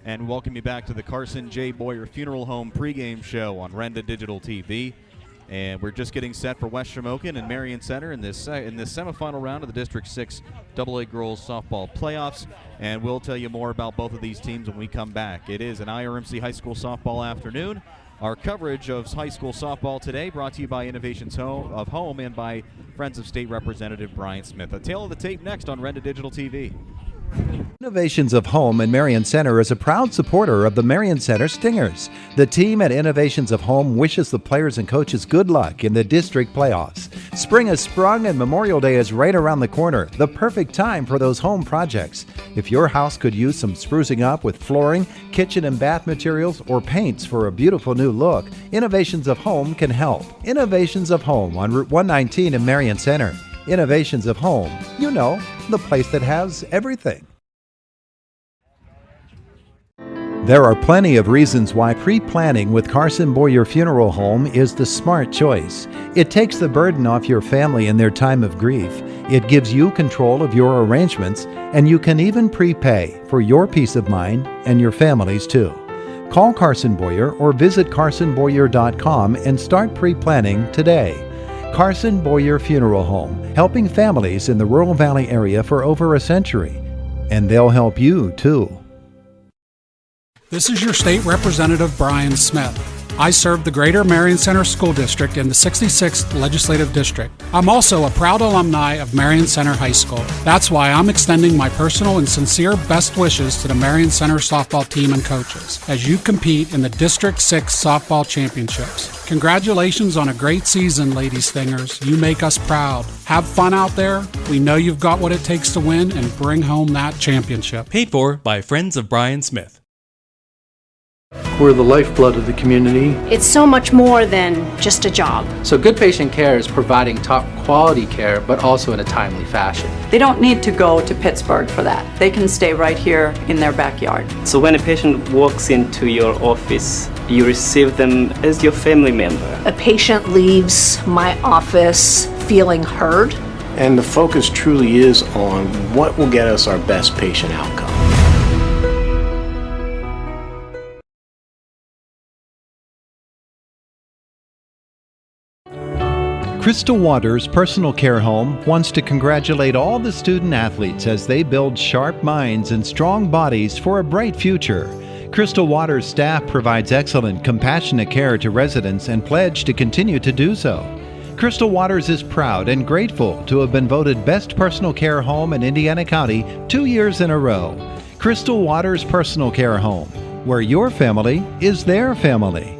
and welcome you back to the Carson J. Boyer Funeral Home pregame show on Renda Digital TV. And we're just getting set for West Shamokin and Marion Center in this semifinal round of the District 6 AA Girls Softball Playoffs. And we'll tell you more about both of these teams when we come back. It is an IRMC High School Softball afternoon. Our coverage of high school softball today brought to you by Innovations of Home and by Friends of State Representative Brian Smith. A tale of the tape next on Renda Digital TV. Innovations of Home and Marion Center is a proud supporter of the Marion Center Stingers. The team at Innovations of Home wishes the players and coaches good luck in the district playoffs. Spring has sprung and Memorial Day is right around the corner, the perfect time for those home projects. If your house could use some sprucing up with flooring, kitchen and bath materials, or paints for a beautiful new look, Innovations of Home can help. Innovations of Home on Route 119 in Marion Center. Innovations of Home, you know, the place that has everything. There are plenty of reasons why pre-planning with Carson Boyer Funeral Home is the smart choice. It takes the burden off your family in their time of grief. It gives you control of your arrangements, and you can even prepay for your peace of mind and your family's too. Call Carson Boyer or visit carsonboyer.com and start pre-planning today. Carson Boyer Funeral Home, helping families in the Rural Valley area for over a century. And they'll help you too. This is your State Representative Brian Smith. I serve the Greater Marion Center School District in the 66th Legislative District. I'm also a proud alumni of Marion Center High School. That's why I'm extending my personal and sincere best wishes to the Marion Center softball team and coaches as you compete in the District 6 Softball Championships. Congratulations on a great season, Lady Stingers. You make us proud. Have fun out there. We know you've got what it takes to win and bring home that championship. Paid for by Friends of Brian Smith. We're the lifeblood of the community. It's so much more than just a job. So good patient care is providing top quality care, but also in a timely fashion. They don't need to go to Pittsburgh for that. They can stay right here in their backyard. So when a patient walks into your office, you receive them as your family member. A patient leaves my office feeling heard. And the focus truly is on what will get us our best patient outcome. Crystal Waters Personal Care Home wants to congratulate all the student athletes as they build sharp minds and strong bodies for a bright future. Crystal Waters staff provides excellent, compassionate care to residents and pledge to continue to do so. Crystal Waters is proud and grateful to have been voted Best Personal Care Home in Indiana County 2 years in a row. Crystal Waters Personal Care Home, where your family is their family.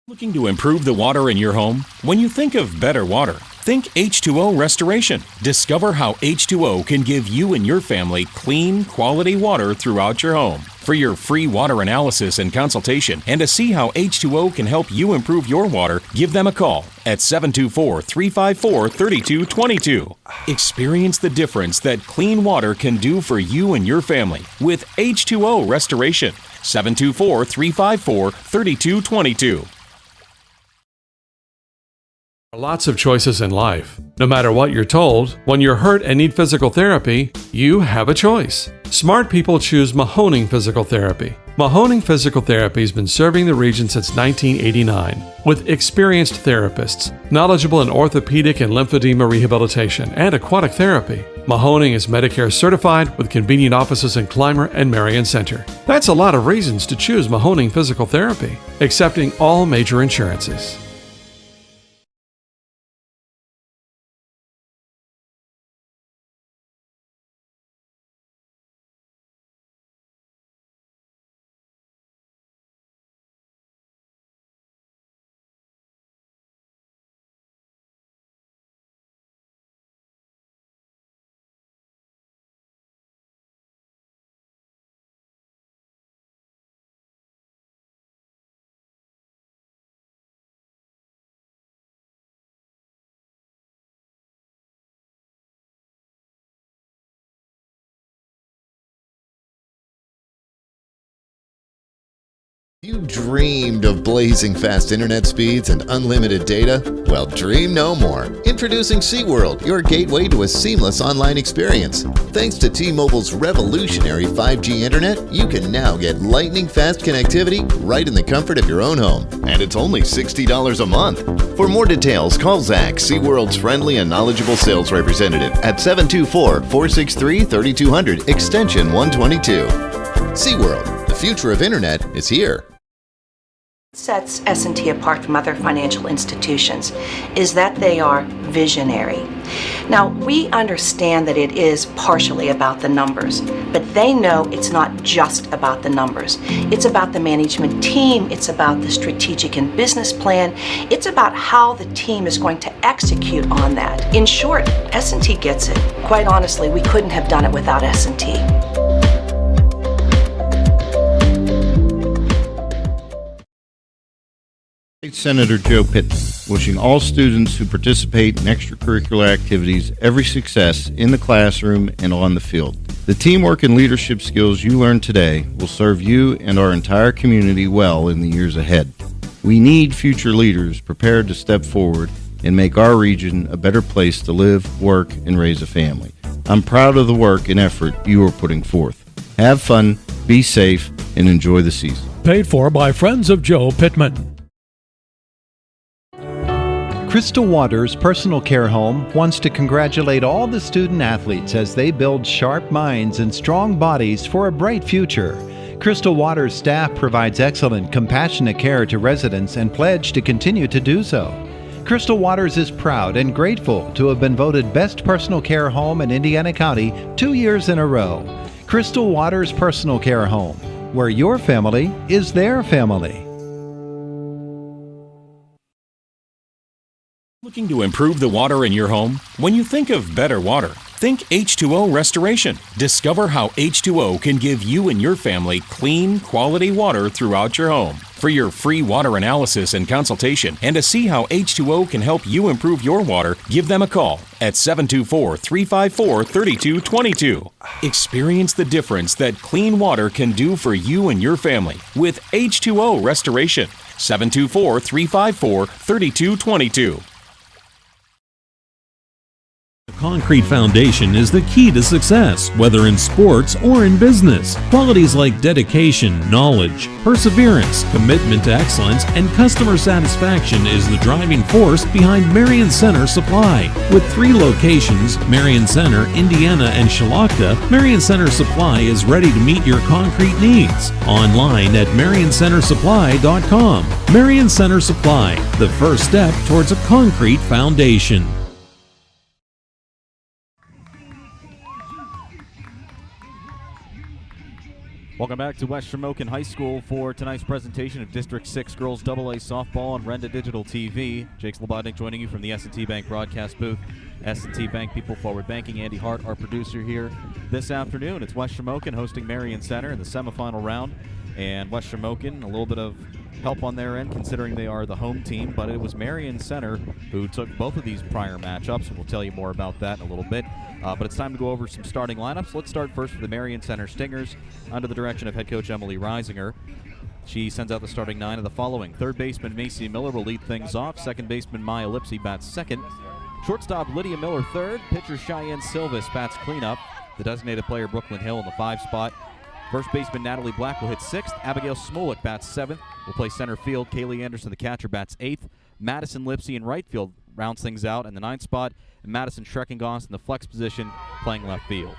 Looking to improve the water in your home? When you think of better water, think H2O Restoration. Discover how H2O can give you and your family clean, quality water throughout your home. For your free water analysis and consultation, and to see how H2O can help you improve your water, give them a call at 724-354-3222. Experience the difference that clean water can do for you and your family with H2O Restoration. 724-354-3222. Lots of choices in life. No matter what you're told, when you're hurt and need physical therapy, you have a choice. Smart people choose Mahoning Physical Therapy. Mahoning Physical Therapy has been serving the region since 1989 with experienced therapists, knowledgeable in orthopedic and lymphedema rehabilitation and aquatic therapy. Mahoning is Medicare certified with convenient offices in Clymer and Marion Center. That's a lot of reasons to choose Mahoning Physical Therapy, accepting all major insurances. You dreamed of blazing fast internet speeds and unlimited data? Well, dream no more. Introducing SeaWorld, your gateway to a seamless online experience. Thanks to T-Mobile's revolutionary 5G internet, you can now get lightning-fast connectivity right in the comfort of your own home. And it's only $60 a month. For more details, call Zach, SeaWorld's friendly and knowledgeable sales representative, at 724-463-3200, extension 122. SeaWorld, the future of internet is here. Sets S&T apart from other financial institutions is that they are visionary. Now, we understand that it is partially about the numbers, but they know it's not just about the numbers. It's about the management team, it's about the strategic and business plan, it's about how the team is going to execute on that. In short, S&T gets it. Quite honestly, we couldn't have done it without S&T. State Senator Joe Pittman, wishing all students who participate in extracurricular activities every success in the classroom and on the field. The teamwork and leadership skills you learn today will serve you and our entire community well in the years ahead. We need future leaders prepared to step forward and make our region a better place to live, work, and raise a family. I'm proud of the work and effort you are putting forth. Have fun, be safe, and enjoy the season. Paid for by Friends of Joe Pittman. Crystal Waters Personal Care Home wants to congratulate all the student athletes as they build sharp minds and strong bodies for a bright future. Crystal Waters staff provides excellent, compassionate care to residents and pledge to continue to do so. Crystal Waters is proud and grateful to have been voted Best Personal Care Home in Indiana County 2 years in a row. Crystal Waters Personal Care Home, where your family is their family. Looking to improve the water in your home? When you think of better water, think H2O Restoration. Discover how H2O can give you and your family clean, quality water throughout your home. For your free water analysis and consultation, and to see how H2O can help you improve your water, give them a call at 724-354-3222. Experience the difference that clean water can do for you and your family with H2O Restoration. 724-354-3222. A concrete foundation is the key to success, whether in sports or in business. Qualities like dedication, knowledge, perseverance, commitment to excellence, and customer satisfaction is the driving force behind Marion Center Supply. With 3 locations, Marion Center, Indiana, and Shilokta, Marion Center Supply is ready to meet your concrete needs. Online at marioncentersupply.com. Marion Center Supply, the first step towards a concrete foundation. Welcome back to West Shamokin High School for tonight's presentation of District 6 Girls AA Softball on Renda Digital TV. Jake Slobodnik joining you from the S&T Bank broadcast booth. S&T Bank People Forward Banking. Andy Hart, our producer here this afternoon. It's West Shamokin hosting Marion Center in the semifinal round. And West Shamokin, a little bit of help on their end considering they are the home team, but it was Marion Center who took both of these prior matchups, and we'll tell you more about that in a little bit. But it's time to go over some starting lineups. Let's start first with the Marion Center Stingers under the direction of head coach Emily Reisinger. She sends out the starting 9 of the following. Third baseman Macy Miller will lead things off. Second baseman Maya Lipsy bats second. Shortstop Lydia Miller third. Pitcher Cheyenne Silvis bats cleanup. The designated player Brooklyn Hill in the 5 spot. First baseman Natalie Black will hit 6th. Abigail Smolik bats 7th. Will play center field. Kaylee Anderson, the catcher, bats 8th. Madison Lipsy in right field rounds things out in the 9th spot. And Madison Schreckengoss in the flex position playing left field.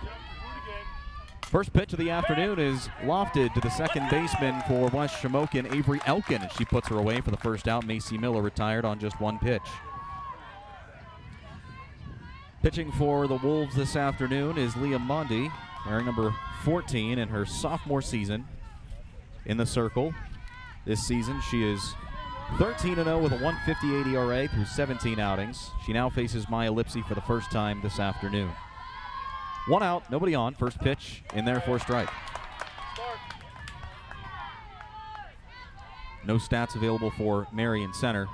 First pitch of the afternoon is lofted to the second baseman for West Shamokin, Avery Elkin, and she puts her away for the first out. Macy Miller retired on just 1 pitch. Pitching for the Wolves this afternoon is Leah Mundy, wearing number 14 in her sophomore season in the circle. This season she is 13-0 with a 1.58 ERA through 17 outings. She now faces Maya Lipsy for the first time this afternoon. 1 out, nobody on. First pitch in there for a strike. No stats available for Marion Center.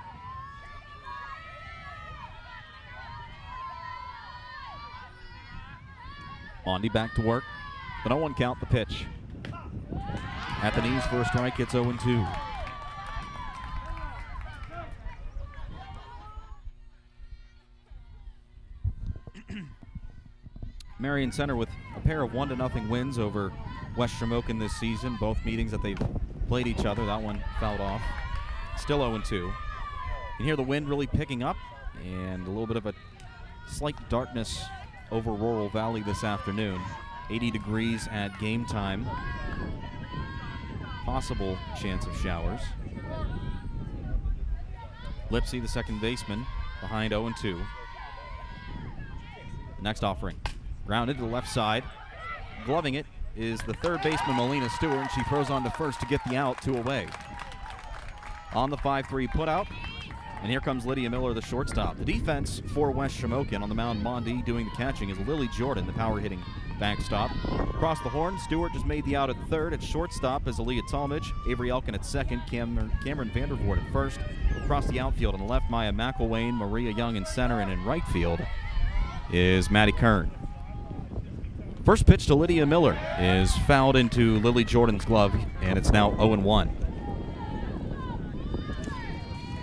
Bondi back to work. The 0-1 count, the pitch. At the knees for a strike, it's 0-2. Marion Center with a pair of 1-0 wins over West Shamokin this season. Both meetings that they've played each other. That one fouled off. Still 0-2. You can hear the wind really picking up and a little bit of a slight darkness over Rural Valley this afternoon. 80 degrees at game time. Possible chance of showers. Lipsy, the second baseman, behind 0-2. Next offering. Grounded to the left side. Gloving it is the third baseman, Melina Stewart, and she throws on to first to get the out, 2 away. On the 5-3 putout, and here comes Lydia Miller, the shortstop. The defense for West Shamokin on the mound, Mondi doing the catching is Lily Jordan, the power-hitting backstop. Across the horn, Stewart just made the out at third. At shortstop is Aaliyah Talmadge. Avery Elkin at second. Cameron Vandervoort at first. Across the outfield on the left, Maya McElwain, Maria Young in center, and in right field is Maddie Kern. First pitch to Lydia Miller is fouled into Lily Jordan's glove, and it's now 0-1.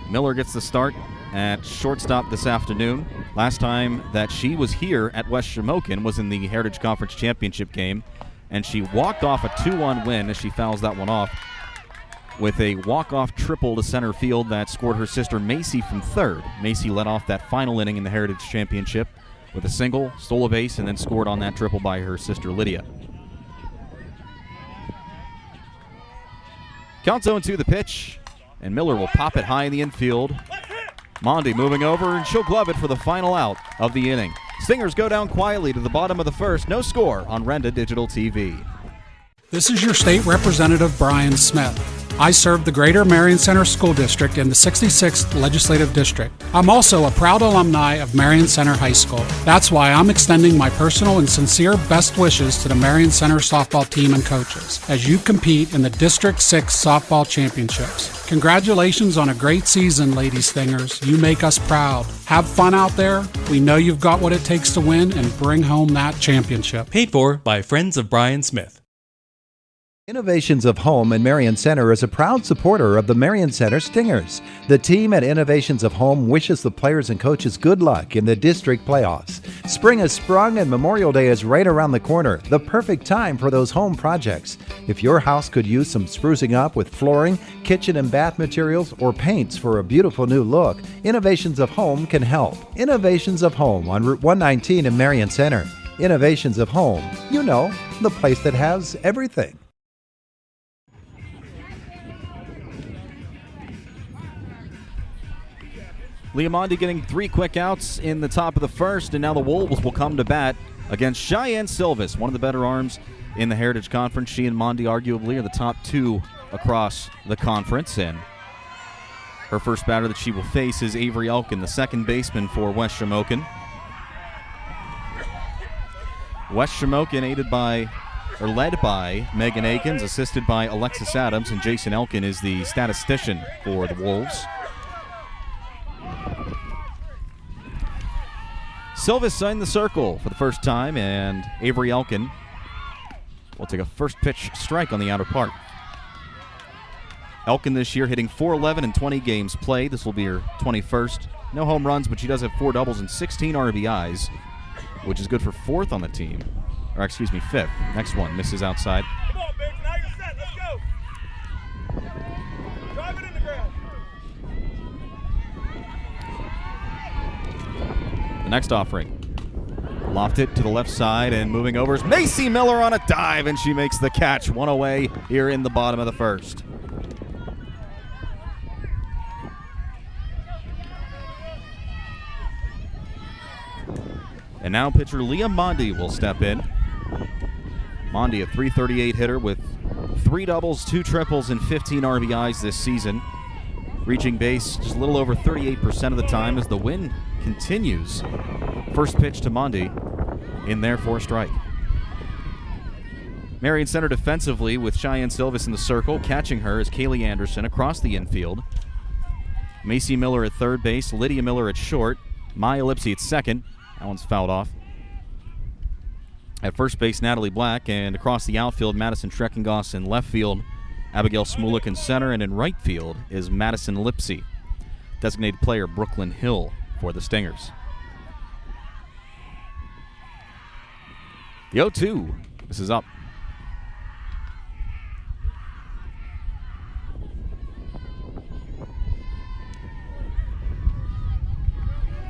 Miller gets the start at shortstop this afternoon. Last time that she was here at West Shamokin was in the Heritage Conference Championship game, and she walked off a 2-1 win as she fouls that one off with a walk-off triple to center field that scored her sister Macy from third. Macy led off that final inning in the Heritage Championship with a single, stole a base, and then scored on that triple by her sister Lydia. Counts 0-2 the pitch, and Miller will pop it high in the infield. Mondi moving over, and she'll glove it for the final out of the inning. Stingers go down quietly to the bottom of the first. No score on Renda Digital TV. This is your state representative, Brian Smith. I serve the Greater Marion Center School District in the 66th Legislative District. I'm also a proud alumni of Marion Center High School. That's why I'm extending my personal and sincere best wishes to the Marion Center softball team and coaches as you compete in the District 6 Softball Championships. Congratulations on a great season, Lady Stingers. You make us proud. Have fun out there. We know you've got what it takes to win and bring home that championship. Paid for by Friends of Brian Smith. Innovations of Home in Marion Center is a proud supporter of the Marion Center Stingers. The team at Innovations of Home wishes the players and coaches good luck in the district playoffs. Spring has sprung and Memorial Day is right around the corner, the perfect time for those home projects. If your house could use some sprucing up with flooring, kitchen and bath materials, or paints for a beautiful new look, Innovations of Home can help. Innovations of Home on Route 119 in Marion Center. Innovations of Home, you know, the place that has everything. Leomondi getting 3 quick outs in the top of the first, and now the Wolves will come to bat against Cheyenne Silvis, one of the better arms in the Heritage Conference. She and Mondi arguably are the top 2 across the conference, and her first batter that she will face is Avery Elkin, the second baseman for West Shamokin. West Shamokin led by Megan Akins, assisted by Alexis Adams, and Jason Elkin is the statistician for the Wolves. Silvis signed the circle for the first time, and Avery Elkin will take a first pitch strike on the outer part. Elkin this year hitting .411 in 20 games played. This will be her 21st. No home runs, but she does have 4 doubles and 16 RBIs, which is good for 4th on the team. Or excuse me, 5th. Next one misses outside. Come on, baby. Now you're set. Let's go. Drive it in the ground. The next offering. Lofted to the left side and moving over is Macy Miller on a dive, and she makes the catch. 1 away here in the bottom of the first. And now pitcher Leah Mondi will step in. Mondi, a .338 hitter with 3 doubles, 2 triples, and 15 RBIs this season. Reaching base just a little over 38% of the time as the win continues. First pitch to Mondi in there for a strike. Marion Center defensively with Cheyenne Silvis in the circle. Catching her is Kaylee Anderson across the infield. Macy Miller at third base, Lydia Miller at short, Maya Lipsy at second. That one's fouled off. At first base, Natalie Black, and across the outfield, Madison Schreckengoss in left field Abigail Smulik in center, and in right field is Madison Lipsy. Designated player Brooklyn Hill for the Stingers. The 0-2. This is up.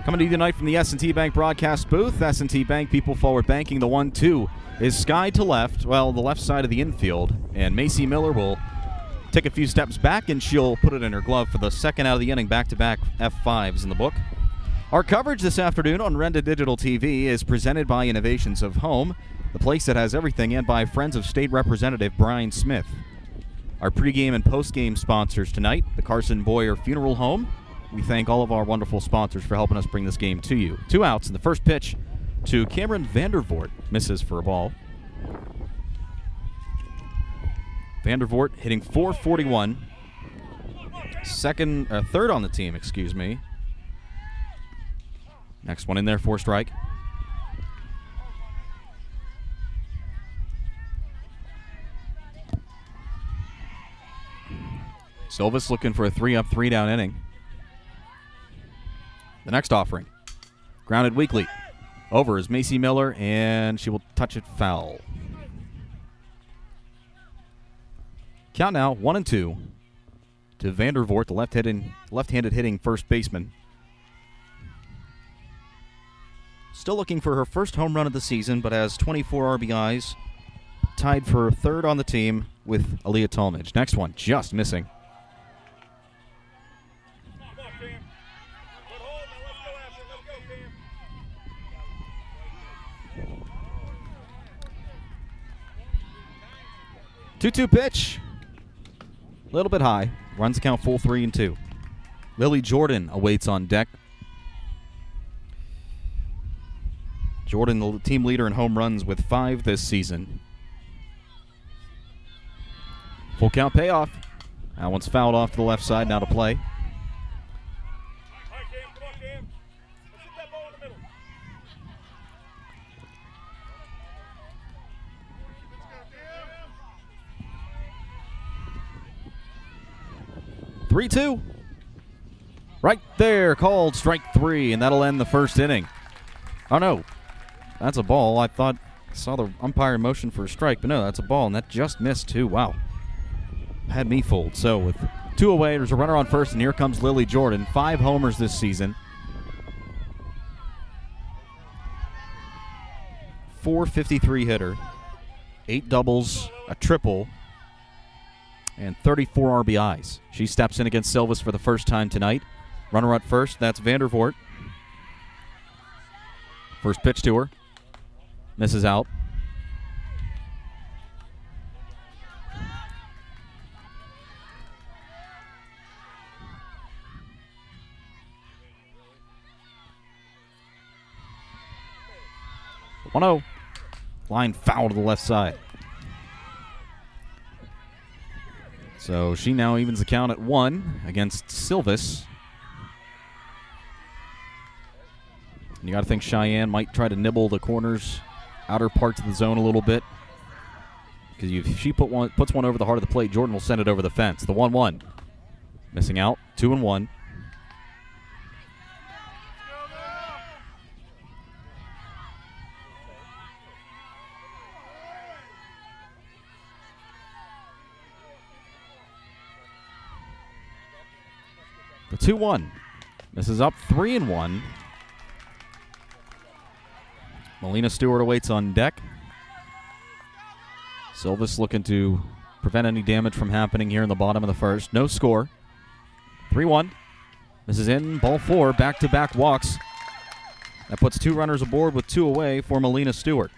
Coming to you tonight from the S&T Bank broadcast booth. S&T Bank, people forward banking. The 1-2 is sky to left, well, the left side of the infield. And Macy Miller will take a few steps back, and she'll put it in her glove for the second out of the inning. Back-to-back F5s in the book. Our coverage this afternoon on Renda Digital TV is presented by Innovations of Home, the place that has everything, and by Friends of State Representative Brian Smith. Our pregame and postgame sponsors tonight, the Carson Boyer Funeral Home. We thank all of our wonderful sponsors for helping us bring this game to you. 2 outs in the first pitch to Cameron Vandervoort. Misses for a ball. Vandervoort hitting .441. Third on the team, excuse me. Next one in there for a strike. Silvis looking for a 3-up, 3-down inning. The next offering, grounded weakly. Over is Macy Miller, and she will touch it foul. Count now, 1-2 to Vandervoort, the left-handed hitting first baseman. Still looking for her first home run of the season, but has 24 RBIs. Tied for third on the team with Aaliyah Talmadge. Next one, just missing. Two-two pitch. A little bit high. Runs the count full 3-2. Lily Jordan awaits on deck. Jordan, the team leader in home runs with 5 this season. Full count payoff. That one's fouled off to the left side, now to play. Three-two. Right there, called strike 3, and that'll end the first inning. Oh, no. That's a ball. I saw the umpire in motion for a strike, but no, that's a ball, and that just missed, too. Wow. Had me fooled. So with 2 away, there's a runner on first, and here comes Lily Jordan. 5 homers this season. .453 hitter. 8 doubles, a triple, and 34 RBIs. She steps in against Silvis for the first time tonight. Runner at first, that's Vandervoort. First pitch to her. Misses out. .1-0. Line foul to the left side. So she now evens the count at 1 against Silvis. And you got to think Cheyenne might try to nibble the corners, outer parts of the zone a little bit. Because if she puts one over the heart of the plate, Jordan will send it over the fence. The 1-1. Missing out. 2-1. The 2-1. This is up 3-1. Melina Stewart awaits on deck. Silvis looking to prevent any damage from happening here in the bottom of the first. No score. 3-1. This is in. Ball 4. Back-to-back walks. That puts 2 runners aboard with 2 away for Melina Stewart.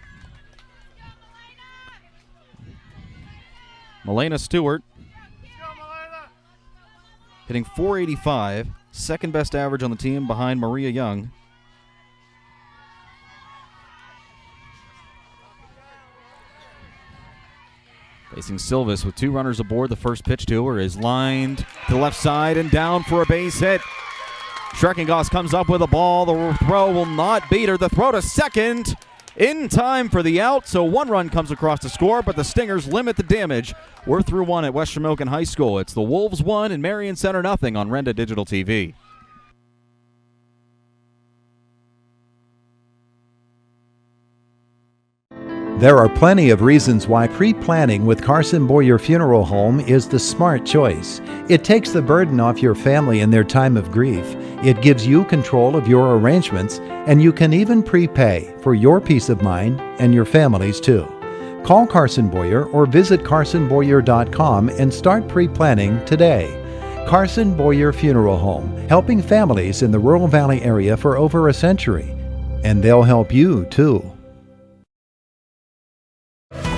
Melina Stewart hitting .485, second best average on the team behind Maria Young. Facing Silvis with 2 runners aboard. The first pitch to her is lined to the left side and down for a base hit. Schreckengoss comes up with a ball. The throw will not beat her. The throw to second, in time for the out, so 1 run comes across to score, but the Stingers limit the damage. We're through 1 at West Shamokin High School. It's the Wolves 1 and Marion Center nothing on Renda Digital TV. There are plenty of reasons why pre-planning with Carson Boyer Funeral Home is the smart choice. It takes the burden off your family in their time of grief. It gives you control of your arrangements, and you can even prepay for your peace of mind and your family's too. Call Carson Boyer or visit carsonboyer.com and start pre-planning today. Carson Boyer Funeral Home, helping families in the Rural Valley area for over a century. And they'll help you too.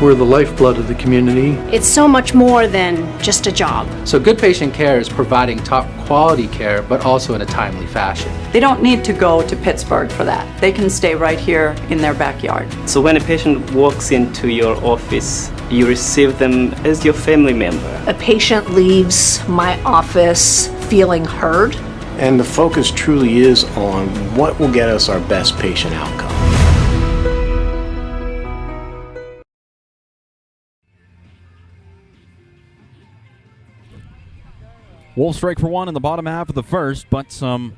We're the lifeblood of the community. It's so much more than just a job. So good patient care is providing top quality care, but also in a timely fashion. They don't need to go to Pittsburgh for that. They can stay right here in their backyard. So when a patient walks into your office, you receive them as your family member. A patient leaves my office feeling heard. And the focus truly is on what will get us our best patient outcome. Wolves strike for 1 in the bottom half of the first, but some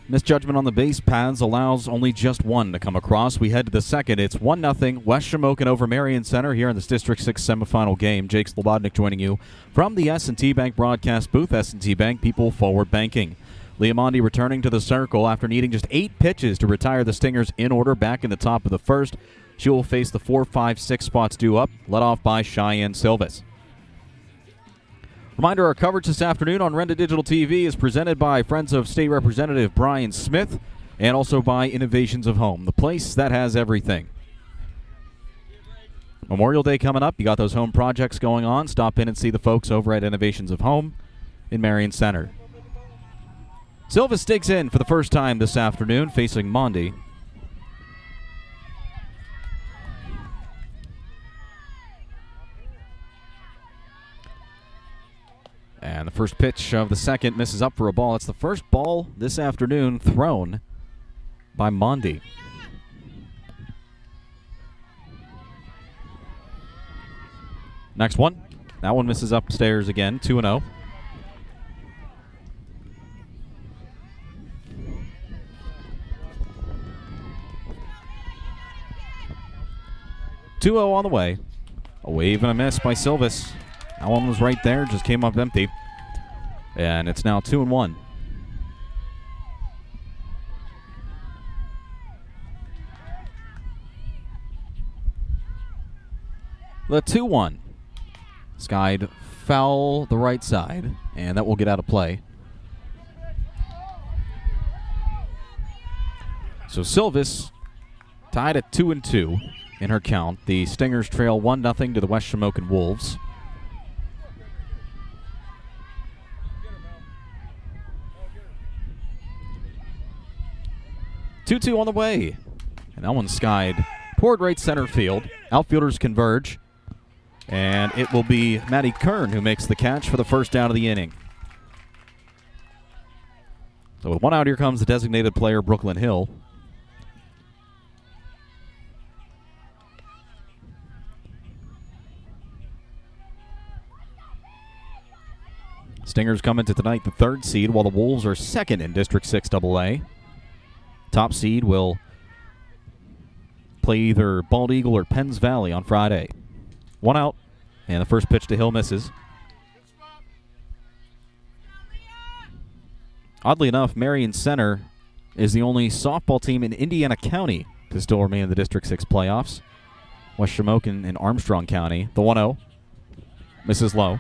misjudgment on the base paths allows only just 1 to come across. We head to the second. It's 1-0 West Shamokin over Marion Center here in this District 6 semifinal game. Jake Slobodnik joining you from the S&T Bank broadcast booth. S&T Bank, people forward banking. Leamondi returning to the circle after needing just 8 pitches to retire the Stingers in order back in the top of the first. She will face the 4, 5, 6 spots due up, led off by Cheyenne Silvis. Reminder, our coverage this afternoon on Renda Digital TV is presented by Friends of State Representative Brian Smith and also by Innovations of Home, the place that has everything. Memorial Day coming up. You got those home projects going on. Stop in and see the folks over at Innovations of Home in Marion Center. Silvis digs in for the first time this afternoon, facing Mondi. And the first pitch of the second misses up for a ball. It's the first ball this afternoon thrown by Mondi. Next one. That one misses upstairs again, 2-0. On the way. A wave and a miss by Silvis. That one was right there, just came up empty. And it's now 2-1. The 2-1. Skied foul the right side, and that will get out of play. So Silvis tied at 2-2 in her count. The Stingers trail 1-0 to the West Shamokin Wolves. Two on the way. And that one skied toward right center field. Outfielders converge. And it will be Maddie Kern who makes the catch for the first down of the inning. So with 1 out, here comes the designated player, Brooklyn Hill. Stingers come into tonight the 3rd seed, while the Wolves are 2nd in District 6 AA. Top seed will play either Bald Eagle or Penns Valley on Friday. 1 out, and the first pitch to Hill misses. Oddly enough, Marion Center is the only softball team in Indiana County to still remain in the District 6 playoffs. West Shamokin and Armstrong County. The 1-0 misses low.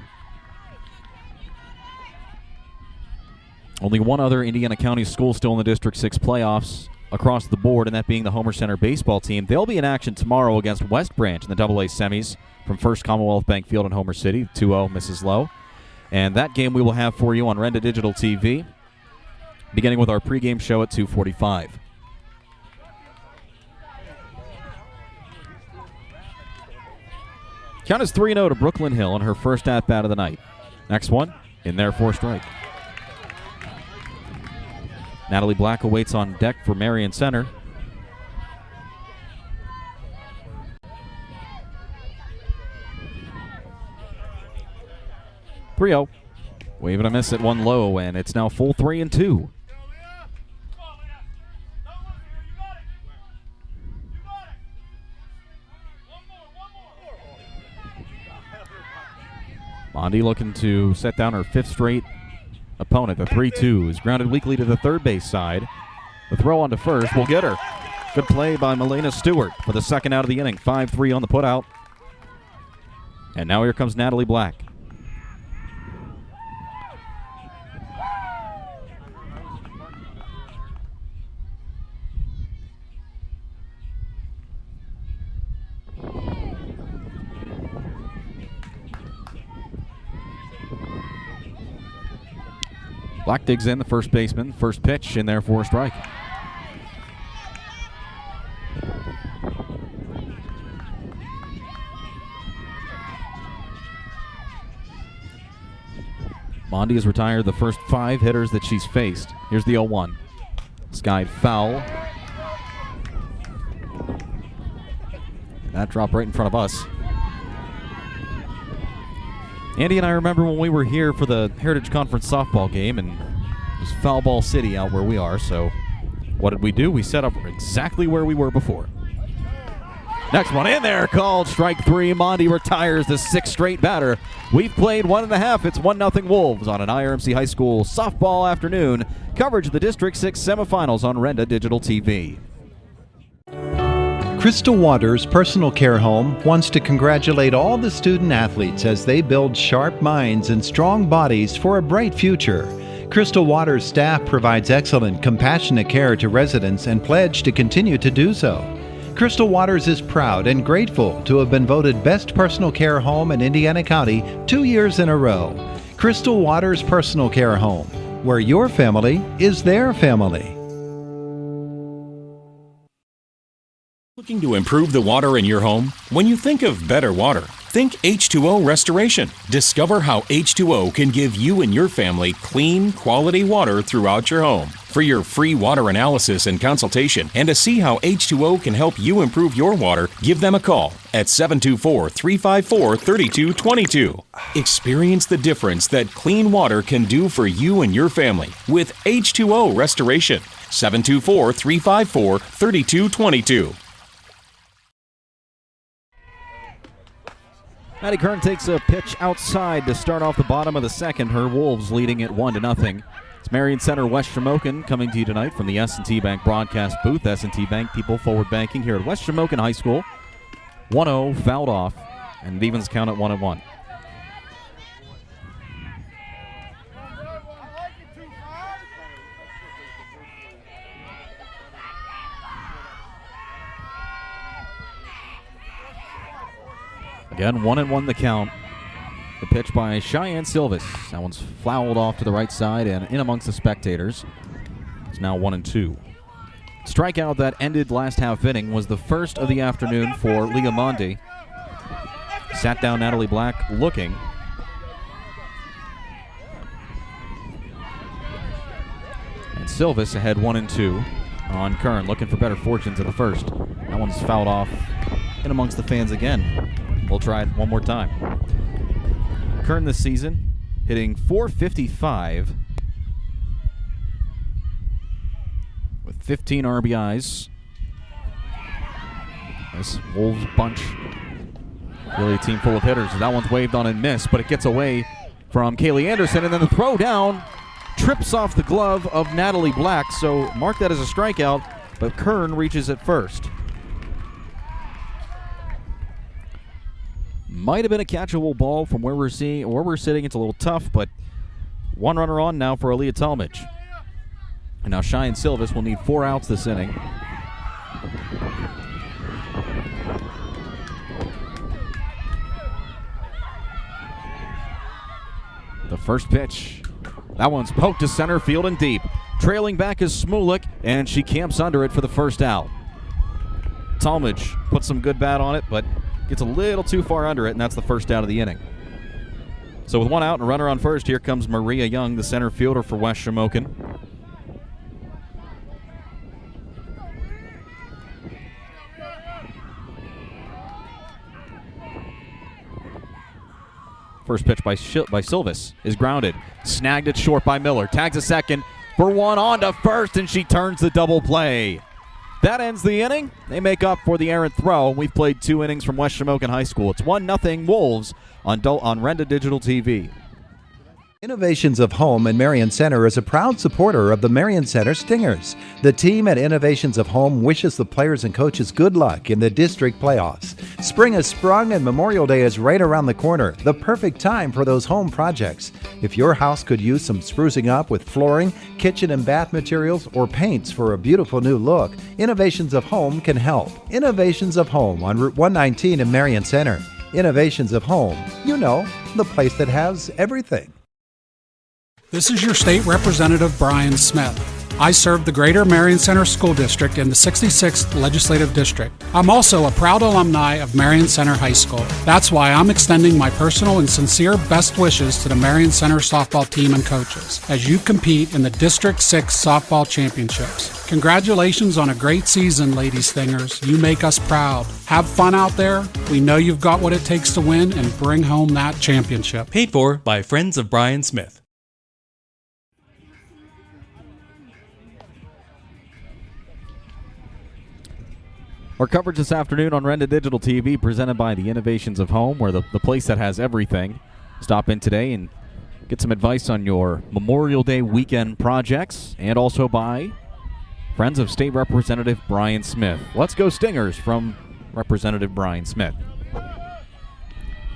Only one other Indiana County school still in the District 6 playoffs across the board, and that being the Homer Center baseball team. They'll be in action tomorrow against West Branch in the AA semis from First Commonwealth Bank Field in Homer City. 2-0 misses low. And that game we will have for you on Renda Digital TV, beginning with our pregame show at 2:45. Count is 3-0 to Brooklyn Hill on her first at-bat of the night. Next one, in there for a strike. Natalie Black awaits on deck for Marion Center. 3-0. Waving a miss at one low, and it's now full 3-2. Mondi looking to set down her 5th straight opponent. The 3-2 is grounded weakly to the third base side. The throw on to first will get her. Good play by Melena Stewart for the second out of the inning. 5-3 on the putout. And now here comes Natalie Black. Black digs in, the first baseman. First pitch in there for a strike. Mondi has retired the first 5 hitters that she's faced. Here's the 0-1. Skied foul. That dropped right in front of us. Andy and I remember when we were here for the Heritage Conference softball game, and it was foul ball city out where we are, so what did we do? We set up exactly where we were before. Next one in there, called strike 3. Mondi retires the 6th straight batter. We've played 1.5. It's 1-0 Wolves on an IRMC High School softball afternoon. Coverage of the District 6 semifinals on Renda Digital TV. Crystal Waters Personal Care Home wants to congratulate all the student athletes as they build sharp minds and strong bodies for a bright future. Crystal Waters staff provides excellent, compassionate care to residents and pledge to continue to do so. Crystal Waters is proud and grateful to have been voted Best Personal Care Home in Indiana County 2 years in a row. Crystal Waters Personal Care Home, where your family is their family. Looking to improve the water in your home? When you think of better water, think H2O Restoration. Discover how H2O can give you and your family clean, quality water throughout your home. For your free water analysis and consultation, and to see how H2O can help you improve your water, give them a call at 724-354-3222. Experience the difference that clean water can do for you and your family with H2O Restoration. 724-354-3222. Maddie Kern takes a pitch outside to start off the bottom of the second. Her Wolves leading it 1-0. It's Marion Center, West Shamokin coming to you tonight from the S&T Bank broadcast booth. S&T Bank, people forward banking here at West Shamokin High School. 1-0 fouled off, and it evens count at 1-1. Again, 1-1 the count. The pitch by Cheyenne Silvis. That one's fouled off to the right side and in amongst the spectators. It's now 1-2. Strikeout that ended last half inning was the first of the afternoon for Leah Mondi. Sat down Natalie Black looking. And Silvis ahead 1-2 on Kern, looking for better fortunes at the first. That one's fouled off in amongst the fans again. We'll try it one more time. Kern this season hitting .455 with 15 RBIs. This Wolves bunch, really a team full of hitters. That one's waved on and missed, but it gets away from Kaylee Anderson, and then the throw down trips off the glove of Natalie Black, so mark that as a strikeout, but Kern reaches it first. Might have been a catchable ball from where we're sitting. It's a little tough, but one runner on now for Aaliyah Talmadge. And now Cheyenne Silvis will need 4 outs this inning. The first pitch. That one's poked to center field and deep. Trailing back is Smulik, and she camps under it for the first out. Talmadge puts some good bat on it, but gets a little too far under it, and that's the first out of the inning. So with 1 out and a runner on first, here comes Maria Young, the center fielder for West Shamokin. First pitch by Silvis is grounded. Snagged it short by Miller. Tags a second for one on to first, and she turns the double play. That ends the inning. They make up for the errant throw. We've played 2 innings from West Shamokin High School. It's 1-0 Wolves on Renda Digital TV. Innovations of Home in Marion Center is a proud supporter of the Marion Center Stingers. The team at Innovations of Home wishes the players and coaches good luck in the district playoffs. Spring has sprung and Memorial Day is right around the corner, the perfect time for those home projects. If your house could use some sprucing up with flooring, kitchen and bath materials, or paints for a beautiful new look, Innovations of Home can help. Innovations of Home on Route 119 in Marion Center. Innovations of Home, you know, the place that has everything. This is your state representative, Brian Smith. I serve the Greater Marion Center School District in the 66th Legislative District. I'm also a proud alumni of Marion Center High School. That's why I'm extending my personal and sincere best wishes to the Marion Center softball team and coaches as you compete in the District 6 Softball Championships. Congratulations on a great season, Lady Stingers. You make us proud. Have fun out there. We know you've got what it takes to win and bring home that championship. Paid for by Friends of Brian Smith. Our coverage this afternoon on Renda Digital TV presented by the Innovations of Home, where the place that has everything. Stop in today and get some advice on your Memorial Day weekend projects, and also by friends of State Representative Brian Smith. Let's go Stingers from Representative Brian Smith.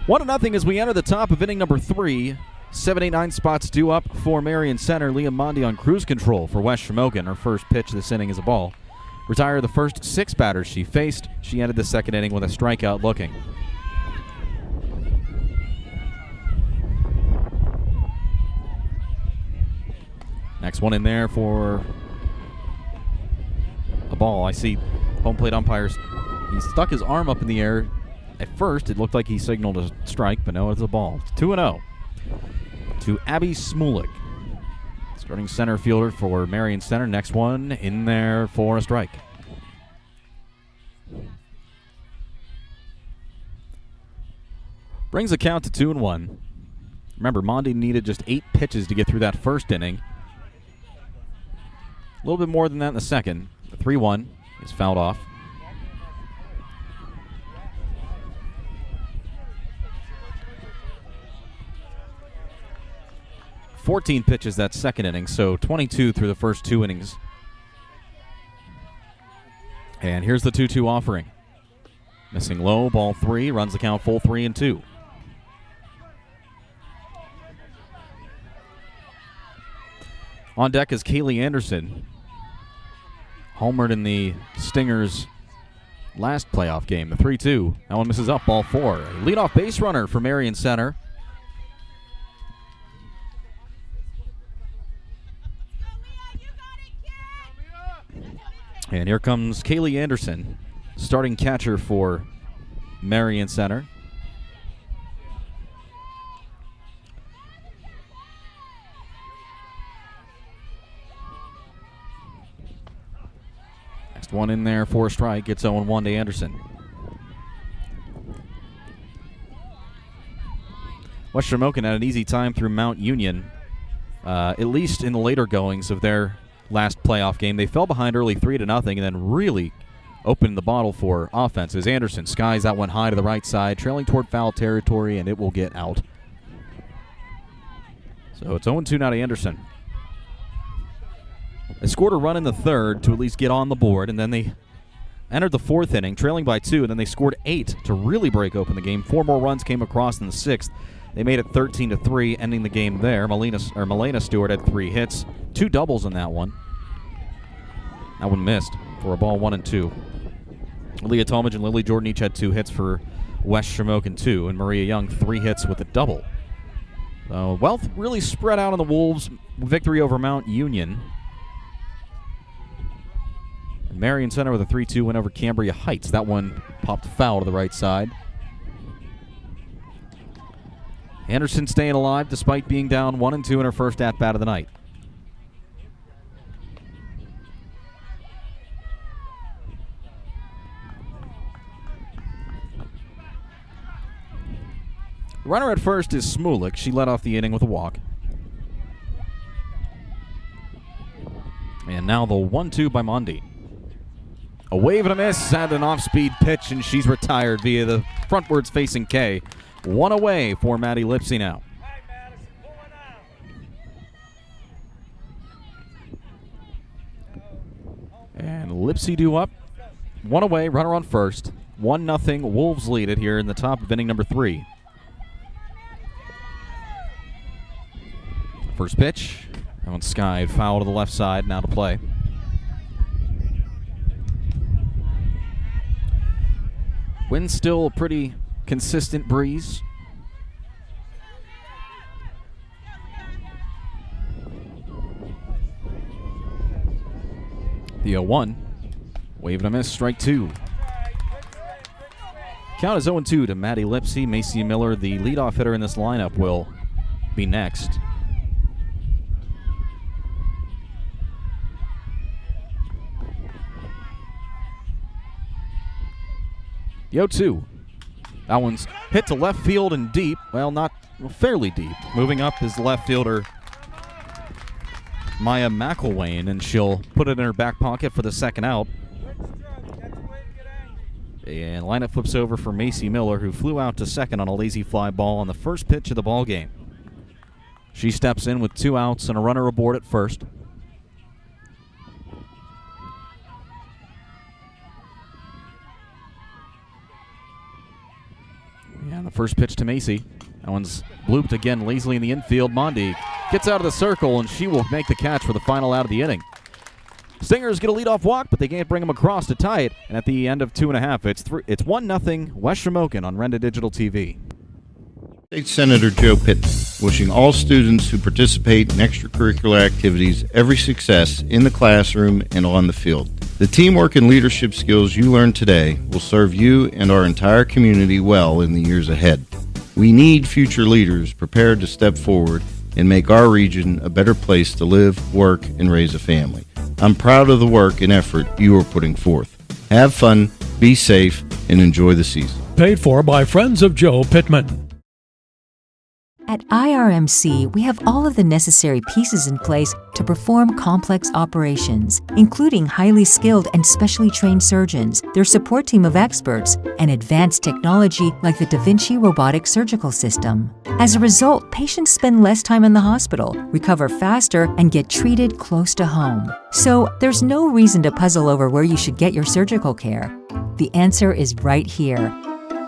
1-0 as we enter the top of inning number 3. 7, 8, 9 spots due up for Marion Center. Leah Mondi on cruise control for West Shamokin. Her first pitch this inning is a ball. Retired the first 6 batters she faced. She ended the second inning with a strikeout looking. Next one in there for a ball. I see home plate umpires. He stuck his arm up in the air. At first, it looked like he signaled a strike, but no, it's a ball. It's 2-0 to Abby Smulik. Starting center fielder for Marion Center. Next one in there for a strike. Brings the count to 2-1. Remember, Mondi needed just 8 pitches to get through that first inning. A little bit more than that in the second. The 3-1 is fouled off. "14 pitches that second inning, so 22 through the first 2 innings. And here's the 2-2 offering. Missing low, ball 3, runs the count full 3-2. On deck is Kaylee Anderson. Homered in the Stingers' last playoff game, the 3-2. That one misses up, ball 4. A leadoff base runner for Marion Center. And here comes Kaylee Anderson, starting catcher for Marion Center. Next one in there for a strike. It's 0-1 to Anderson. West Shamokin had an easy time through Mount Union, at least in the later goings of their last playoff game. They fell behind early 3-0 and then really opened the bottle for offenses. Anderson skies that one high to the right side, trailing toward foul territory, and it will get out. So it's 0-2 now to Anderson. They scored a run in the third to at least get on the board, and then they entered the 4th inning, trailing by 2, and then they scored 8 to really break open the game. 4 more runs came across in the 6th. They made it 13-3, ending the game there. Malena Stewart had 3 hits, 2 doubles in that one. That one missed for a ball 1-2. Leah Talmadge and Lily Jordan each had 2 hits for West Shamokin 2, and Maria Young 3 hits with a double. So wealth really spread out on the Wolves' victory over Mount Union. And Marion Center with a 3-2 win over Cambria Heights. That one popped foul to the right side. Anderson staying alive despite being down 1-2 in her first at-bat of the night. The runner at first is Smulik. She led off the inning with a walk. And now the 1-2 by Mondi. A wave and a miss and an off-speed pitch, and she's retired via the frontwards facing K. One away for Maddie Lipsy now. And Lipsy due up. One away, runner on first. 1-0, Wolves lead it here in the top of inning number 3. First pitch. That one's skied, foul to the left side, now to play. Wind still a pretty consistent breeze. The 0-1. Wave and a miss, strike 2. Count is 0-2 to Maddie Lipsy. Macy Miller, the leadoff hitter in this lineup, will be next. The 0-2. That one's hit to left field and deep. Well, fairly deep. Moving up is left fielder Maya McElwain, and she'll put it in her back pocket for the second out. And lineup flips over for Macy Miller, who flew out to second on a lazy fly ball on the first pitch of the ball game. She steps in with 2 outs and a runner aboard at first. And the first pitch to Macy. That one's blooped again lazily in the infield. Mondi gets out of the circle, and she will make the catch for the final out of the inning. Stingers get a leadoff walk, but they can't bring them across to tie it. And at the end of 2.5, it's 1-0 West Shamokin on Renda Digital TV. State Senator Joe Pitton, wishing all students who participate in extracurricular activities every success in the classroom and on the field. The teamwork and leadership skills you learn today will serve you and our entire community well in the years ahead. We need future leaders prepared to step forward and make our region a better place to live, work, and raise a family. I'm proud of the work and effort you are putting forth. Have fun, be safe, and enjoy the season. Paid for by Friends of Joe Pittman. At IRMC, we have all of the necessary pieces in place to perform complex operations, including highly skilled and specially trained surgeons, their support team of experts, and advanced technology like the Da Vinci robotic surgical system. As a result, patients spend less time in the hospital, recover faster, and get treated close to home. So there's no reason to puzzle over where you should get your surgical care. The answer is right here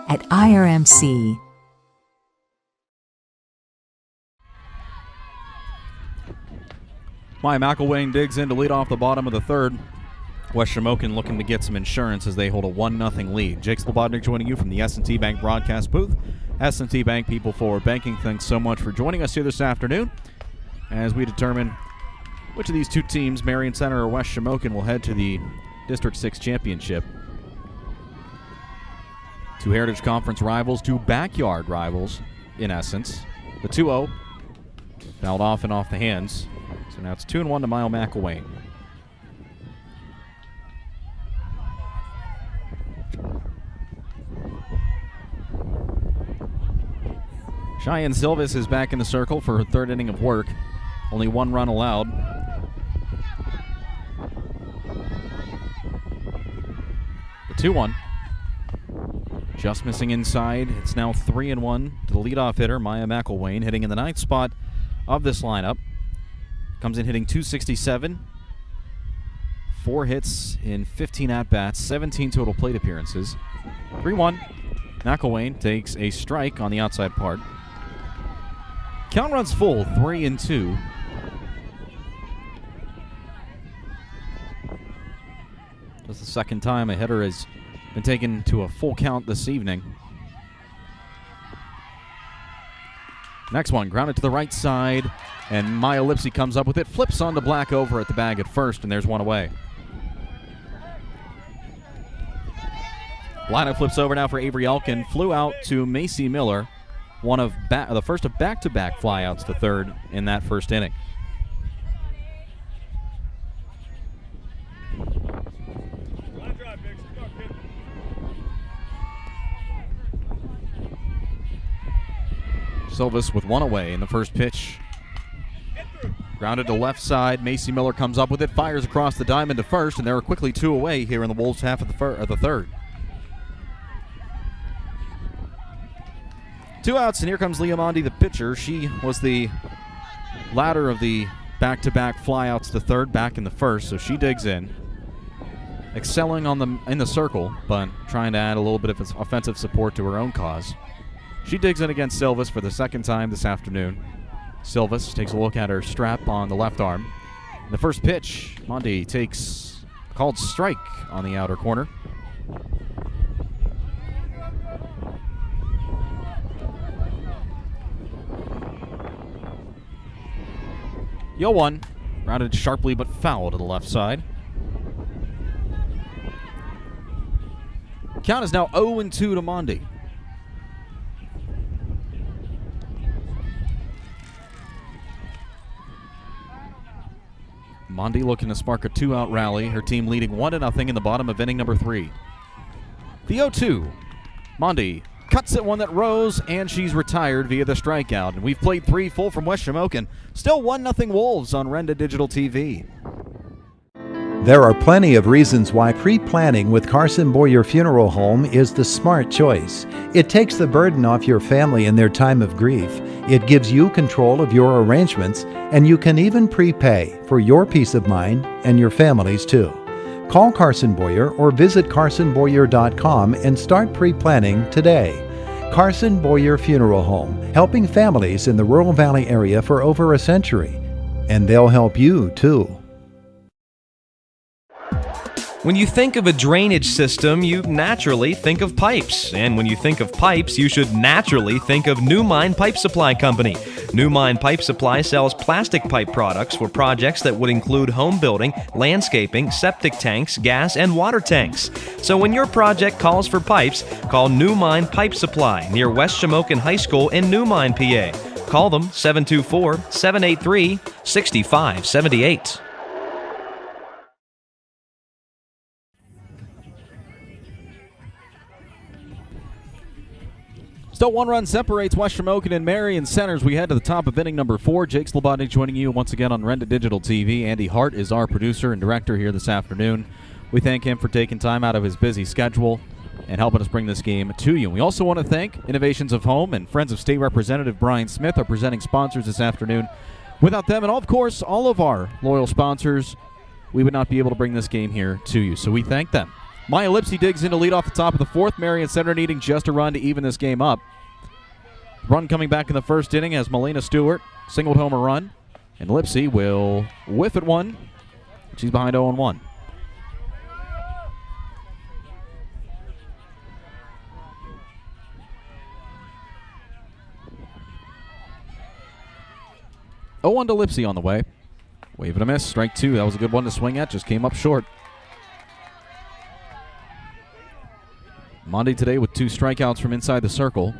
at IRMC. Maya McElwain digs in to lead off the bottom of the third. West Shamokin looking to get some insurance as they hold a 1-0 lead. Jake Slobodnik joining you from the S&T Bank broadcast booth. S&T Bank, people forward banking. Thanks so much for joining us here this afternoon as we determine which of these two teams, Marion Center or West Shamokin, will head to the District 6 championship. Two Heritage Conference rivals, two backyard rivals, in essence. The 2-0 fouled off and off the hands. So now it's 2-1 to Maya McElwain. Cheyenne Silvis is back in the circle for her third inning of work. Only 1 run allowed. The 2-1. Just missing inside. It's now 3-1 to the leadoff hitter, Maya McElwain, hitting in the 9th spot of this lineup. Comes in hitting .267. 4 hits in 15 at-bats, 17 total plate appearances. 3-1. McElwain takes a strike on the outside part. Count runs full, 3-2. That's the second time a hitter has been taken to a full count this evening. Next one, grounded to the right side, and Maya Lipsy comes up with it, flips on to Black over at the bag at first, and there's one away. Lineup flips over now for Avery Elkin, flew out to Macy Miller, one of the first of back-to-back flyouts to third in that first inning. Silvis with one away in the first pitch. Grounded to left side. Macy Miller comes up with it, fires across the diamond to first, and there are quickly 2 away here in the Wolves' half of the third. 2 outs, and here comes Leah Mondi, the pitcher. She was the latter of the back-to-back flyouts to third back in the first, so she digs in. Excelling in the circle, but trying to add a little bit of offensive support to her own cause. She digs in against Silvis for the second time this afternoon. Silvis takes a look at her strap on the left arm. In the first pitch, Mondi takes a called strike on the outer corner. Yo one, rounded sharply but foul to the left side. Count is now 0-2 to Mondi. Mondi looking to spark a 2-out rally. Her team leading 1-0 in the bottom of inning number 3. The 0-2. Mondi cuts at one that rose, and she's retired via the strikeout. And we've played 3 full from West Shamokin. Still 1-0 Wolves on Renda Digital TV. There are plenty of reasons why pre-planning with Carson Boyer Funeral Home is the smart choice. It takes the burden off your family in their time of grief. It gives you control of your arrangements, and you can even prepay for your peace of mind and your family's too. Call Carson Boyer or visit carsonboyer.com and start pre-planning today. Carson Boyer Funeral Home, helping families in the Rural Valley area for over a century. And they'll help you too. When you think of a drainage system, you naturally think of pipes. And when you think of pipes, you should naturally think of New Mine Pipe Supply Company. New Mine Pipe Supply sells plastic pipe products for projects that would include home building, landscaping, septic tanks, gas, and water tanks. So when your project calls for pipes, call New Mine Pipe Supply near West Shamokin High School in New Mine, PA. Call them 724-783-6578. Still 1 run separates West Shamokin and Marion Center as we head to the top of inning number 4. Jake Slobodnik joining you once again on Renda Digital TV. Andy Hart is our producer and director here this afternoon. We thank him for taking time out of his busy schedule and helping us bring this game to you. We also want to thank Innovations of Home and Friends of State Representative Brian Smith, our presenting sponsors this afternoon. Without them and, of course, all of our loyal sponsors, we would not be able to bring this game here to you. So we thank them. Maya Lipsy digs in to lead off the top of the 4th. Marion Center needing just a run to even this game up. Run coming back in the first inning as Melena Stewart singled home a run. And Lipsy will whiff at one. She's behind 0-1. To Lipsy on the way. Wave and a miss. Strike 2. That was a good one to swing at. Just came up short. Mondi today with 2 strikeouts from inside the circle.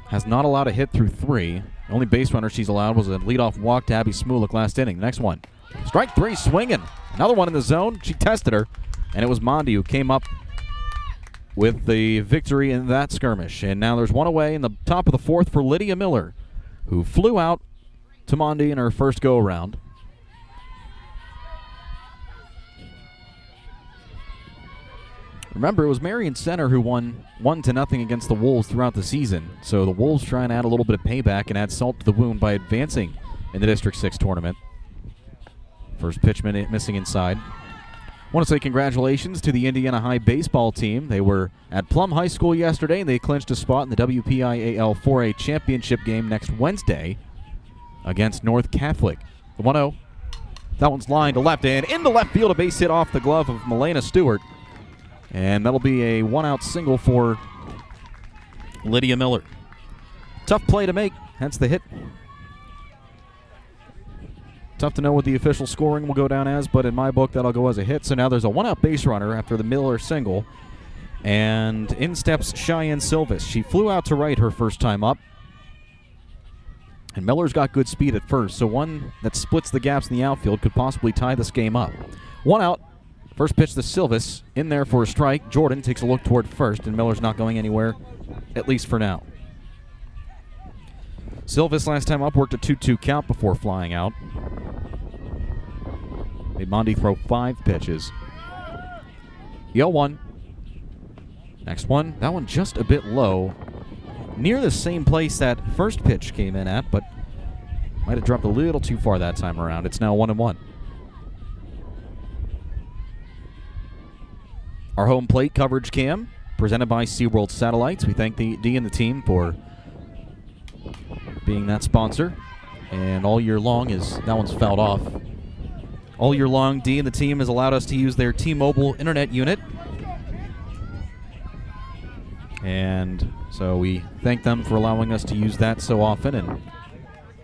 Has not allowed a hit through 3. The only base runner she's allowed was a leadoff walk to Abby Smulik last inning. Next one. Strike 3 swinging. Another one in the zone. She tested her, and it was Mondi who came up with the victory in that skirmish. And now there's one away in the top of the 4th for Lydia Miller, who flew out to Mondi in her first go-around. Remember, it was Marion Center who won 1-0 against the Wolves throughout the season. So the Wolves try and add a little bit of payback and add salt to the wound by advancing in the District 6 tournament. First pitch missing inside. I want to say congratulations to the Indiana High baseball team. They were at Plum High School yesterday, and they clinched a spot in the WPIAL 4A championship game next Wednesday against North Catholic. The 1-0. That one's lined to left and into left field. A base hit off the glove of Melena Stewart. And that'll be a 1-out single for Lydia Miller. Tough play to make, hence the hit. Tough to know what the official scoring will go down as, but in my book, that'll go as a hit. So now there's a 1-out base runner after the Miller single. And in steps Cheyenne Silvis. She flew out to right her first time up. And Miller's got good speed at first, so one that splits the gaps in the outfield could possibly tie this game up. 1 out. First pitch to Silvis, in there for a strike. Jordan takes a look toward first, and Miller's not going anywhere, at least for now. Silvis last time up worked a 2-2 count before flying out. Made Mondi throw 5 pitches. The 0-1. Next one, that one just a bit low. Near the same place that first pitch came in at, but might have dropped a little too far that time around. It's now 1-1. Our home plate coverage cam, presented by SeaWorld Satellites. We thank the D and the team for being that sponsor. And all year long that one's fouled off. All year long, D and the team has allowed us to use their T-Mobile internet unit. And so we thank them for allowing us to use that so often. And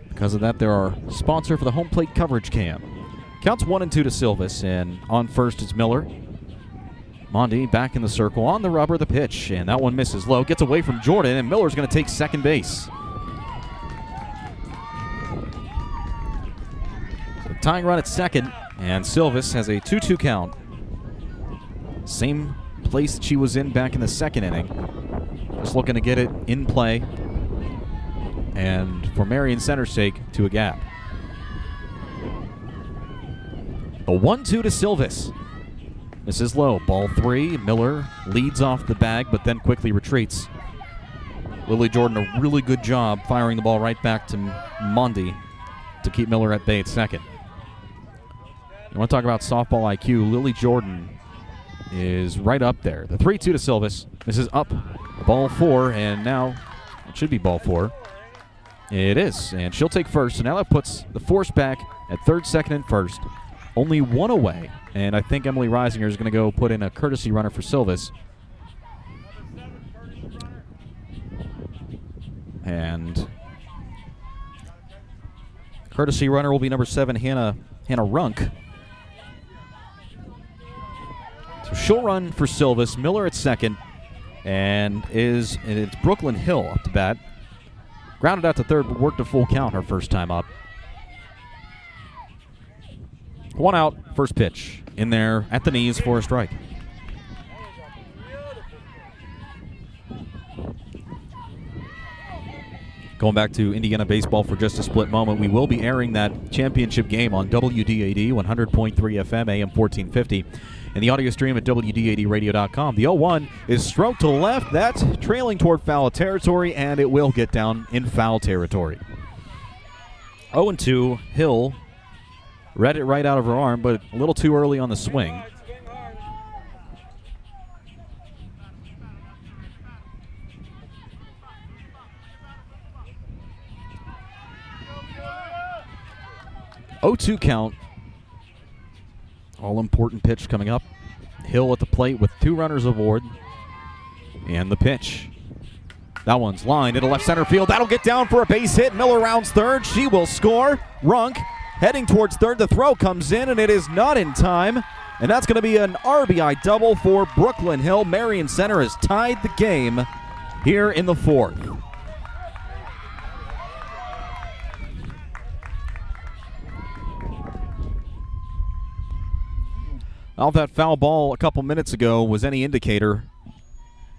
because of that, they're our sponsor for the home plate coverage cam. Counts 1-2 to Silvis, and on first is Miller. Mondi back in the circle, on the rubber, the pitch, and that one misses low. Gets away from Jordan, and Miller's going to take second base. So tying run at second, and Silvis has a 2-2 count. Same place that she was in back in the second inning. Just looking to get it in play, and for Marion Center's sake, to a gap. A 1-2 to Silvis. This is low. Ball 3. Miller leads off the bag, but then quickly retreats. Lily Jordan, a really good job firing the ball right back to Mondi to keep Miller at bay at second. You want to talk about softball IQ? Lily Jordan is right up there. The 3-2 to Silvis. This is up. Ball 4, and now it should be ball 4. It is, and she'll take first. So now that puts the force back at third, second, and first. Only one away. And I think Emily Reisinger is going to go put in a courtesy runner for Silvis. And courtesy runner will be number 7, Hannah Runk. So she'll run for Silvis. Miller at second. And it's Brooklyn Hill up to bat. Grounded out to third, but worked a full count her first time up. 1 out, first pitch. In there at the knees for a strike. Going back to Indiana baseball for just a split moment, we will be airing that championship game on WDAD 100.3 FM, AM 1450, and the audio stream at WDADradio.com. The 0-1 is stroked to left. That's trailing toward foul territory, and it will get down in foul territory. 0-2, Hill read it right out of her arm, but a little too early on the swing. Oh-2 count. All-important pitch coming up. Hill at the plate with 2 runners aboard. And the pitch. That one's lined into left center field. That'll get down for a base hit. Miller rounds third. She will score. Runk heading towards third. The throw comes in, and it is not in time. And that's going to be an RBI double for Brooklyn Hill. Marion Center has tied the game here in the 4th. Now, if that foul ball a couple minutes ago was any indicator,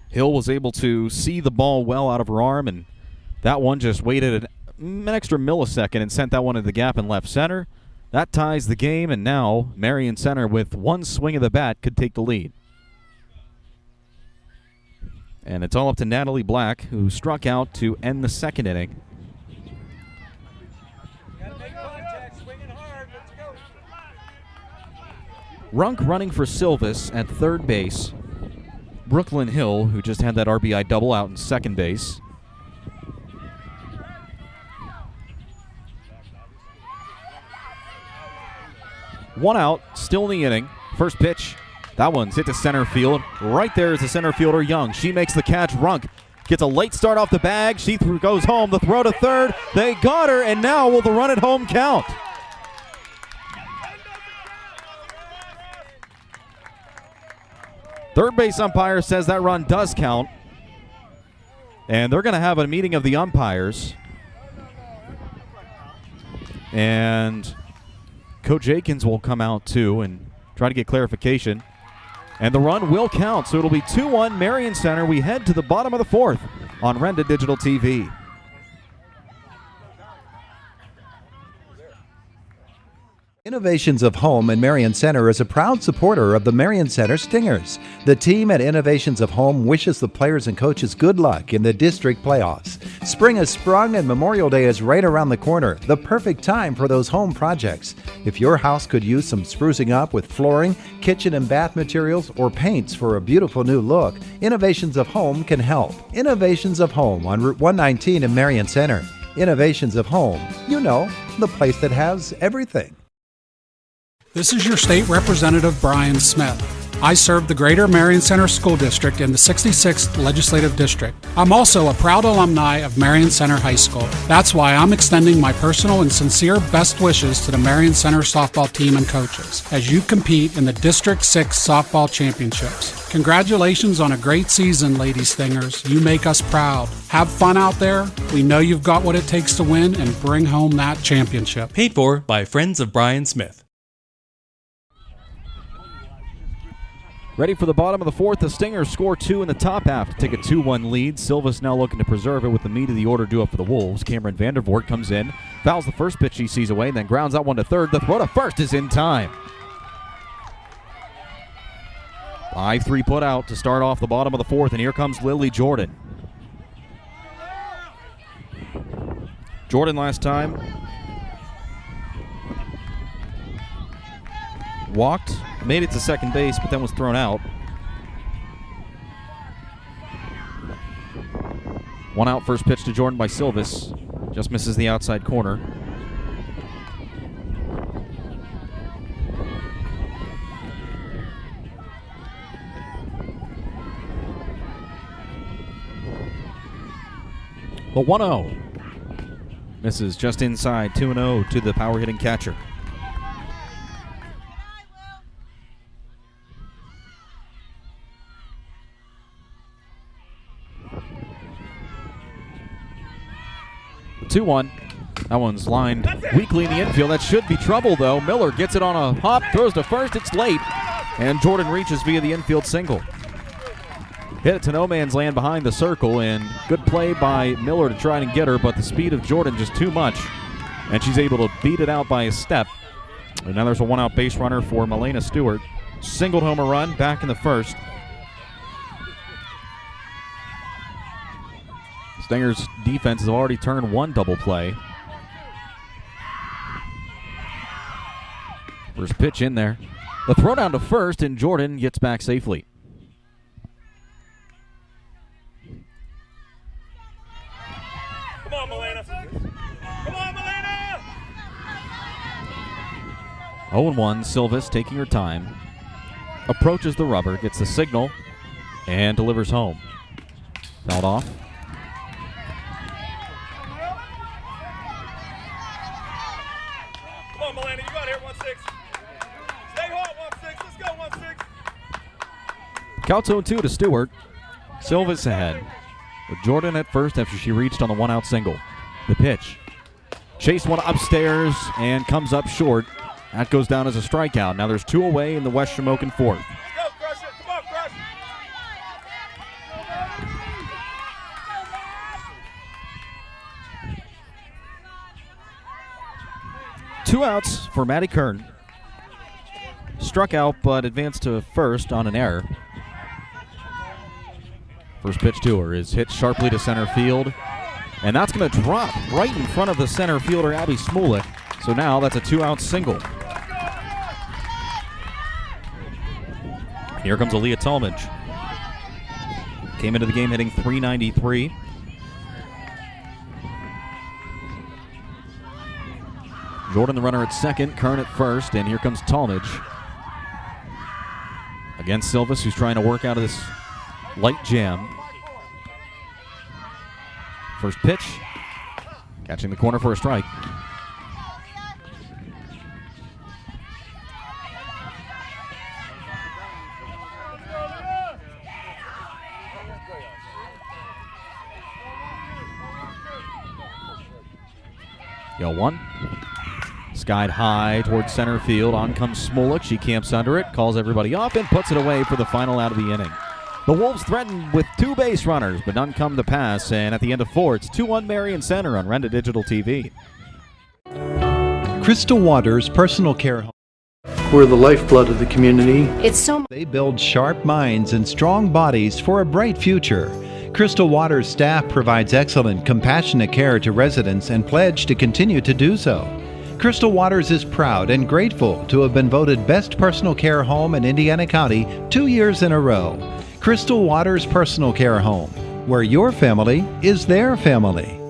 Hill was able to see the ball well out of her arm, and that one just waited an extra millisecond and sent that one into the gap in left center. That ties the game, and now Marion Center, with one swing of the bat, could take the lead. And it's all up to Natalie Black, who struck out to end the second inning. Runk running for Silvis at third base. Brooklyn Hill, who just had that RBI double, out in second base. One out, still in the inning. First pitch, that one's hit to center field. Right there is the center fielder, Young. She makes the catch. Runk gets a late start off the bag. She goes home. The throw to third. They got her, and now will the run at home count? Third base umpire says that run does count. And they're going to have a meeting of the umpires. And Coach Akins will come out too and try to get clarification. And the run will count, so it'll be 2-1 Marion Center. We head to the bottom of the 4th on Renda Digital TV. Innovations of Home in Marion Center is a proud supporter of the Marion Center Stingers. The team at Innovations of Home wishes the players and coaches good luck in the district playoffs. Spring has sprung and Memorial Day is right around the corner, the perfect time for those home projects. If your house could use some sprucing up with flooring, kitchen and bath materials, or paints for a beautiful new look, Innovations of Home can help. Innovations of Home on Route 119 in Marion Center. Innovations of Home, you know, the place that has everything. This is your state representative, Brian Smith. I serve the Greater Marion Center School District in the 66th Legislative District. I'm also a proud alumni of Marion Center High School. That's why I'm extending my personal and sincere best wishes to the Marion Center softball team and coaches as you compete in the District 6 Softball Championships. Congratulations on a great season, Lady Stingers. You make us proud. Have fun out there. We know you've got what it takes to win and bring home that championship. Paid for by Friends of Brian Smith. Ready for the bottom of the fourth. The Stingers score 2 in the top half to take a 2-1 lead. Silva's now looking to preserve it with the meat of the order due up for the Wolves. Cameron Vandervoort comes in, fouls the first pitch he sees away, then grounds out one to third. The throw to first is in time. 5-3 put out to start off the bottom of the fourth, and here comes Lily Jordan. Jordan last time walked, made it to second base, but then was thrown out. 1 out, first pitch to Jordan by Silvis. Just misses the outside corner. The 1-0. Misses just inside, 2-0 to the power hitting catcher. The 2-1. That one's lined weakly in the infield. That should be trouble, though. Miller gets it on a hop, throws to first. It's late, and Jordan reaches via the infield single. Hit it to no man's land behind the circle, and good play by Miller to try and get her, but the speed of Jordan just too much, and she's able to beat it out by a step. And now there's a 1-out base runner for Milena Stewart. Singled home a run back in the first. Stingers' defense has already turned one double play. First pitch in there. The throw down to first, and Jordan gets back safely. Come on, Milena. Come on, Milena! 0-1, Silvis taking her time. Approaches the rubber, gets the signal, and delivers home. Fouled off. Come on, Milena, you got here, 1-6. Stay hot, 1-6. Let's go, 1-6. Counts 0-2 to Stewart. Silvis ahead, with Jordan at first after she reached on the 1-out single. The pitch. Chased one upstairs and comes up short. That goes down as a strikeout. Now there's 2 away in the West Shamokin fourth. Let's go, crush it. Come on, crush. 2 outs for Maddie Kern. Struck out but advanced to first on an error. First pitch to her is hit sharply to center field. And that's going to drop right in front of the center fielder, Abby Smolik. So now that's a 2-out single. Here comes Aaliyah Talmadge. Came into the game hitting .393. Jordan the runner at second, Kern at first, and here comes Talmadge. Against Silvis, who's trying to work out of this light jam. First pitch, catching the corner for a strike. Yo, 1. Skied high towards center field. On comes Smolik. She camps under it, calls everybody off, and puts it away for the final out of the inning. The Wolves threatened with 2 base runners, but none come to pass. And at the end of 4, it's 2-1 Marion Center on Renda Digital TV. Crystal Waters Personal Care Home. We're the lifeblood of the community. They build sharp minds and strong bodies for a bright future. Crystal Waters staff provides excellent, compassionate care to residents and pledge to continue to do so. Crystal Waters is proud and grateful to have been voted Best Personal Care Home in Indiana County 2 years in a row. Crystal Waters Personal Care Home, where your family is their family.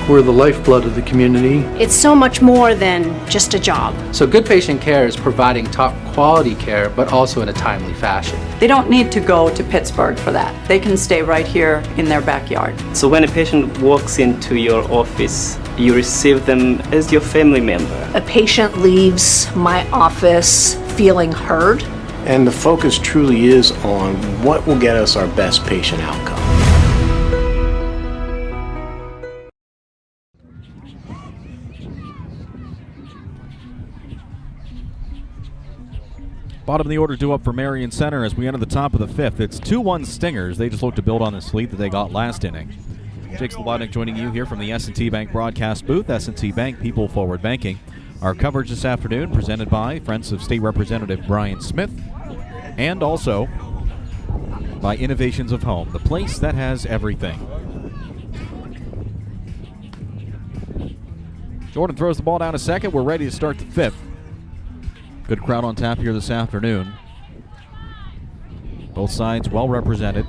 We're the lifeblood of the community. It's so much more than just a job. So good patient care is providing top quality care, but also in a timely fashion. They don't need to go to Pittsburgh for that. They can stay right here in their backyard. So when a patient walks into your office, you receive them as your family member. A patient leaves my office feeling heard. And the focus truly is on what will get us our best patient outcome. Bottom of the order due up for Marion Center as we enter the top of the fifth. It's 2-1 Stingers. They just look to build on this lead that they got last inning. Jake Slobodnik joining you here from the S&T Bank broadcast booth. S&T Bank, People Forward Banking. Our coverage this afternoon presented by Friends of State Representative Brian Smith and also by Innovations of Home, the place that has everything. Jordan throws the ball down to second. We're ready to start the fifth. Good crowd on tap here this afternoon. Both sides well represented.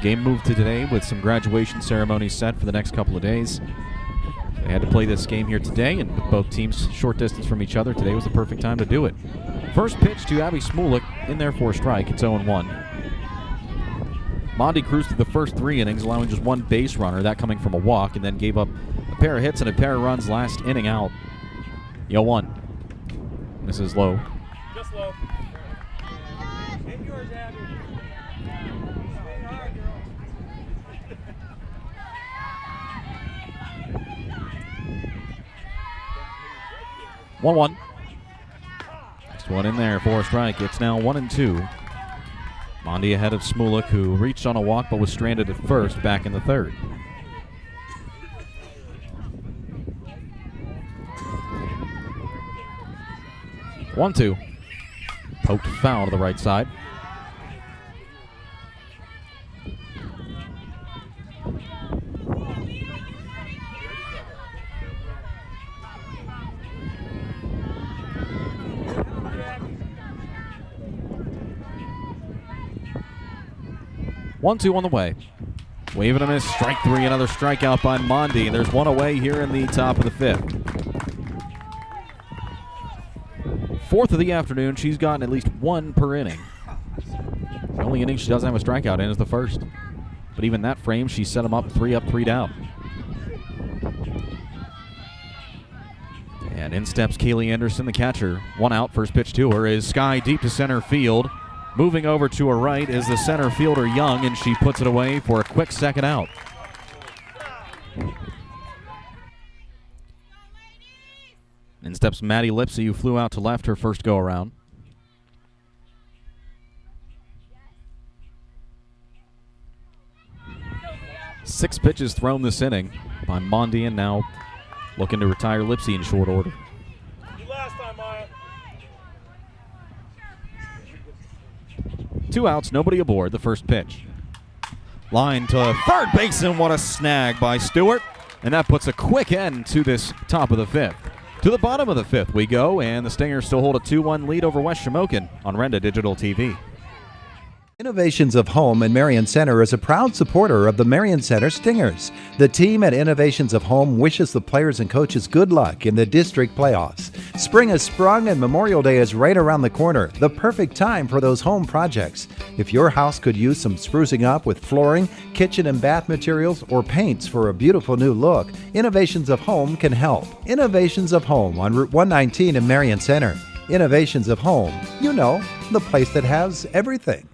Game moved to today with some graduation ceremonies set for the next couple of days. They had to play this game here today, and with both teams short distance from each other, today was the perfect time to do it. First pitch to Abby Smulik in there for a strike. It's 0-1. Mondi cruised through the first 3 innings, allowing just 1 base runner, that coming from a walk, and then gave up a pair of hits and a pair of runs last inning out. 0-1. This is low. Just low. Hit yours, Abby. 1-1. Next one in there for a strike. It's now 1-2. Mondi ahead of Smulik, who reached on a walk but was stranded at first back in the third. One-two. Poked foul to the right side. One-two on the way. Wave and a miss. Strike 3. Another strikeout by Mondi. And there's one away here in the top of the fifth. Fourth of the afternoon. She's gotten at least 1 per inning. The only inning she doesn't have a strikeout in is the first. But even that frame, she set them up, 3 down. And in steps Kaylee Anderson, the catcher. 1 out. First pitch to her is sky deep to center field. Moving over to her right is the center fielder Young, and she puts it away for a quick second out. In steps Maddie Lipsy, who flew out to left her first go-around. Six pitches thrown this inning by Mondi, and now looking to retire Lipsy in short order. Last time, Maya. 2 outs, nobody aboard. The first pitch. Line to third base, and what a snag by Stewart. And that puts a quick end to this top of the fifth. To the bottom of the fifth we go, and the Stingers still hold a 2-1 lead over West Shamokin on Renda Digital TV. Innovations of Home in Marion Center is a proud supporter of the Marion Center Stingers. The team at Innovations of Home wishes the players and coaches good luck in the district playoffs. Spring has sprung and Memorial Day is right around the corner, the perfect time for those home projects. If your house could use some sprucing up with flooring, kitchen and bath materials, or paints for a beautiful new look, Innovations of Home can help. Innovations of Home on Route 119 in Marion Center. Innovations of Home, you know, the place that has everything.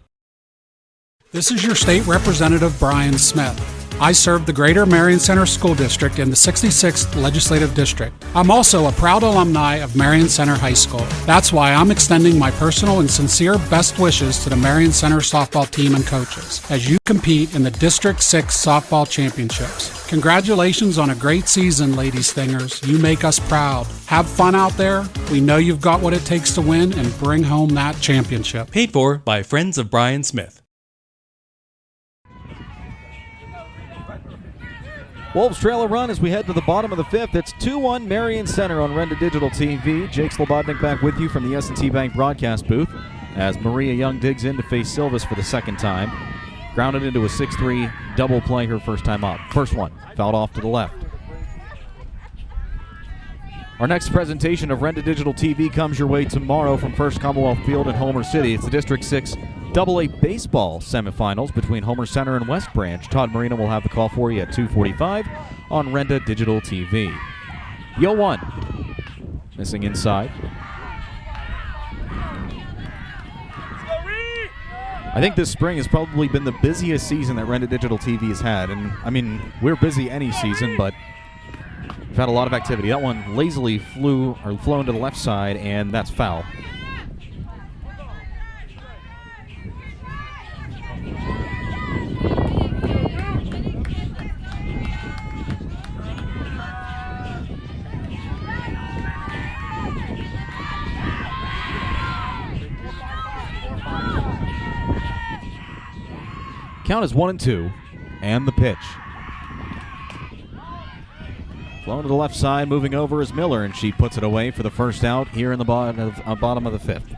This is your state representative, Brian Smith. I serve the Greater Marion Center School District in the 66th Legislative District. I'm also a proud alumni of Marion Center High School. That's why I'm extending my personal and sincere best wishes to the Marion Center softball team and coaches as you compete in the District 6 Softball Championships. Congratulations on a great season, Lady Stingers. You make us proud. Have fun out there. We know you've got what it takes to win and bring home that championship. Paid for by Friends of Brian Smith. Wolves trail a run as we head to the bottom of the fifth. It's 2-1 Marion Center on Renda Digital TV. Jake Slobodnik back with you from the S&T Bank broadcast booth as Maria Young digs in to face Silvis for the second time. Grounded into a 6-3 double play her first time up. First one, fouled off to the left. Our next presentation of Renda Digital TV comes your way tomorrow from First Commonwealth Field in Homer City. It's the District 6 AA baseball semifinals between Homer Center and West Branch. Todd Marino will have the call for you at 2:45 on Renda Digital TV. Yo 1, missing inside. I think this spring has probably been the busiest season that Renda Digital TV has had. And, I mean, we're busy any season, but we've had a lot of activity. That one lazily flown to the left side, and that's foul. Count is 1-2, and the pitch. Flown to the left side, moving over is Miller, and she puts it away for the first out here in the bottom of the fifth.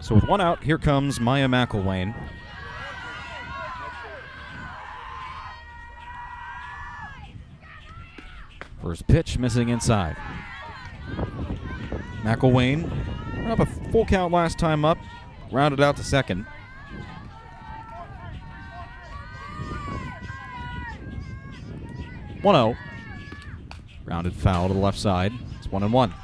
So with one out, here comes Maya McElwain. First pitch missing inside. McElwain up a full count last time up, rounded out to second. One-0. Rounded foul to the left side. It's 1-1.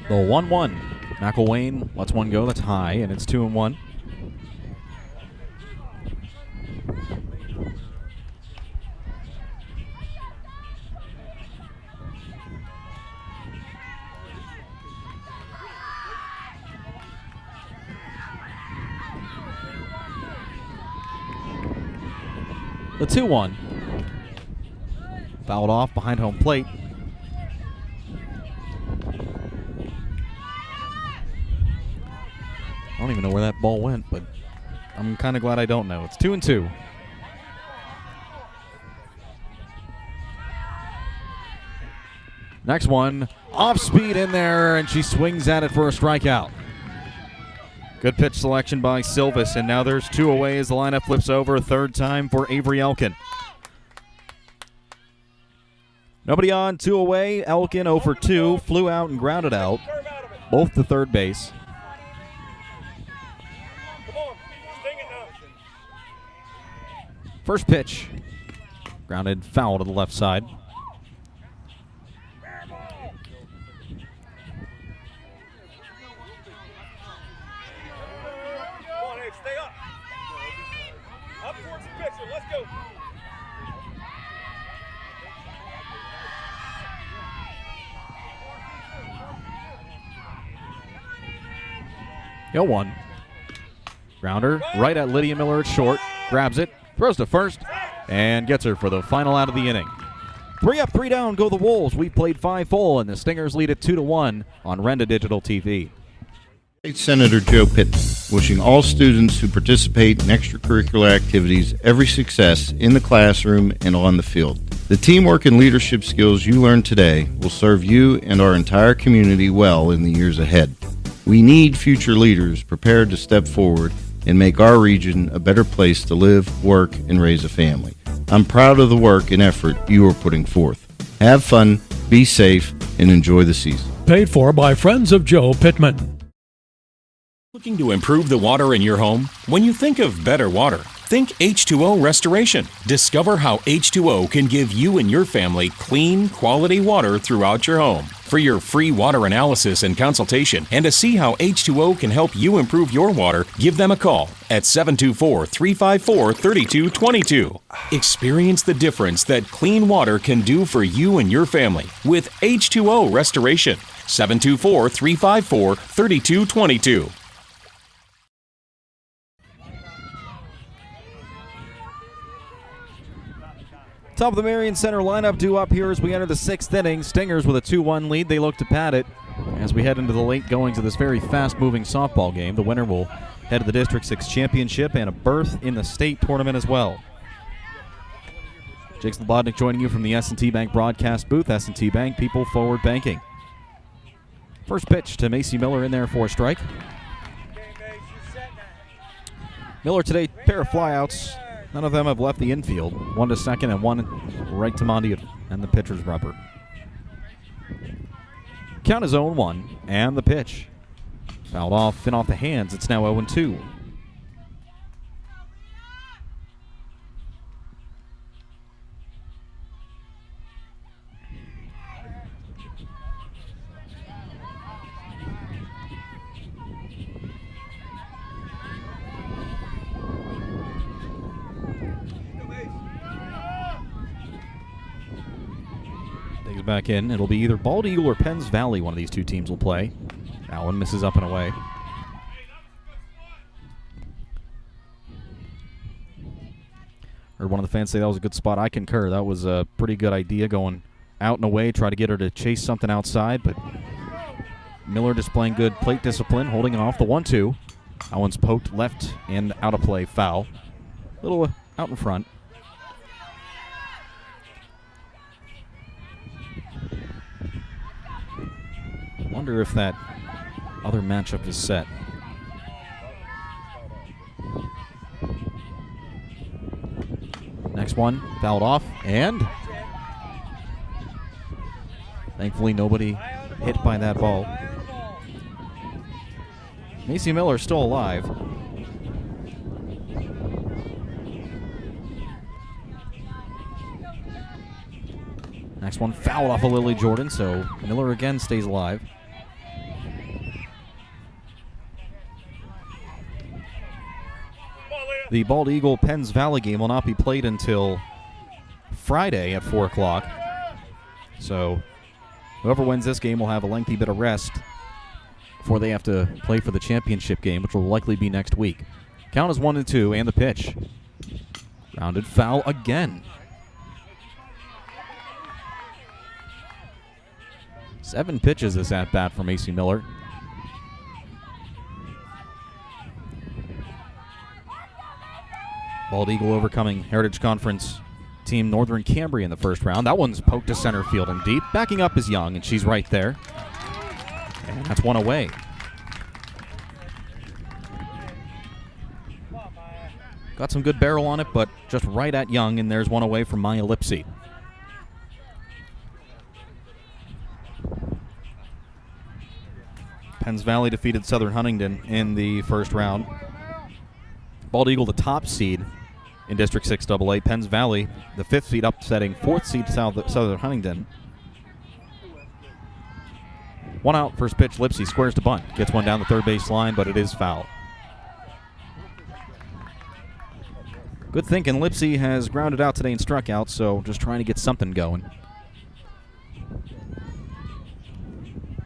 The 1-1. McElwain lets one go. That's high, and it's 2-1. The 2-1. Fouled off behind home plate. I don't even know where that ball went, but I'm kind of glad I don't know. It's 2-2. Next one, off speed in there, and she swings at it for a strikeout. Good pitch selection by Silvis, and now there's two away as the lineup flips over a third time for Avery Elkin. Nobody on, two away. Elkin 0 for 2, flew out and grounded out, both to third base. First pitch, grounded foul to the left side. Stay up. Up towards the pitcher. Let's go. Yo 1. Grounder right at Lydia Miller at short. Grabs it, throws to first, and gets her for the final out of the inning. 3 up, 3 down, go the Wolves. We played 5 full, and the Stingers lead it 2-1 on Renda Digital TV. State Senator Joe Pitton, wishing all students who participate in extracurricular activities every success in the classroom and on the field. The teamwork and leadership skills you learn today will serve you and our entire community well in the years ahead. We need future leaders prepared to step forward and make our region a better place to live, work, and raise a family. I'm proud of the work and effort you are putting forth. Have fun, be safe, and enjoy the season. Paid for by Friends of Joe Pittman. Looking to improve the water in your home? When you think of better water, think H2O Restoration. Discover how H2O can give you and your family clean, quality water throughout your home. For your free water analysis and consultation, and to see how H2O can help you improve your water, give them a call at 724-354-3222. Experience the difference that clean water can do for you and your family with H2O Restoration. 724-354-3222. Top of the Marion Center lineup due up here as we enter the 6th inning. Stingers with a 2-1 lead. They look to pad it as we head into the late goings of this very fast-moving softball game. The winner will head to the District 6 championship and a berth in the state tournament as well. Jake Slobodnik joining you from the S&T Bank broadcast booth. S&T Bank, people forward banking. First pitch to Macy Miller in there for a strike. Miller today, pair of flyouts. None of them have left the infield. One to second and one right to Monty and the pitcher's rubber. Count is 0-1, and the pitch. Fouled off and off the hands. It's now 0-2. Back in. It'll be either Bald Eagle or Penns Valley. One of these two teams will play. That one misses up and away. Heard one of the fans say that was a good spot. I concur. That was a pretty good idea, going out and away, try to get her to chase something outside, but Miller displaying good plate discipline, holding it off the 1-2. That one's poked left and out of play, foul. A little out in front. Wonder if that other matchup is set. Next one, fouled off, and thankfully nobody hit by that ball. Macy Miller still alive. Next one fouled off of Lily Jordan, so Miller again stays alive. The Bald Eagle Penns Valley game will not be played until Friday at 4 o'clock. So whoever wins this game will have a lengthy bit of rest before they have to play for the championship game, which will likely be next week. Count is 1-2, and the pitch. Rounded foul again. 7 pitches this at-bat for Macy Miller. Bald Eagle overcoming Heritage Conference team Northern Cambria in the first round. That one's poked to center field and deep. Backing up is Young, and she's right there. And that's one away. Got some good barrel on it, but just right at Young, and there's one away from Maya Lipsy. Penns Valley defeated Southern Huntingdon in the first round. Bald Eagle, the top seed in District 6 AA. Penns Valley, the 5th seed, upsetting 4th seed Southern Huntingdon. One out, first pitch, Lipsy squares to bunt. Gets one down the third base line, but it is foul. Good thinking. Lipsy has grounded out today and struck out, so just trying to get something going.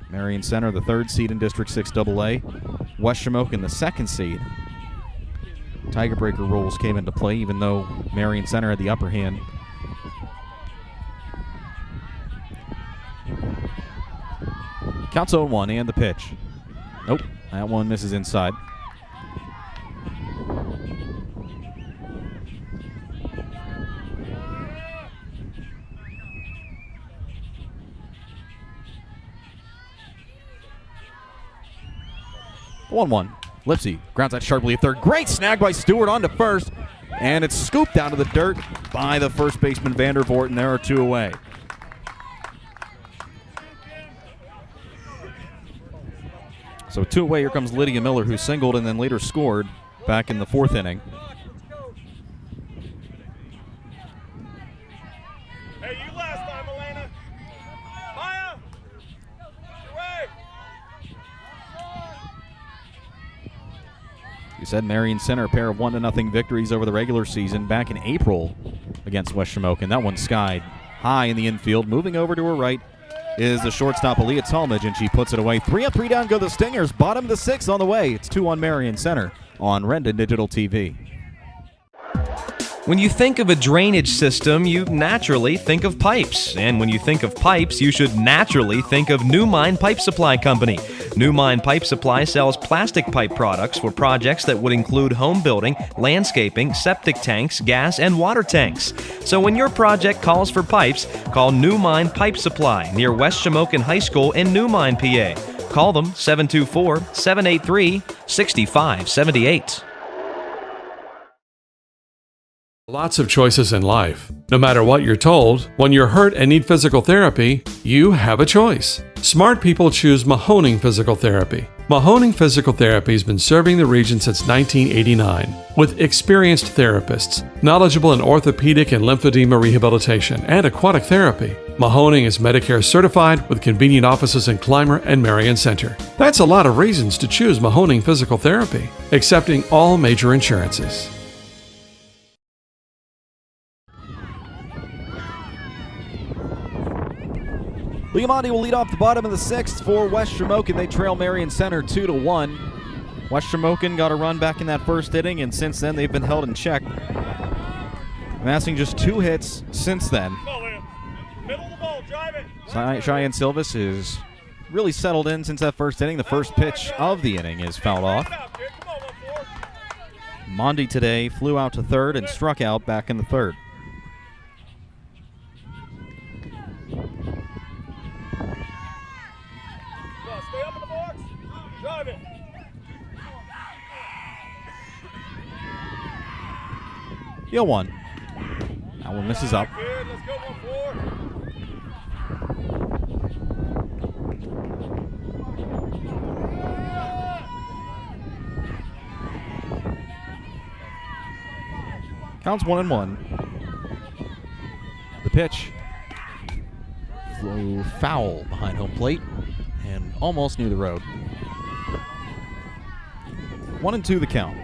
Marion Center, the 3rd seed in District 6 AA. West Shamokin, the 2nd seed. Tiger breaker rules came into play, even though Marion Center had the upper hand. Counts 0-1, and the pitch. Nope, that one misses inside. One. Lipsy grounds out sharply at third. Great snag by Stewart onto first, and it's scooped down to the dirt by the first baseman Vandervoort, and there are 2 away. So 2 away, here comes Lydia Miller, who singled and then later scored back in the 4th inning. Hey, you last time, Elena. Maya! Away! You said Marion Center, a pair of 1-0 victories over the regular season back in April against West Shamokin. That one skied high in the infield. Moving over to her right is the shortstop Aaliyah Talmadge, and she puts it away. 3 up, 3 down go the Stingers. Bottom of the 6th on the way. It's 2 on Marion Center on Renda Digital TV. When you think of a drainage system, you naturally think of pipes. And when you think of pipes, you should naturally think of New Mine Pipe Supply Company. New Mine Pipe Supply sells plastic pipe products for projects that would include home building, landscaping, septic tanks, gas, and water tanks. So when your project calls for pipes, call New Mine Pipe Supply near West Shamokin High School in New Mine, PA. Call them 724-783-6578. Lots of choices in life. No matter what you're told, when you're hurt and need physical therapy, you have a choice. Smart people choose Mahoning Physical Therapy. Mahoning Physical Therapy has been serving the region since 1989 with experienced therapists, knowledgeable in orthopedic and lymphedema rehabilitation and aquatic therapy. Mahoning is Medicare certified with convenient offices in Clymer and Marion Center. That's a lot of reasons to choose Mahoning Physical Therapy, accepting all major insurances. Liamandi will lead off the bottom of the 6th for West Shamokin. They trail Marion Center 2-1. West Shamokin got a run back in that first inning, and since then they've been held in check, amassing just 2 hits since then. Middle of the ball, drive it. Cheyenne Silvis is really settled in since that first inning. The first pitch of the inning is fouled off. Mondi today flew out to third and struck out back in the 3rd. Stay up in the box. Drive it. Hill 1. That one misses up. Good. Let's go 1-4. Counts 1-1. The pitch flew foul behind home plate and almost near the road. 1-2 the count.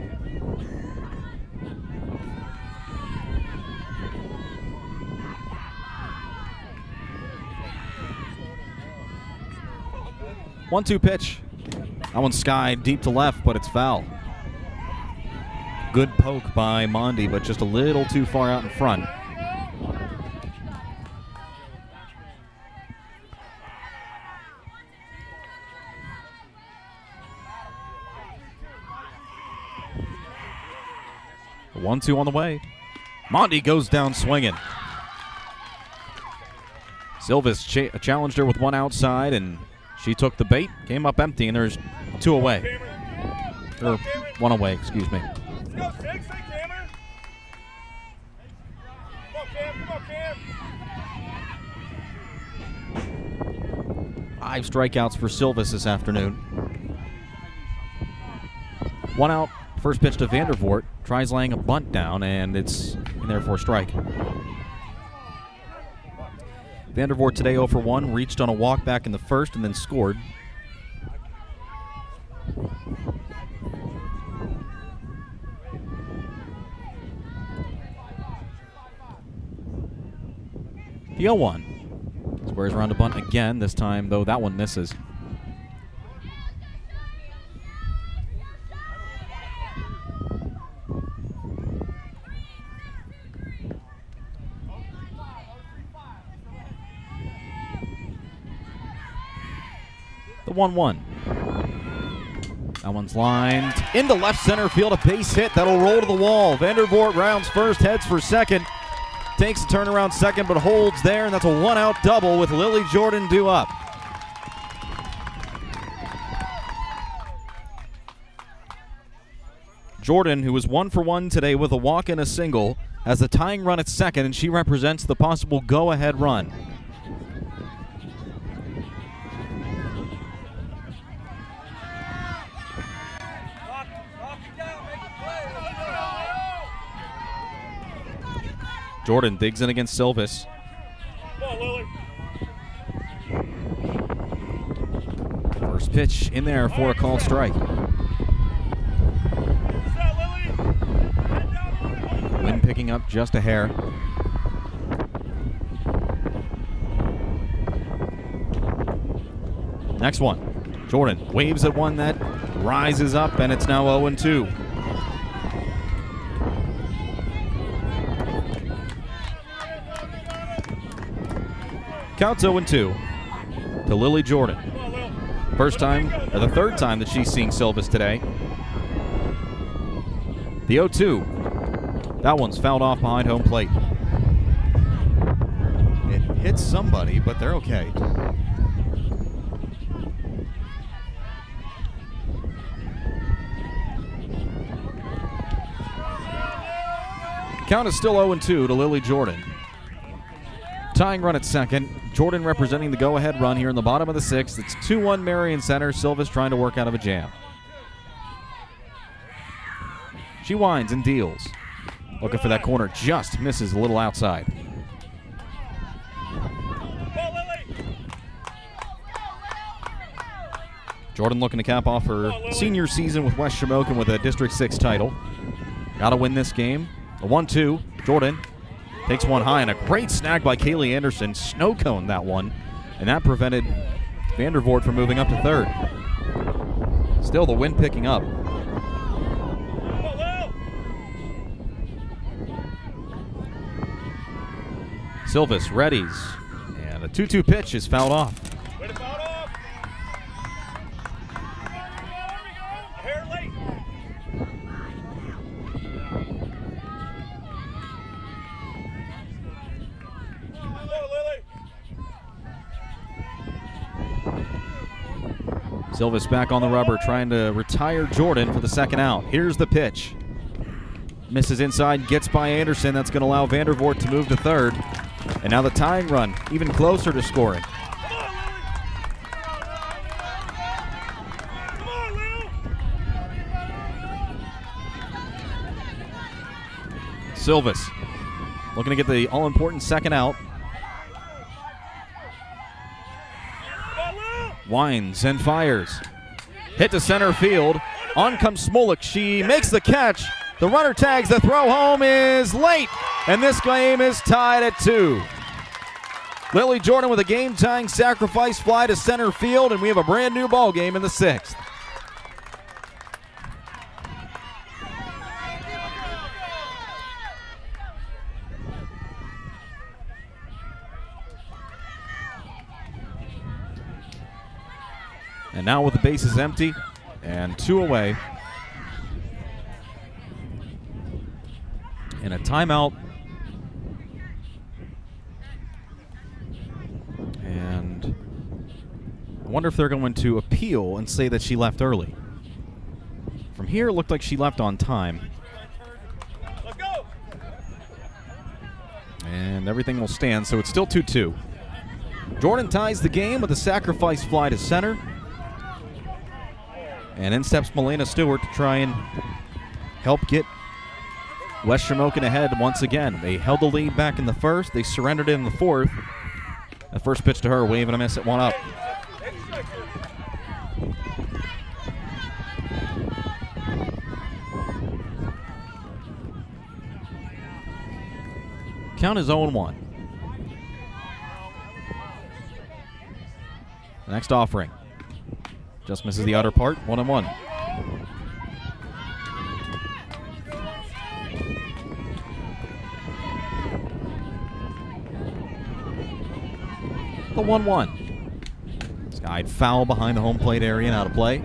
One-two pitch. That one's skied deep to left, but it's foul. Good poke by Mondi, but just a little too far out in front. The 1-2 on the way. Mondi goes down swinging. Silvis challenged her with one outside, and she took the bait, came up empty, and there's 2 away. Or 1 away, excuse me. Let's go, 6. Hey, Cameron. Come on, Cam. Come on, Cam. 5 strikeouts for Silvis this afternoon. 1 out, first pitch to Vandervoort. Tries laying a bunt down, and it's in there for a strike. Vandervoort today 0 for 1, reached on a walk back in the 1st and then scored. The 0-1. Squares around a bunt again, this time, though, that one misses. The 1-1. That one's lined into left center field, a base hit that'll roll to the wall. Vandervoort rounds first, heads for second. Takes a turnaround second, but holds there, and that's a 1-out double with Lily Jordan due up. Jordan, who was 1 for 1 today with a walk and a single, has the tying run at second, and she represents the possible go-ahead run. Jordan digs in against Silvis. First pitch in there for a called strike. Wind picking up just a hair. Next one. Jordan waves at one that rises up, and it's now 0-2. Counts 0-2 to Lily Jordan. First time, or the third time that she's seeing Silvis today. The 0-2. That one's fouled off behind home plate. It hits somebody, but they're okay. Count is still 0-2 to Lily Jordan. Tying run at second. Jordan representing the go-ahead run here in the bottom of the sixth. It's 2-1 Marion Center. Silvis trying to work out of a jam. She winds and deals. Looking for that corner. Just misses a little outside. Jordan looking to cap off her senior season with West Shamokin with a District 6 title. Got to win this game. A 1-2. Jordan takes one high, and a great snag by Kaylee Anderson. Snow cone that one, and that prevented Vandervoort from moving up to third. Still the wind picking up. Silvis readies, and a 2-2 pitch is fouled off. Silvis back on the rubber, trying to retire Jordan for the second out. Here's the pitch. Misses inside, gets by Anderson. That's going to allow Vandervoort to move to third. And now the tying run, even closer to scoring. Silvis looking to get the all-important second out. Winds and fires. Hit to center field. On comes Smolik. She makes the catch. The runner tags. The throw home is late. And this game is tied at 2. Lily Jordan with a game-tying sacrifice fly to center field, and we have a brand new ball game in the 6th. And now with the bases empty and 2 away, and a timeout, and I wonder if they're going to appeal and say that she left early. From here, it looked like she left on time. And everything will stand, so it's still 2-2. Jordan ties the game with a sacrifice fly to center. And in steps Melena Stewart to try and help get West Shamokin ahead once again. They held the lead back in the first. They surrendered in the fourth. The first pitch to her, wave and a miss at 1 up. Count is 0-1. The next offering. Just misses the outer part, 1-1. The 1-1. Skied foul behind the home plate area and out of play.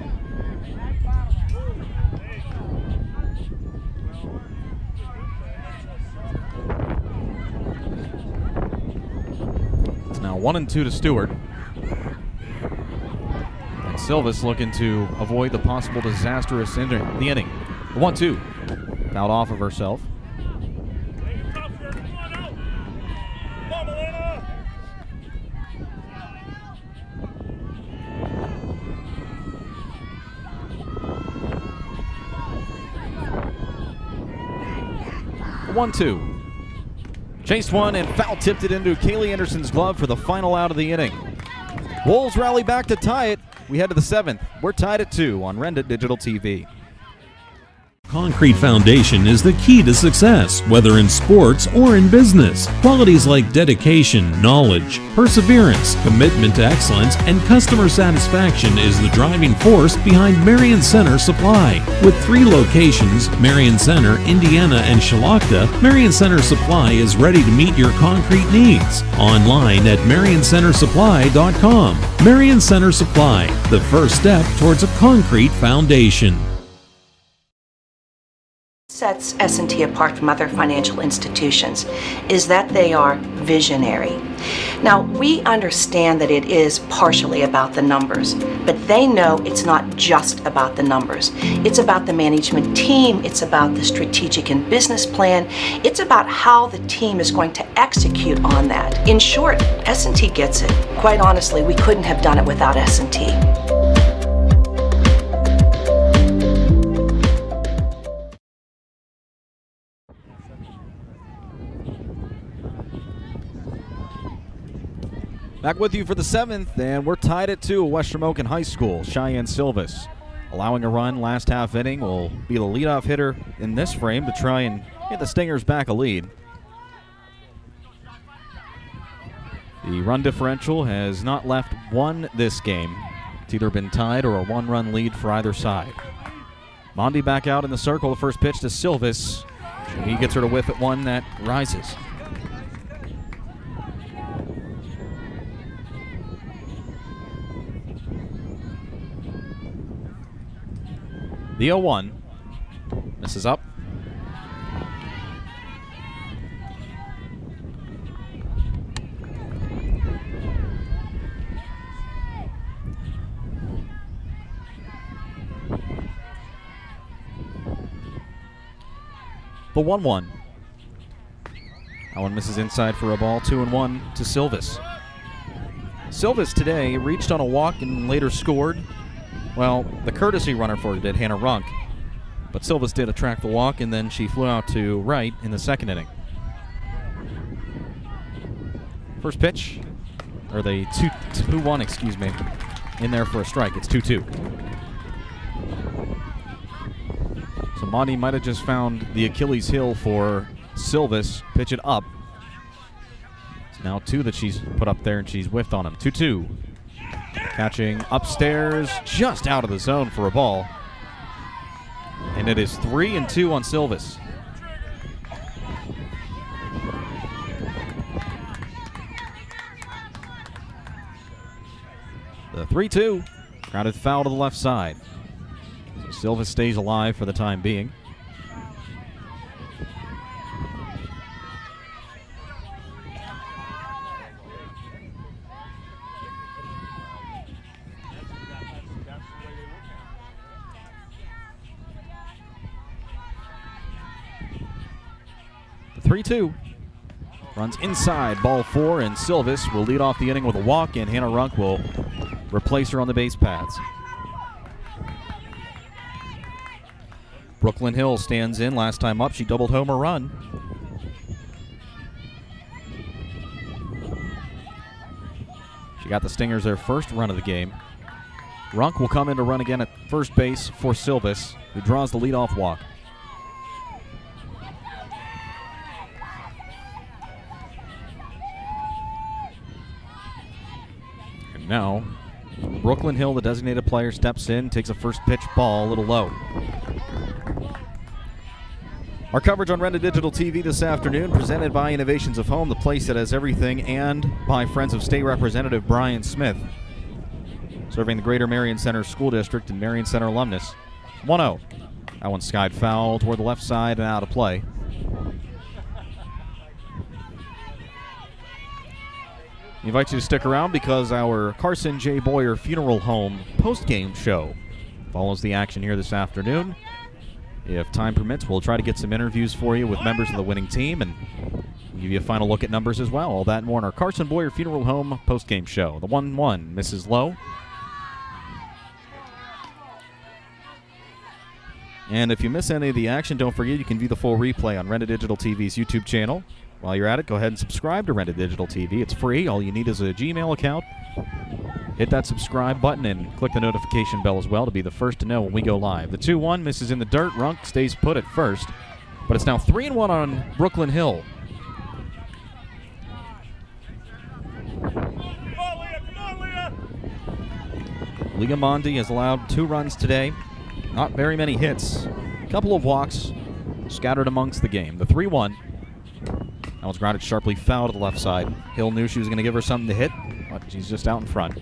It's now 1-2 to Stewart. And Silvis looking to avoid the possible disastrous end of the inning. 1-2. Fouled off of herself. The 1-2. Chased one and foul tipped it into Kaylee Anderson's glove for the final out of the inning. Wolves rally back to tie it. We head to the 7th. We're tied at 2 on Renda Digital TV. Concrete foundation is the key to success, whether in sports or in business. Qualities like dedication, knowledge, perseverance, commitment to excellence, and customer satisfaction is the driving force behind Marion Center Supply. With 3 locations, Marion Center, Indiana, and Shalakta, Marion Center Supply is ready to meet your concrete needs. Online at marioncentersupply.com. Marion Center Supply, the first step towards a concrete foundation. Sets S&T apart from other financial institutions is that they are visionary. Now, we understand that it is partially about the numbers, but they know it's not just about the numbers. It's about the management team, it's about the strategic and business plan, it's about how the team is going to execute on that. In short, S&T gets it. Quite honestly, we couldn't have done it without S&T. Back with you for the 7th, and we're tied at 2 at West Shamokin High School. Cheyenne Silvis allowing a run last half inning will be the leadoff hitter in this frame to try and get the Stingers back a lead. The run differential has not left one this game. It's either been tied or a 1-run lead for either side. Mondi back out in the circle. The first pitch to Silvis. He gets her to whiff at one that rises. The 0-1 misses up. The 1-1. That one misses inside for a ball. 2-1 to Silvis. Silvis today reached on a walk and later scored. Well, the courtesy runner for it did, Hannah Runk. But Silvis did attract the walk, and then she flew out to right in the second inning. First pitch, or the 2-1, excuse me, in there for a strike. It's 2-2. So Monty might have just found the Achilles heel for Silvis. Pitch it up. It's now 2 that she's put up there, and she's whiffed on him. 2-2. Catching upstairs, just out of the zone for a ball. And it is 3-2 on Silvis. The 3-2, grounded foul to the left side. So Silvis stays alive for the time being. The 3-2 runs inside, ball 4, and Silvis will lead off the inning with a walk, and Hannah Runk will replace her on the base paths. Brooklyn Hill stands in. Last time up, she doubled home a run. She got the Stingers their first run of the game. Runk will come in to run again at first base for Silvis, who draws the leadoff walk. And now, Brooklyn Hill, the designated player, steps in, takes a first pitch ball a little low. Our coverage on Renda Digital TV this afternoon, presented by Innovations of Home, the place that has everything, and by Friends of State Representative Brian Smith, serving the Greater Marion Center School District and Marion Center alumnus. 1-0. That one skied foul toward the left side and out of play. We invite you to stick around because our Carson J. Boyer Funeral Home postgame show follows the action here this afternoon. If time permits, we'll try to get some interviews for you with members of the winning team and give you a final look at numbers as well. All that and more in our Carson Boyer Funeral Home postgame show. The 1-1 misses low. And if you miss any of the action, don't forget you can view the full replay on Renda Digital TV's YouTube channel. While you're at it, go ahead and subscribe to Renda Digital TV. It's free. All you need is a Gmail account. Hit that subscribe button and click the notification bell as well to be the first to know when we go live. The 2-1 misses in the dirt. Runk stays put at first, but it's now 3-1 on Brooklyn Hill. Leah Mondi has allowed 2 runs today. Not very many hits. A couple of walks scattered amongst the game. The 3-1. That was grounded sharply foul to the left side. Hill knew she was going to give her something to hit, but she's just out in front.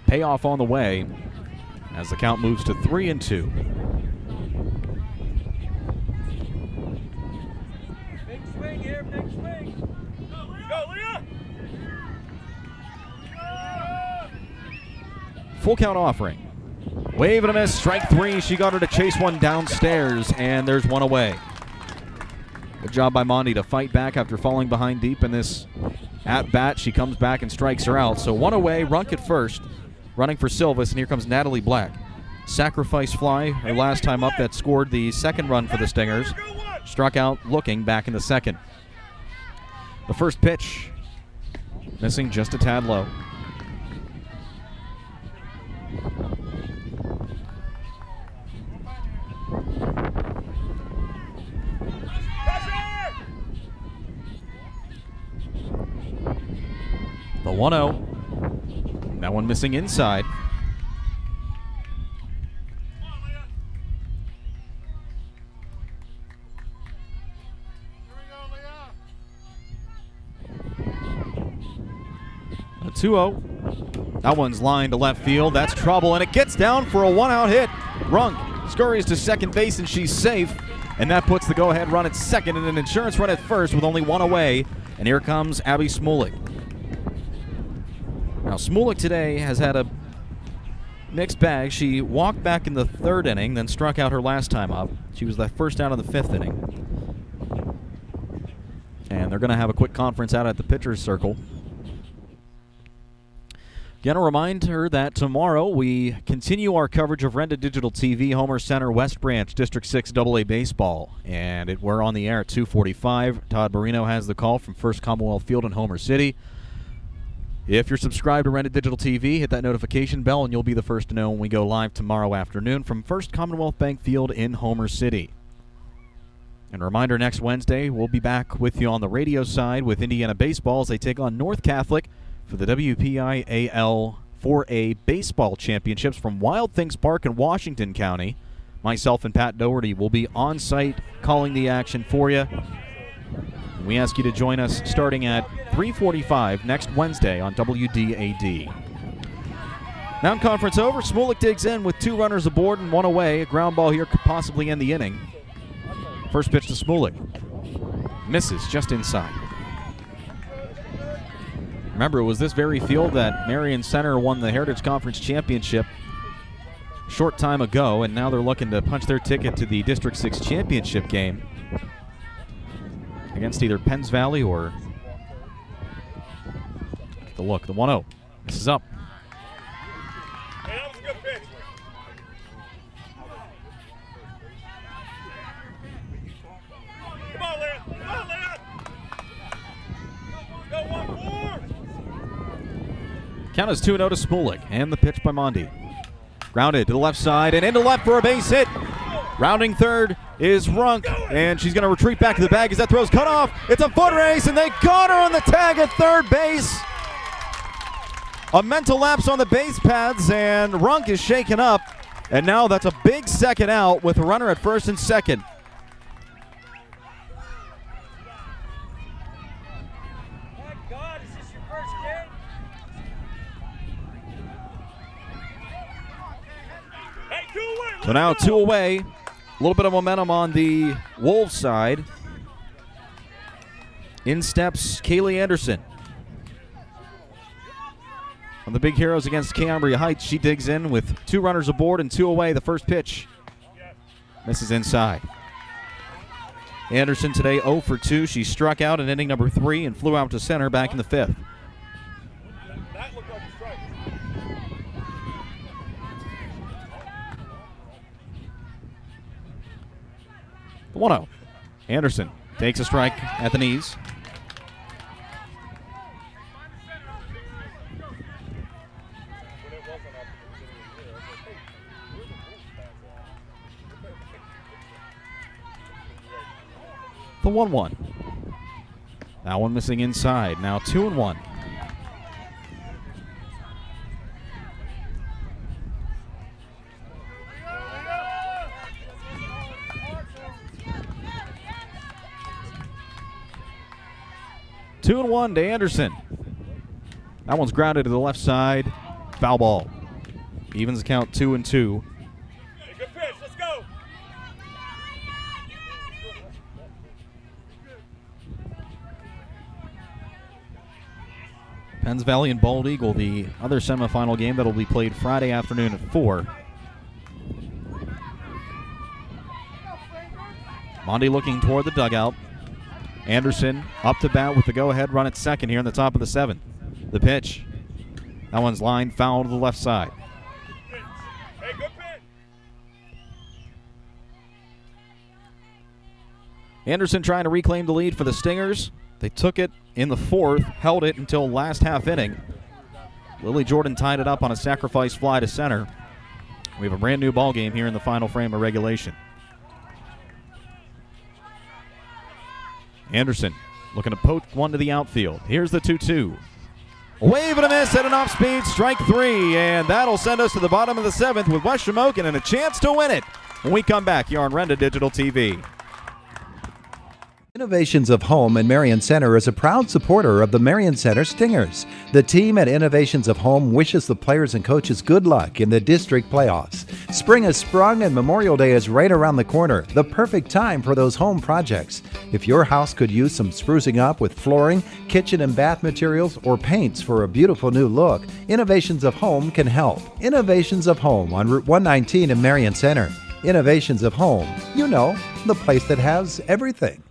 Payoff on the way as the count moves to 3-2. Big swing here, big swing. Go, Leah! Full count offering. Wave and a miss, strike 3. She got her to chase one downstairs, and there's one away. Good job by Mondi to fight back after falling behind deep in this at-bat. She comes back and strikes her out. So one away, Runk at first, running for Silvis, and here comes Natalie Black. Sacrifice fly, her last time up, that scored the second run for the Stingers. Struck out looking back in the second. The first pitch, missing just a tad low. The 1-0. That one missing inside. A 2-0. That one's lined to left field. That's trouble, and it gets down for a 1-out hit. Runk scurries to second base, and she's safe. And that puts the go-ahead run at second and an insurance run at first with only one away. And here comes Abby Smulik. Now, Smulik today has had a mixed bag. She walked back in the third inning, then struck out her last time up. She was the first out of the fifth inning. And they're going to have a quick conference out at the pitcher's circle. Again, a reminder that tomorrow we continue our coverage of Renda Digital TV, Homer Center, West Branch, District 6 AA Baseball. And we're on the air at 2:45. Todd Marino has the call from First Commonwealth Field in Homer City. If you're subscribed to Renda Digital TV, hit that notification bell and you'll be the first to know when we go live tomorrow afternoon from First Commonwealth Bank Field in Homer City. And a reminder, next Wednesday, we'll be back with you on the radio side with Indiana Baseball as they take on North Catholic for the WPIAL 4A Baseball Championships from Wild Things Park in Washington County. Myself and Pat Doherty will be on site calling the action for you. We ask you to join us starting at 3:45 next Wednesday on WDAD. Non-conference over. Smulik digs in with 2 runners aboard and 1 away. A ground ball here could possibly end the inning. First pitch to Smulik. Misses just inside. Remember, it was this very field that Marion Center won the Heritage Conference Championship a short time ago, and now they're looking to punch their ticket to the District 6 Championship game against either Penns Valley or the 1-0. This is up. Hey, that was a good pitch. Come on, Leah. Come on, Leah. Go 1-4. Count is 2-0 to Smulik, and the pitch by Mondi. Grounded to the left side and into left for a base hit. Rounding third is Runk, and she's going to retreat back to the bag as that throw's cut off. It's a foot race, and they got her on the tag at third base. A mental lapse on the base paths, and Runk is shaken up. And now that's a big second out with a runner at first and second. So now 2 away. A little bit of momentum on the Wolves side. In steps Kaylee Anderson. On the Big Heroes against Cambria Heights, she digs in with 2 runners aboard and 2 away. The first pitch misses inside. Anderson today 0 for 2. She struck out in inning number 3 and flew out to center back in the 5th. The 1-0. Anderson takes a strike at the knees. The 1-1. That one missing inside. Now 2-1. Two and 1 to Anderson. That one's grounded to the left side. Foul ball. Evens count 2-2. Hey, good pitch. Let's go. Penns Valley and Bald Eagle, the other semifinal game that'll be played Friday afternoon at 4. Mondi looking toward the dugout. Anderson up to bat with the go-ahead run at second here in the top of the 7th. The pitch. That one's lined foul to the left side. Hey, good pitch. Anderson trying to reclaim the lead for the Stingers. They took it in the 4th, held it until last half inning. Lily Jordan tied it up on a sacrifice fly to center. We have a brand new ball game here in the final frame of regulation. Anderson looking to poke one to the outfield. Here's the 2-2. A wave and a miss at an off-speed, strike 3, and that'll send us to the bottom of the 7th with West Shamokin and a chance to win it when we come back here on Renda Digital TV. Innovations of Home in Marion Center is a proud supporter of the Marion Center Stingers. The team at Innovations of Home wishes the players and coaches good luck in the district playoffs. Spring has sprung and Memorial Day is right around the corner, the perfect time for those home projects. If your house could use some sprucing up with flooring, kitchen and bath materials, or paints for a beautiful new look, Innovations of Home can help. Innovations of Home on Route 119 in Marion Center. Innovations of Home, you know, the place that has everything.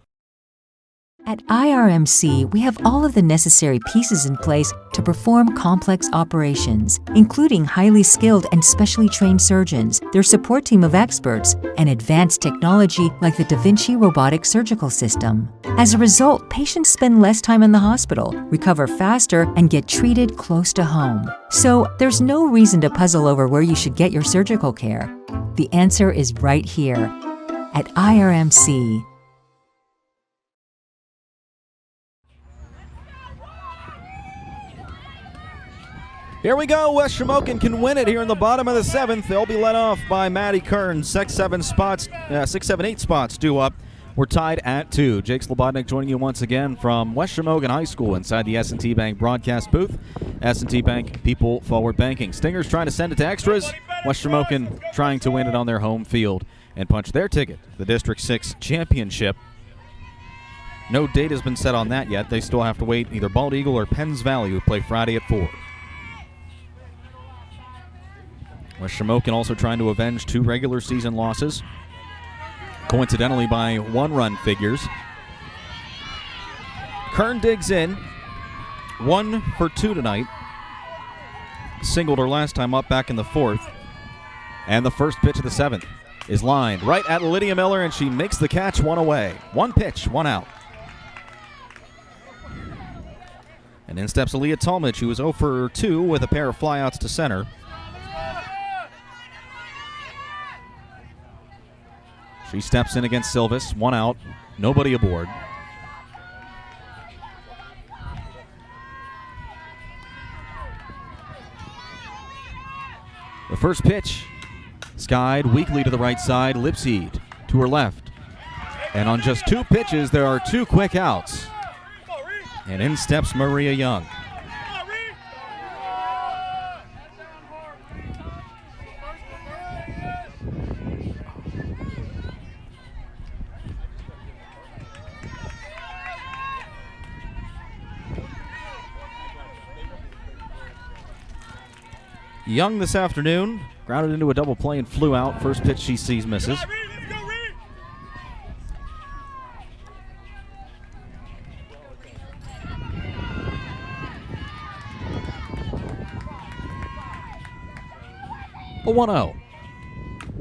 At IRMC, we have all of the necessary pieces in place to perform complex operations, including highly skilled and specially trained surgeons, their support team of experts, and advanced technology like the Da Vinci robotic surgical system. As a result, patients spend less time in the hospital, recover faster, and get treated close to home. So, there's no reason to puzzle over where you should get your surgical care. The answer is right here at IRMC. Here we go. West Shamokin can win it here in the bottom of the 7th. They'll be led off by Maddie Kern. 6, 7, 8 spots due up. We're tied at 2. Jake Slobodnik joining you once again from West Shamokin High School inside the S&T Bank broadcast booth. S&T Bank, people forward banking. Stingers trying to send it to extras. West Shamokin trying to win it on their home field and punch their ticket to the District 6 championship. No date has been set on that yet. They still have to wait either Bald Eagle or Penns Valley, who play Friday at 4. West Shamokin also trying to avenge 2 regular season losses, coincidentally by 1-run figures. Kern digs in, 1 for 2 tonight. Singled her last time up back in the 4th. And the first pitch of the 7th is lined right at Lydia Miller, and she makes the catch, 1 away. 1 pitch, 1 out. And in steps Aaliyah Talmadge, who was 0 for 2 with a pair of flyouts to center. She steps in against Silvis, 1 out, nobody aboard. The first pitch, skied weakly to the right side, Lipseed to her left. And on just 2 pitches, there are 2 quick outs. And in steps Maria Young. Young this afternoon. Grounded into a double play and flew out. First pitch she sees misses. A 1-0.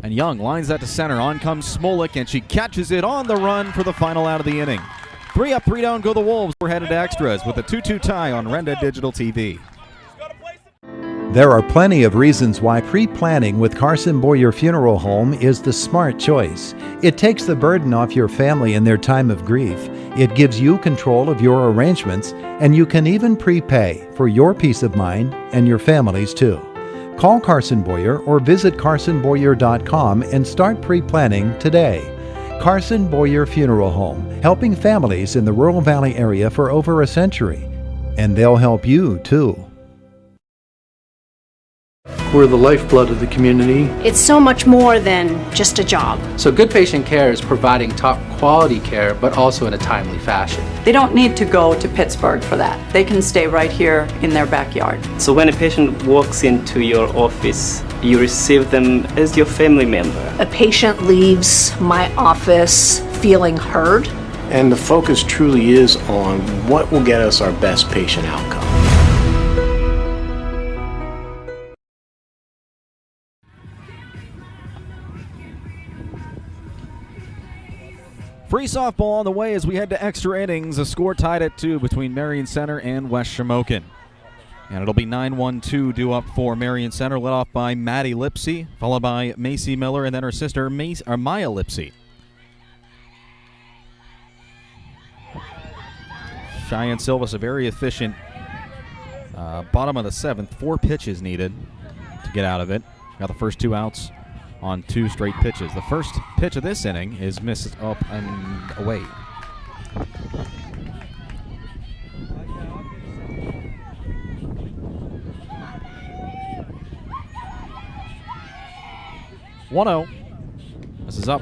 And Young lines that to center. On comes Smolik, and she catches it on the run for the final out of the inning. 3 up, 3 down go the Wolves. We're headed to extras with a 2-2 tie on Renda Digital TV. There are plenty of reasons why pre-planning with Carson Boyer Funeral Home is the smart choice. It takes the burden off your family in their time of grief. It gives you control of your arrangements, and you can even prepay for your peace of mind and your family's too. Call Carson Boyer or visit carsonboyer.com and start pre-planning today. Carson Boyer Funeral Home, helping families in the Rural Valley area for over a century. And they'll help you too. We're the lifeblood of the community. It's so much more than just a job. So good patient care is providing top quality care, but also in a timely fashion. They don't need to go to Pittsburgh for that. They can stay right here in their backyard. So when a patient walks into your office, you receive them as your family member. A patient leaves my office feeling heard. And the focus truly is on what will get us our best patient outcome. Free softball on the way as we head to extra innings. A score tied at 2 between Marion Center and West Shamokin. And it'll be 9-1-2 due up for Marion Center, led off by Maddie Lipsy, followed by Macy Miller, and then her sister Maya Lipsy. Cheyenne Silvas, a very efficient bottom of the 7th. 4 pitches needed to get out of it. Got the first 2 outs on 2 straight pitches. The first pitch of this inning is missed up and away. (1-0). This is up.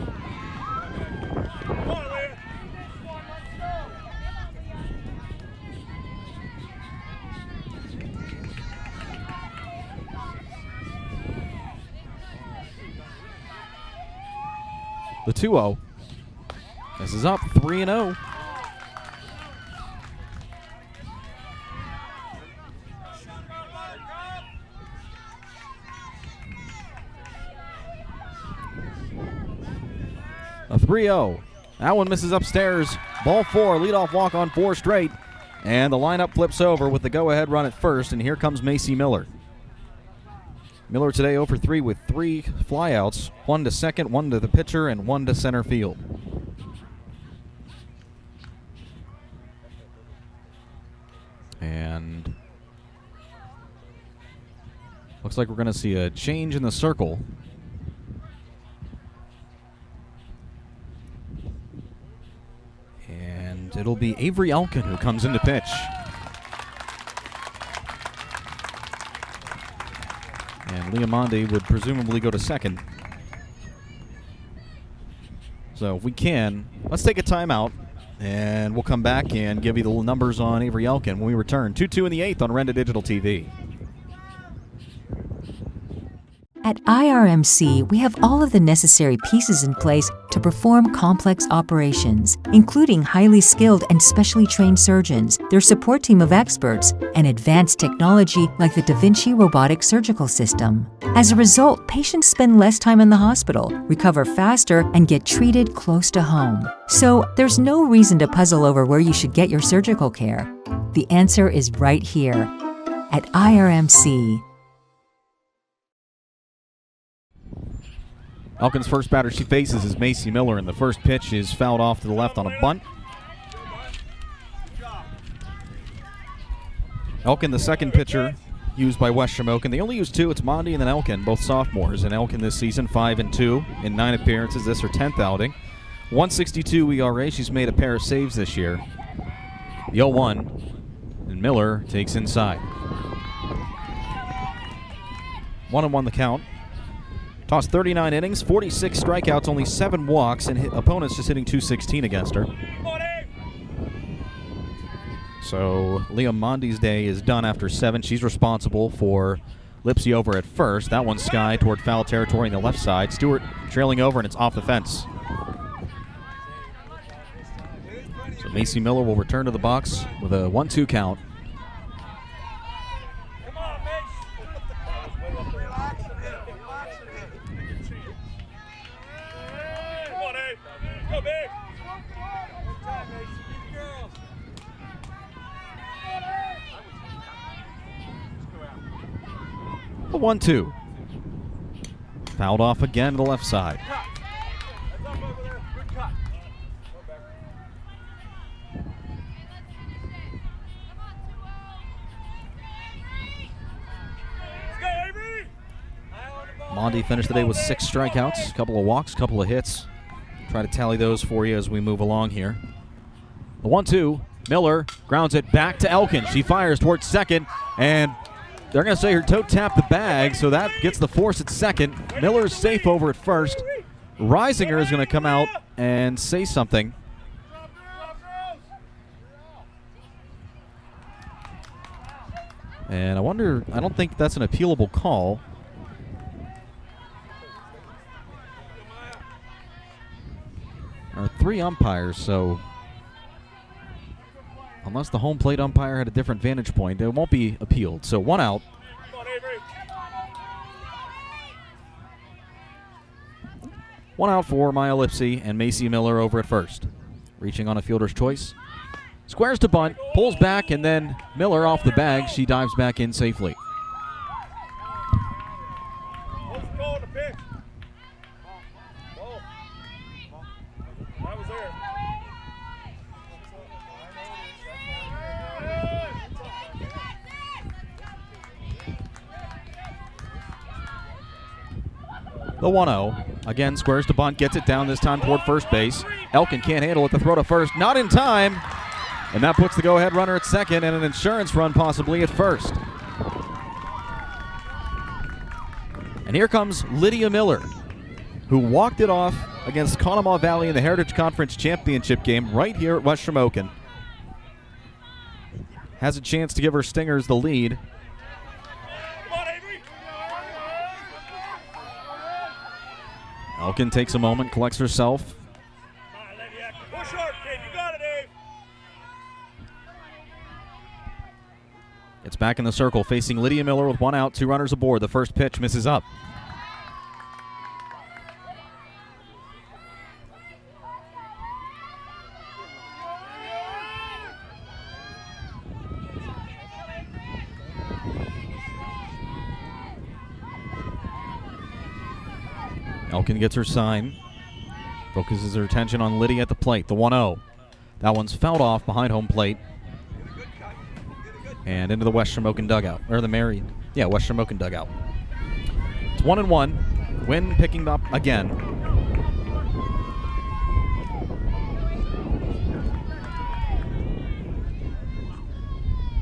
The 2-0. This is up 3-0. A 3-0. That one misses upstairs. Ball 4, leadoff walk on 4 straight. And the lineup flips over with the go-ahead run at first, and here comes Macy Miller. Miller today 0 for 3 with 3 flyouts, 1 to second, 1 to the pitcher, and 1 to center field. And looks like we're going to see a change in the circle. And it'll be Avery Elkin who comes in to pitch. And Leomondi would presumably go to second. So if we can, let's take a timeout, and we'll come back and give you the numbers on Avery Elkin when we return. 2-2 in the 8th on Renda Digital TV. At IRMC, we have all of the necessary pieces in place to perform complex operations, including highly skilled and specially trained surgeons, their support team of experts, and advanced technology like the Da Vinci robotic surgical system. As a result, patients spend less time in the hospital, recover faster, and get treated close to home. So there's no reason to puzzle over where you should get your surgical care. The answer is right here at IRMC. Elkin's first batter she faces is Macy Miller, and the first pitch is fouled off to the left on a bunt. Elkin, the second pitcher used by West Shamokin. They only use 2. It's Mondi and then Elkin, both sophomores. And Elkin this season 5-2 in 9 appearances. This her 10th outing. 1.62 ERA. She's made a pair of saves this year. The 0-1, and Miller takes inside. 1-1 the count. Tossed 39 innings, 46 strikeouts, only 7 walks, and opponents just hitting .216 against her. So Liam Mondi's day is done after 7. She's responsible for Lipsy over at first. That one's sky toward foul territory on the left side. Stewart trailing over, and it's off the fence. So Macy Miller will return to the box with a 1-2 count. A 1-2. Fouled off again to the left side. Mondi finished the day with 6 strikeouts, a couple of walks, a couple of hits. Try to tally those for you as we move along here. The 1-2. Miller grounds it back to Elkin. She fires towards second, and they're going to say her toe tapped the bag, so that gets the force at second. Miller's safe over at first. Reisinger is going to come out and say something. And I wonder, I don't think that's an appealable call. There are 3 umpires, so unless the home plate umpire had a different vantage point, it won't be appealed. So 1 out. One out for Maya Lipsy and Macy Miller over at first. Reaching on a fielder's choice. Squares to bunt, pulls back, and then Miller off the bag. She dives back in safely. The 1-0. Again, squares to bunt, gets it down this time toward first base. Elkin can't handle it. The throw to first, not in time. And that puts the go-ahead runner at second and an insurance run possibly at first. And here comes Lydia Miller, who walked it off against Conemaugh Valley in the Heritage Conference Championship game right here at West Shamokin. Has a chance to give her Stingers the lead. Elkin takes a moment, collects herself. It's back in the circle, facing Lydia Miller with 1 out, 2 runners aboard. The first pitch misses up. Elkin gets her sign, focuses her attention on Lydia at the plate. The 1-0. That one's fouled off behind home plate. And into the West Shamokin dugout. Or the West Shamokin dugout. It's 1-1. Wynn picking up again.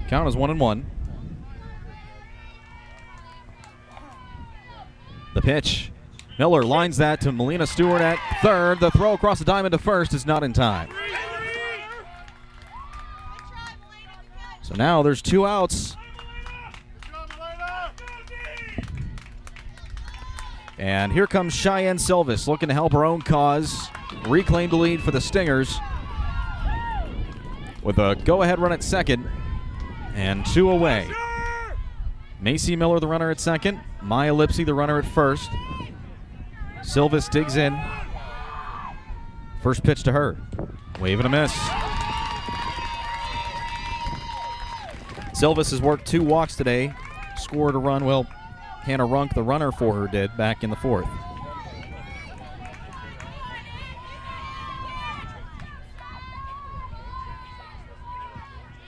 Count is 1-1. The pitch. Miller lines that to Melina Stewart at third. The throw across the diamond to first is not in time. So now there's 2 outs. And here comes Cheyenne Silvis looking to help her own cause. Reclaim the lead for the Stingers with a go-ahead run at second and 2 away. Macy Miller, the runner at second. Maya Lipsy, the runner at first. Silvis digs in. First pitch to her. Wave and a miss. Silvis has worked 2 walks today. Scored a run. Well, Hannah Runk, the runner for her, did back in the 4th.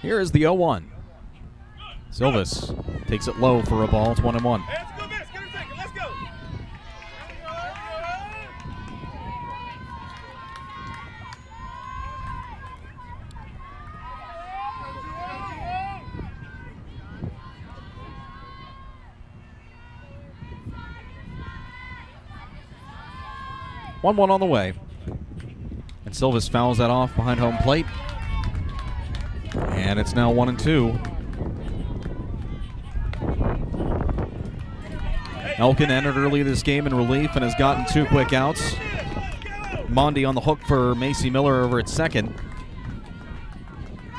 Here is the 0-1. Silvis takes it low for a ball. It's 1-1. 1-1 on the way. And Silvis fouls that off behind home plate. And it's now 1-2. Elkin entered early this game in relief and has gotten 2 quick outs. Mondi on the hook for Macy Miller over at second.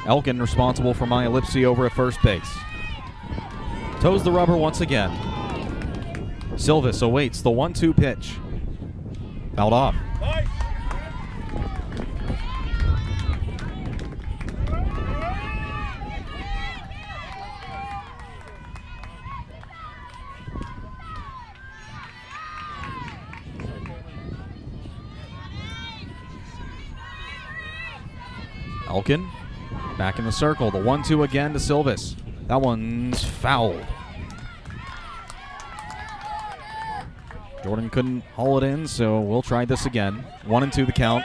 Elkin responsible for Maya Lipsy over at first base. Toes the rubber once again. Silvis awaits the 1-2 pitch. Fouled off. Elkin back in the circle. The 1-2 again to Silvis. That one's fouled. Jordan couldn't haul it in, so we'll try this again. 1-2 the count.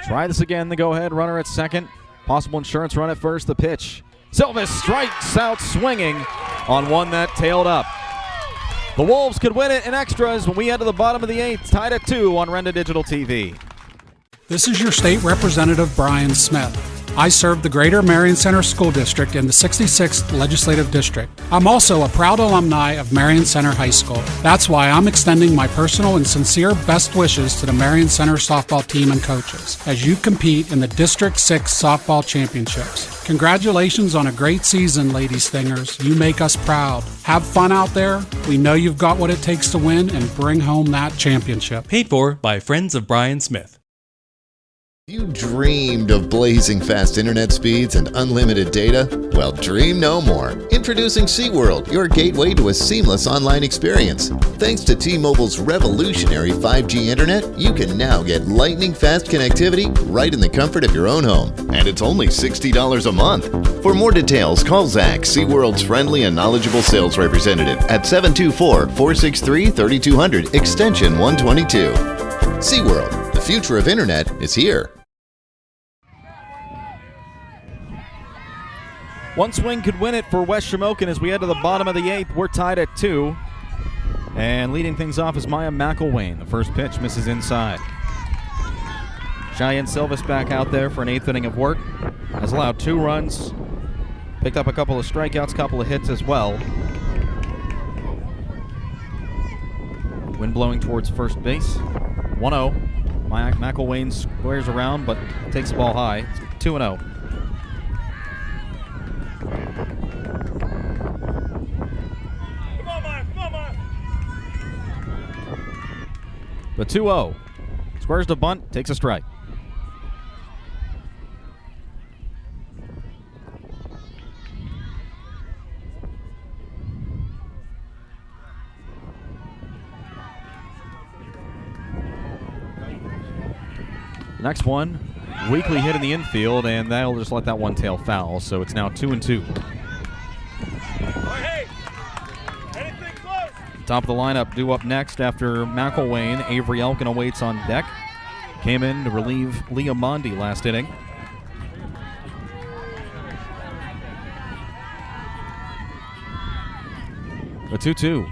Try this again. The go-ahead runner at second. Possible insurance run at first. The pitch. Silvis strikes out swinging on one that tailed up. The Wolves could win it in extras when we head to the bottom of the 8th, tied at 2 on Renda Digital TV. This is your state representative, Brian Smith. I serve the Greater Marion Center School District in the 66th Legislative District. I'm also a proud alumni of Marion Center High School. That's why I'm extending my personal and sincere best wishes to the Marion Center softball team and coaches as you compete in the District 6 Softball Championships. Congratulations on a great season, Lady Stingers. You make us proud. Have fun out there. We know you've got what it takes to win and bring home that championship. Paid for by Friends of Brian Smith. You dreamed of blazing fast internet speeds and unlimited data? Well, dream no more. Introducing SeaWorld, your gateway to a seamless online experience. Thanks to T-Mobile's revolutionary 5G internet, you can now get lightning-fast connectivity right in the comfort of your own home. And it's only $60 a month. For more details, call Zach, SeaWorld's friendly and knowledgeable sales representative at 724-463-3200, extension 122. SeaWorld, the future of internet is here. One swing could win it for West Shamokin as we head to the bottom of the 8th. We're tied at 2. And leading things off is Maya McElwain. The first pitch misses inside. Cheyenne Silvis back out there for an 8th inning of work. Has allowed 2 runs. Picked up a couple of strikeouts, couple of hits as well. Wind blowing towards first base. 1-0. Maya McElwain squares around but takes the ball high. It's 2-0. The 2-0. Squares to bunt, takes a strike. The next one, weakly hit in the infield, and that'll just let that one tail foul, so it's now 2-2. Top of the lineup due up next after McElwain. Avery Elkin awaits on deck. Came in to relieve Leah Mondi last inning. The 2-2.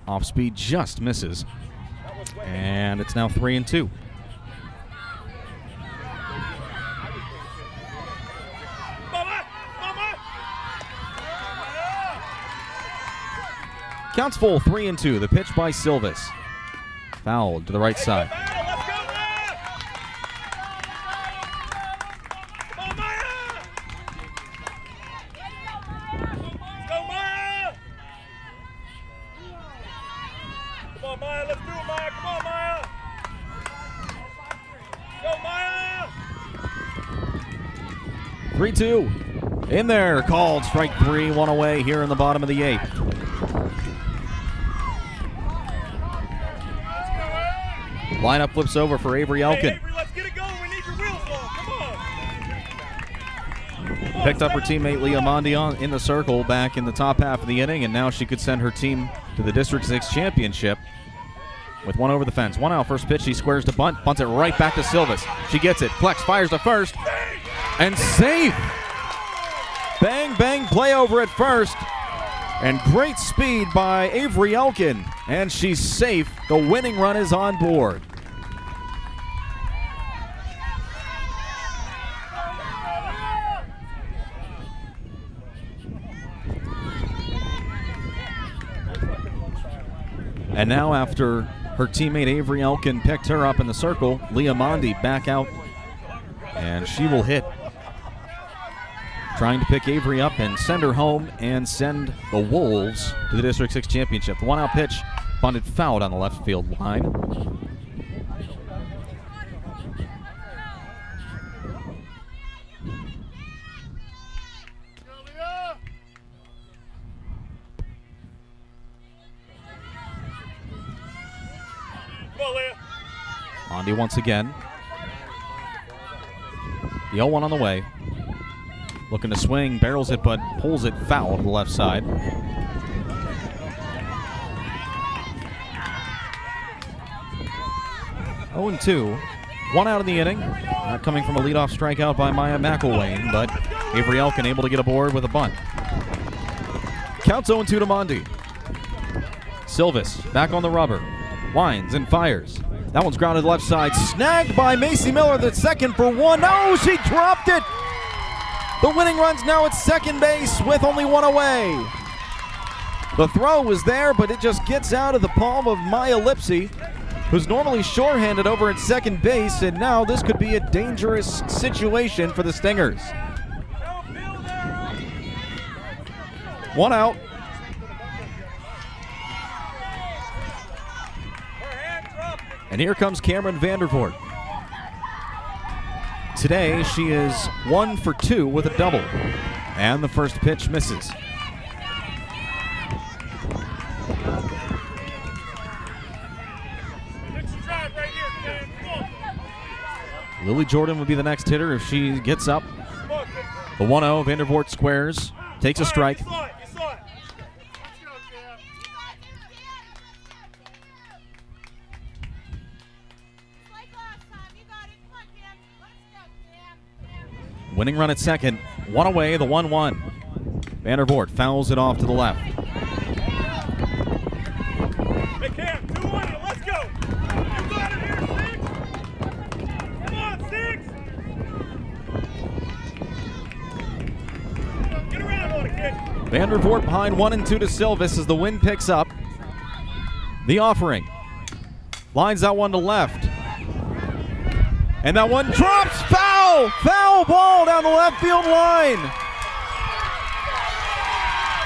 Off speed just misses. And it's now 3-2. Counts full, 3-2. The pitch by Silvis. Fouled to the right side. Come on, Maya. Let's do it, Maya. Come on, Maya. Go, Maya. 3-2. In there. Called. Strike 3. One away here in the bottom of the 8th. Lineup flips over for Avery Elkin. Hey, Avery, let's get it going. We need your wheels on. Come on. Picked up her teammate Leah Mondi in the circle back in the top half of the inning, and now she could send her team to the District 6 championship with one over the fence. 1 out, first pitch. She squares to bunt, bunts it right back to Silvis. She gets it. Flex fires to first, and safe. Bang, bang, play over at first. And great speed by Avery Elkin. And she's safe. The winning run is on board. And now after her teammate Avery Elkin picked her up in the circle, Leah Mondi back out. And she will hit. Trying to pick Avery up and send her home and send the Wolves to the District 6 championship. The one-out pitch bunted foul on the left field line. Mondi once again. The 0-1 on the way. Looking to swing, barrels it, but pulls it foul to the left side. Oh, 0-2. One out in the inning. Not coming from a leadoff strikeout by Maya McElwain, but Avery Elkin able to get aboard with a bunt. Counts 0-2 to Mondi. Silvis back on the rubber. Winds and fires. That one's grounded left side. Snagged by Macy Miller, the second for one. No, she dropped it. The winning run's now at second base with only one away. The throw was there, but it just gets out of the palm of Maya Lipsy, who's normally shorthanded over at second base, and now this could be a dangerous situation for the Stingers. One out. And here comes Cameron Vandervoort. Today, she is 1 for 2 with a double. And the first pitch misses. Lily Jordan would be the next hitter if she gets up. The 1-0, Vandervoort squares, takes a strike. Winning run at second, one away, the 1-1. Vandervoort fouls it off to the left. Hey Cam, 2 on you, let's go! You got it here, 6! Come on, 6! Get around on it, kid! Vandervoort behind 1-2 to Silvis as the wind picks up. The offering. Lines that one to left. And that one drops, foul! Foul ball down the left field line.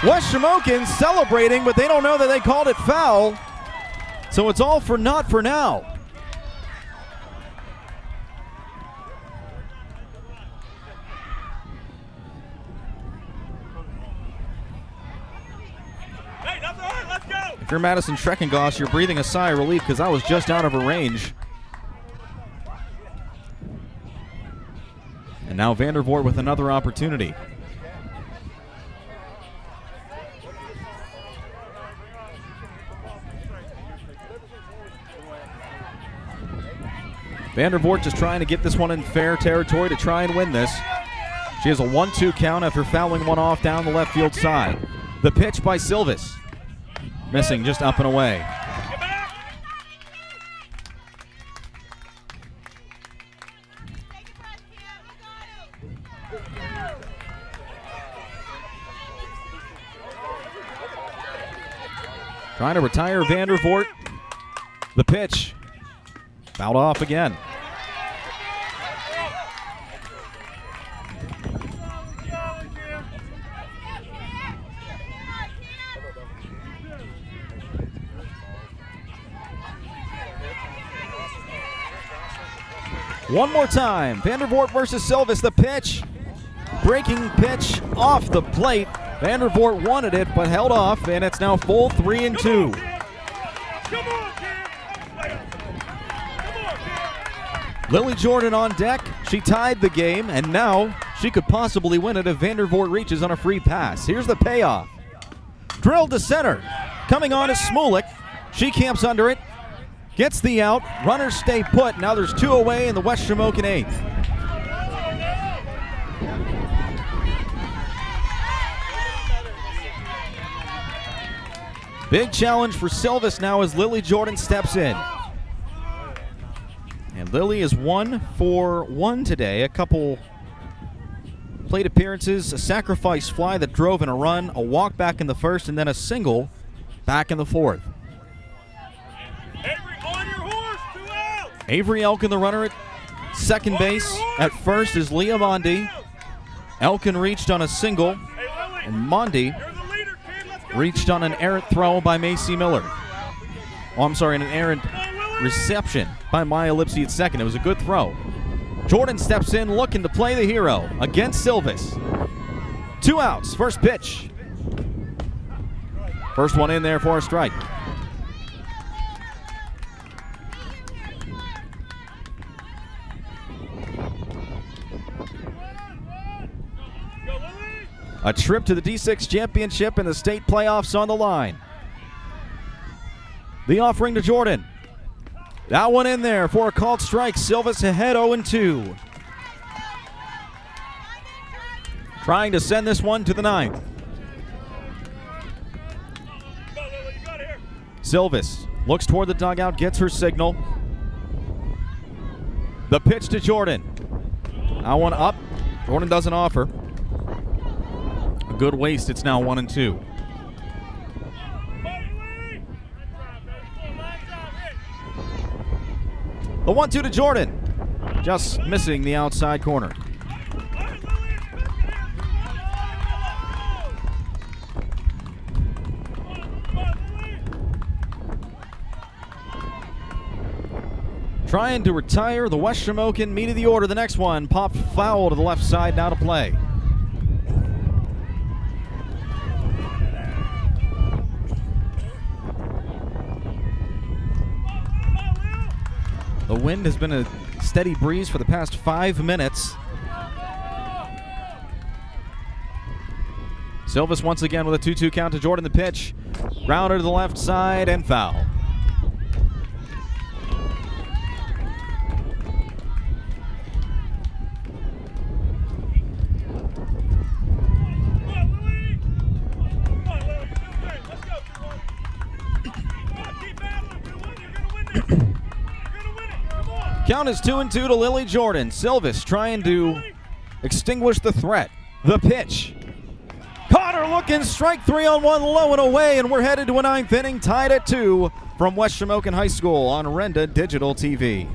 West Shamokin celebrating, but they don't know that they called it foul. So it's all for naught for now. Hey, that's all right, let's go! If you're Madison Schreckengoss, you're breathing a sigh of relief because I was just out of her range. And now Vandervoort with another opportunity. Vandervoort just trying to get this one in fair territory to try and win this. She has a 1-2 count after fouling one off down the left field side. The pitch by Silvis. Missing just up and away. Trying to retire Vandervoort. The pitch. Fouled off again. One more time. Vandervoort versus Silvis. The pitch. Breaking pitch off the plate. Vandervoort wanted it but held off, and it's now full 3-2. Lily Jordan on deck. She tied the game, and now she could possibly win it if Vandervoort reaches on a free pass. Here's the payoff. Drilled to center. Coming on is Smolik. She camps under it. Gets the out. Runners stay put. Now there's 2 away in the West Shamokin 8th. Big challenge for Silvis now as Lily Jordan steps in. And Lily is 1 for 1 today. A couple plate appearances, a sacrifice fly that drove in a run, a walk back in the first, and then a single back in the fourth. Avery, on your horse, 2 outs. Avery Elkin, the runner at second base. At first is Leah Mondi. Elkin reached on a single, and Mondi reached on an errant throw by Macy Miller. Oh, I'm sorry, an errant reception by Maya Lipsy at second. It was a good throw. Jordan steps in looking to play the hero against Silvis. 2 outs, first pitch. First one in there for a strike. A trip to the D6 championship and the state playoffs on the line. The offering to Jordan. That one in there for a called strike. Silvis ahead 0-2. Trying to send this one to the ninth. Silvis looks toward the dugout, gets her signal. The pitch to Jordan. That one up. Jordan doesn't offer. A good waste. It's now 1-2. The 1-2 to Jordan. Just missing the outside corner. Trying to retire the West Shamokin meat of the order. The next one popped foul to the left side, now to play. The wind has been a steady breeze for the past 5 minutes. Silvis once again with a 2-2 count to Jordan. The pitch. Grounder to the left side and foul. Count is 2-2 to Lily Jordan. Silvis trying to extinguish the threat. The pitch. Caught her looking, strike 3 on 1, low and away, and we're headed to a 9th inning, tied at 2 from West Shamokin High School on Renda Digital TV.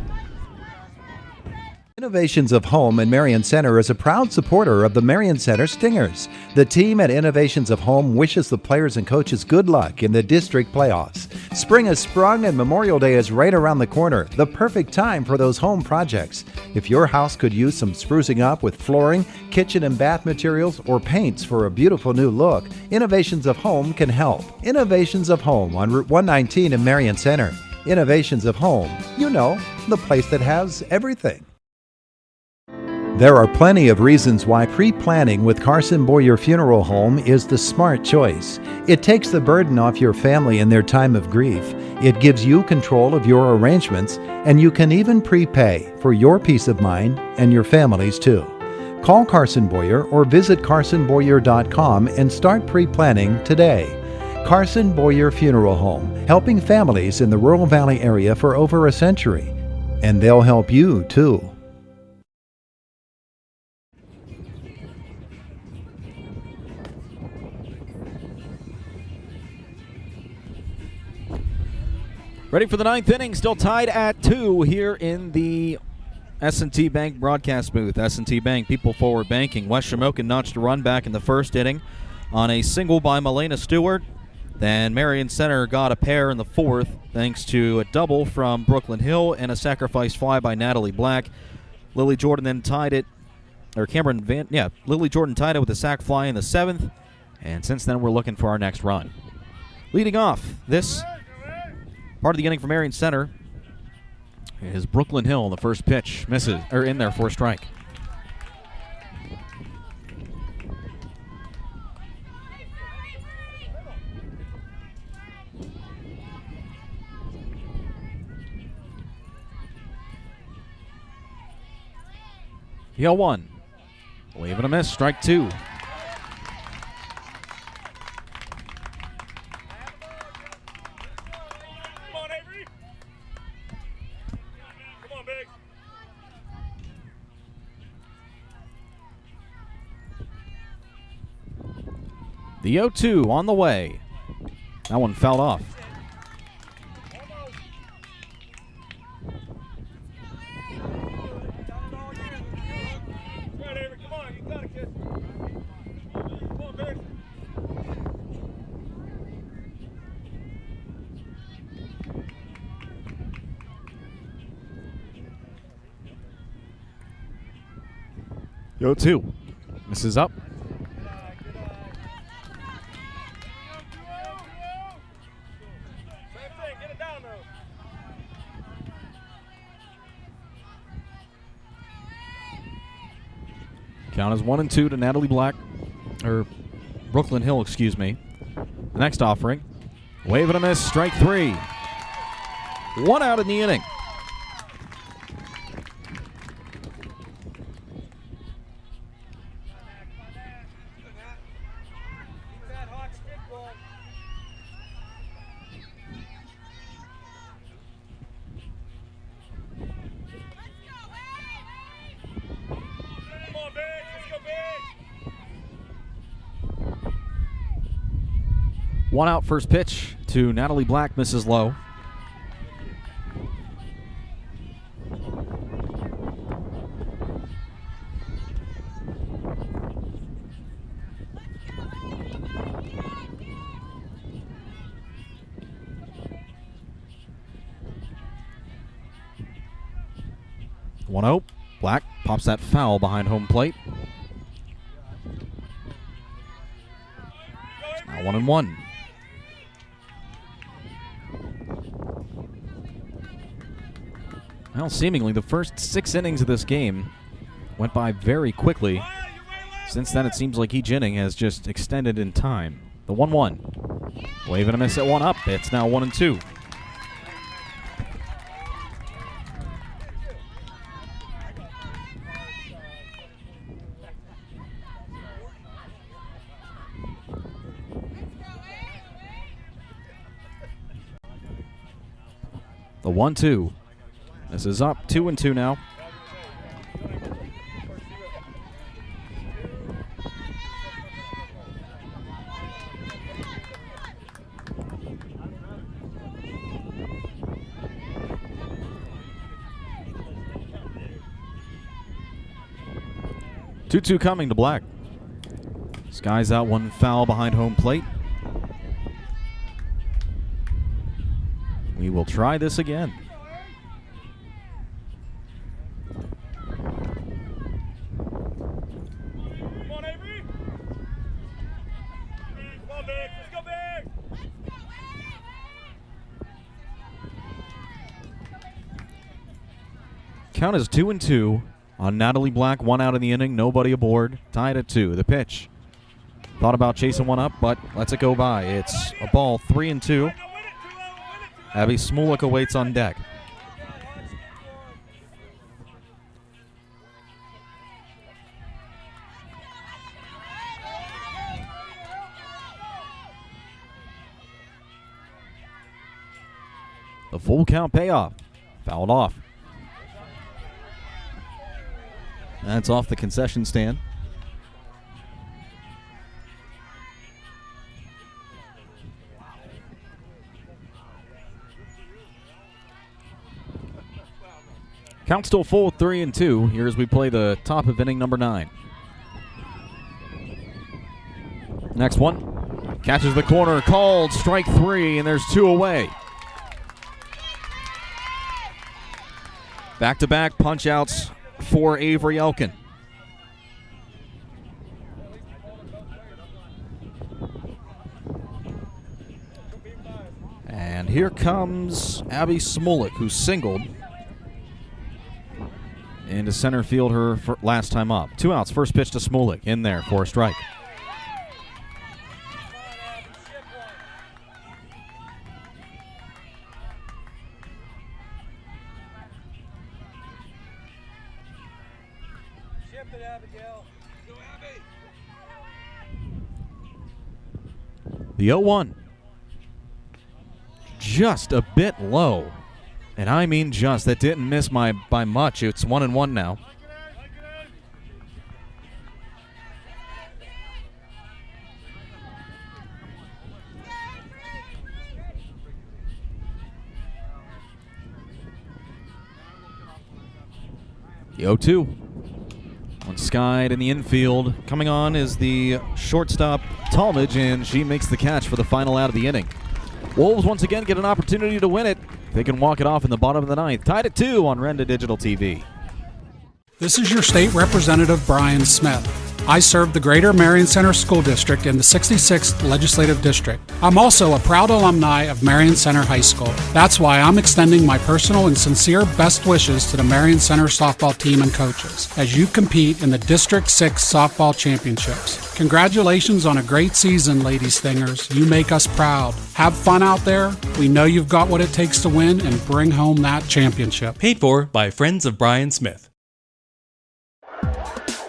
Innovations of Home in Marion Center is a proud supporter of the Marion Center Stingers. The team at Innovations of Home wishes the players and coaches good luck in the district playoffs. Spring has sprung and Memorial Day is right around the corner, the perfect time for those home projects. If your house could use some sprucing up with flooring, kitchen and bath materials, or paints for a beautiful new look, Innovations of Home can help. Innovations of Home on Route 119 in Marion Center. Innovations of Home, you know, the place that has everything. There are plenty of reasons why pre-planning with Carson Boyer Funeral Home is the smart choice. It takes the burden off your family in their time of grief. It gives you control of your arrangements, and you can even prepay for your peace of mind and your family's too. Call Carson Boyer or visit carsonboyer.com and start pre-planning today. Carson Boyer Funeral Home, helping families in the Rural Valley area for over a century. And they'll help you too. Ready for the 9th inning, still tied at 2 here in the S&T Bank broadcast booth. S&T Bank, people forward banking. West Shamokin notched a run back in the first inning on a single by Malena Stewart. Then Marion Center got a pair in the fourth thanks to a double from Brooklyn Hill and a sacrifice fly by Natalie Black. Lily Jordan then tied it, Lily Jordan tied it with a sac fly in the 7th. And since then, we're looking for our next run. Leading off this part of the inning for Marion Center is Brooklyn Hill. The first pitch misses, or in there for a strike. Hill 1. Wave and a miss, strike 2. The 0-2 on the way. That one fouled off. Yo, 2. Misses up. Count is 1-2 to Natalie Black, or Brooklyn Hill, excuse me. The next offering. Wave and a miss, strike 3. 1 out in the inning. One out, first pitch to Natalie Black, misses low. One out. Black pops that foul behind home plate. Now 1-1. Well, seemingly the first 6 innings of this game went by very quickly. Since then, it seems like each inning has just extended in time. The 1-1. Wave and a miss at 1 up. It's now 1-2. The 1-2. This is up 2-2 now. Two coming to Black. Skies out, one foul behind home plate. We will try this again. Count is 2-2 on Natalie Black. 1 out in the inning, nobody aboard. Tied at 2. The pitch. Thought about chasing one up, but lets it go by. It's a ball, 3-2. Abby Smulik awaits on deck. The full count payoff. Fouled off. That's off the concession stand. Count still full, 3-2 here as we play the top of inning number 9. Next one. Catches the corner, called, strike 3, and there's 2 away. Back-to-back punch-outs for Avery Elkin. And here comes Abby Smulik, who singled into center field her last time up. 2 outs, first pitch to Smulik, in there for a strike. The 0-1. Just a bit low. And I mean just. That didn't miss by much. It's 1-1 now. The 0-2. One skied in the infield. Coming on is the shortstop, Talmadge, and she makes the catch for the final out of the inning. Wolves once again get an opportunity to win it. They can walk it off in the bottom of the ninth. Tied at 2 on Renda Digital TV. This is your state representative, Brian Smith. I serve the Greater Marion Center School District in the 66th Legislative District. I'm also a proud alumni of Marion Center High School. That's why I'm extending my personal and sincere best wishes to the Marion Center softball team and coaches as you compete in the District 6 Softball Championships. Congratulations on a great season, Lady Stingers. You make us proud. Have fun out there. We know you've got what it takes to win and bring home that championship. Paid for by Friends of Brian Smith.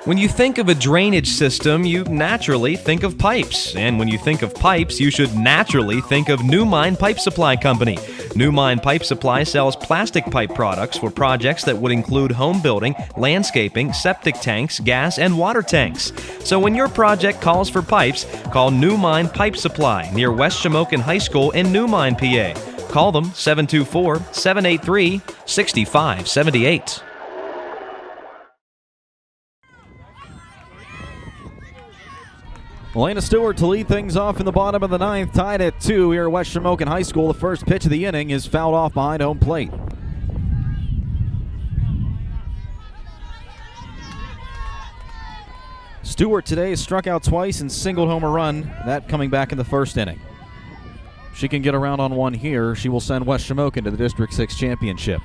When you think of a drainage system, you naturally think of pipes. And when you think of pipes, you should naturally think of New Mine Pipe Supply Company. New Mine Pipe Supply sells plastic pipe products for projects that would include home building, landscaping, septic tanks, gas, and water tanks. So when your project calls for pipes, call New Mine Pipe Supply near West Shamokin High School in New Mine, PA. Call them 724-783-6578. Elena Stewart to lead things off in the bottom of the ninth, tied at 2 here at West Shamokin High School. The first pitch of the inning is fouled off behind home plate. Stewart today struck out twice and singled home a run, that coming back in the first inning. She can get around on one here. She will send West Shamokin to the District 6 championship.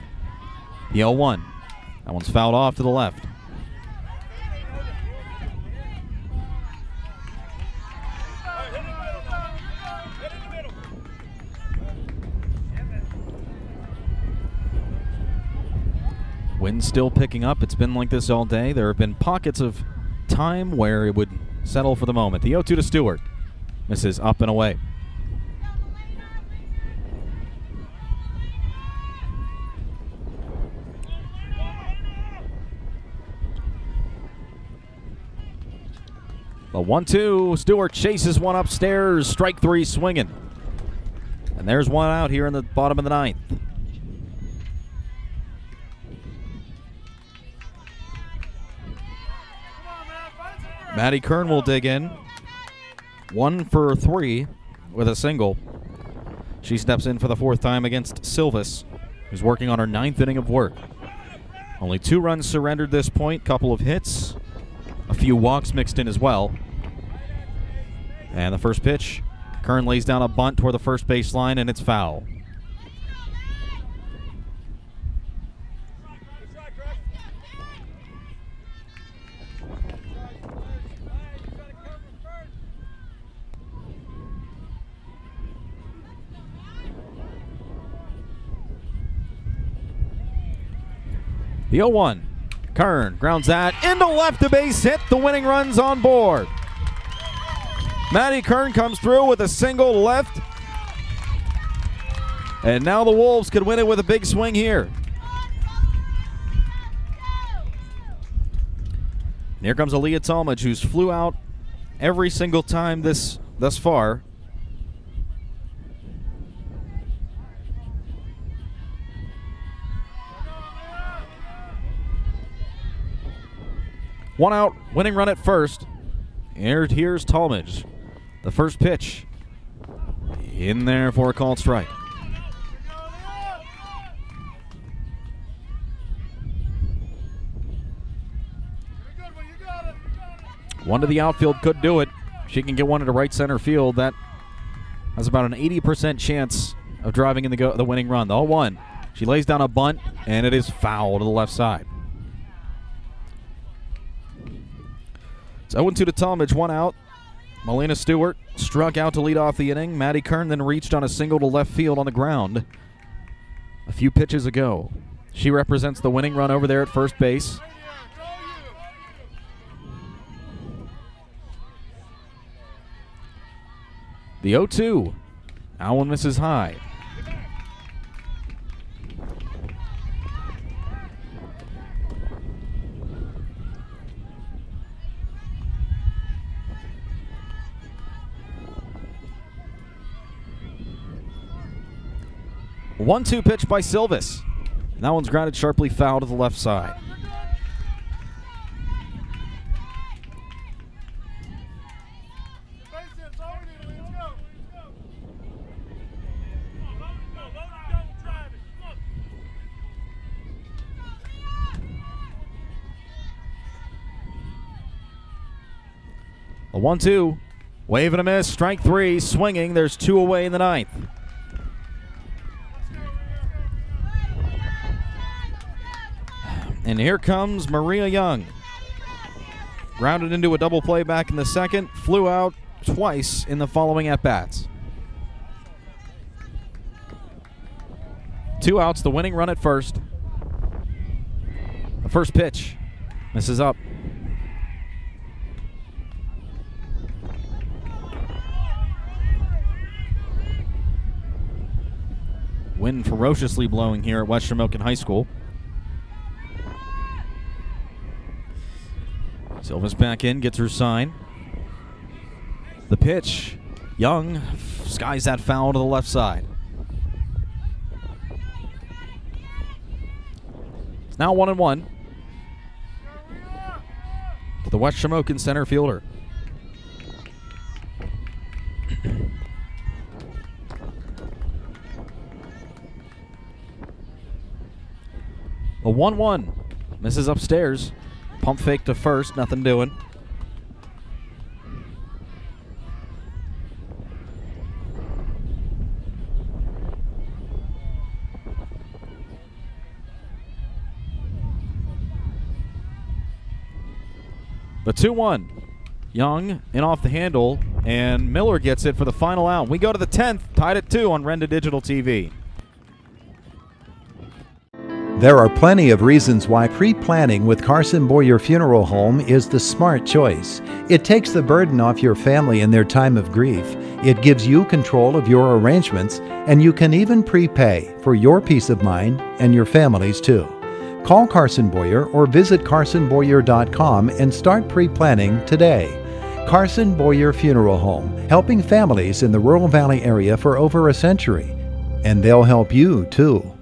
The 0-1. That one's fouled off to the left. Wind's still picking up. It's been like this all day. There have been pockets of time where it would settle for the moment. The 0-2 to Stewart. Misses up and away. The 1-2. Stewart chases one upstairs. Strike 3 swinging. And there's one out here in the bottom of the ninth. Maddie Kern will dig in. 1 for 3 with a single. She steps in for the 4th time against Silvis, who's working on her 9th inning of work. Only 2 runs surrendered this point, couple of hits, a few walks mixed in as well. And the first pitch, Kern lays down a bunt toward the first base line, and it's foul. The 0-1. Kern grounds that into left, the base hit. The winning run's on board. Maddie Kern comes through with a single to left. And now the Wolves could win it with a big swing here. And here comes Aaliyah Talmadge, who's flew out every single time thus far. One out, winning run at first. Here's Talmadge. The first pitch in there for a called strike. One to the outfield could do it. She can get one into right center field. That has about an 80% chance of driving in the winning run. The 0-1. She lays down a bunt, and it is foul to the left side. It's 0-2 to Talmadge, 1 out. Melina Stewart struck out to lead off the inning. Maddie Kern then reached on a single to left field on the ground a few pitches ago. She represents the winning run over there at first base. The 0-2. That one misses high. One-two pitch by Silvis. And that one's grounded sharply foul to the left side. A 1-2. Wave and a miss. Strike 3. Swinging. There's 2 away in the 9th. And here comes Maria Young. Grounded into a double play back in the 2nd. Flew out twice in the following at-bats. 2 outs. The winning run at first. The first pitch. Misses up. Wind ferociously blowing here at West Shamokin High School. Silva's back in, gets her sign. The pitch. Young skies that foul to the left side. It's now 1-1 to the West Shamokin center fielder. A 1-1. Misses upstairs. Pump fake to first. Nothing doing. The 2-1. Young in off the handle, and Miller gets it for the final out. We go to the 10th, tied at 2 on Renda Digital TV. There are plenty of reasons why pre-planning with Carson Boyer Funeral Home is the smart choice. It takes the burden off your family in their time of grief. It gives you control of your arrangements, and you can even prepay for your peace of mind and your family's too. Call Carson Boyer or visit carsonboyer.com and start pre-planning today. Carson Boyer Funeral Home, helping families in the Rural Valley area for over a century. And they'll help you too.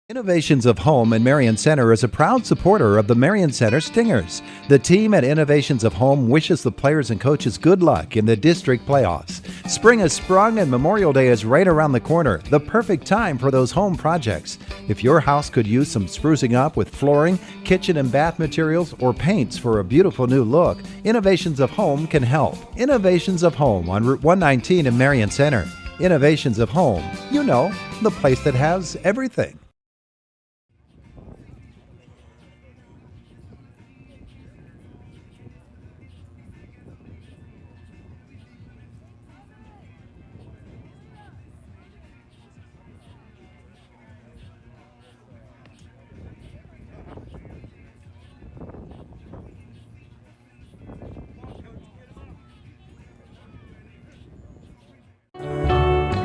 Innovations of Home in Marion Center is a proud supporter of the Marion Center Stingers. The team at Innovations of Home wishes the players and coaches good luck in the district playoffs. Spring has sprung and Memorial Day is right around the corner, the perfect time for those home projects. If your house could use some sprucing up with flooring, kitchen and bath materials, or paints for a beautiful new look, Innovations of Home can help. Innovations of Home on Route 119 in Marion Center. Innovations of Home, you know, the place that has everything.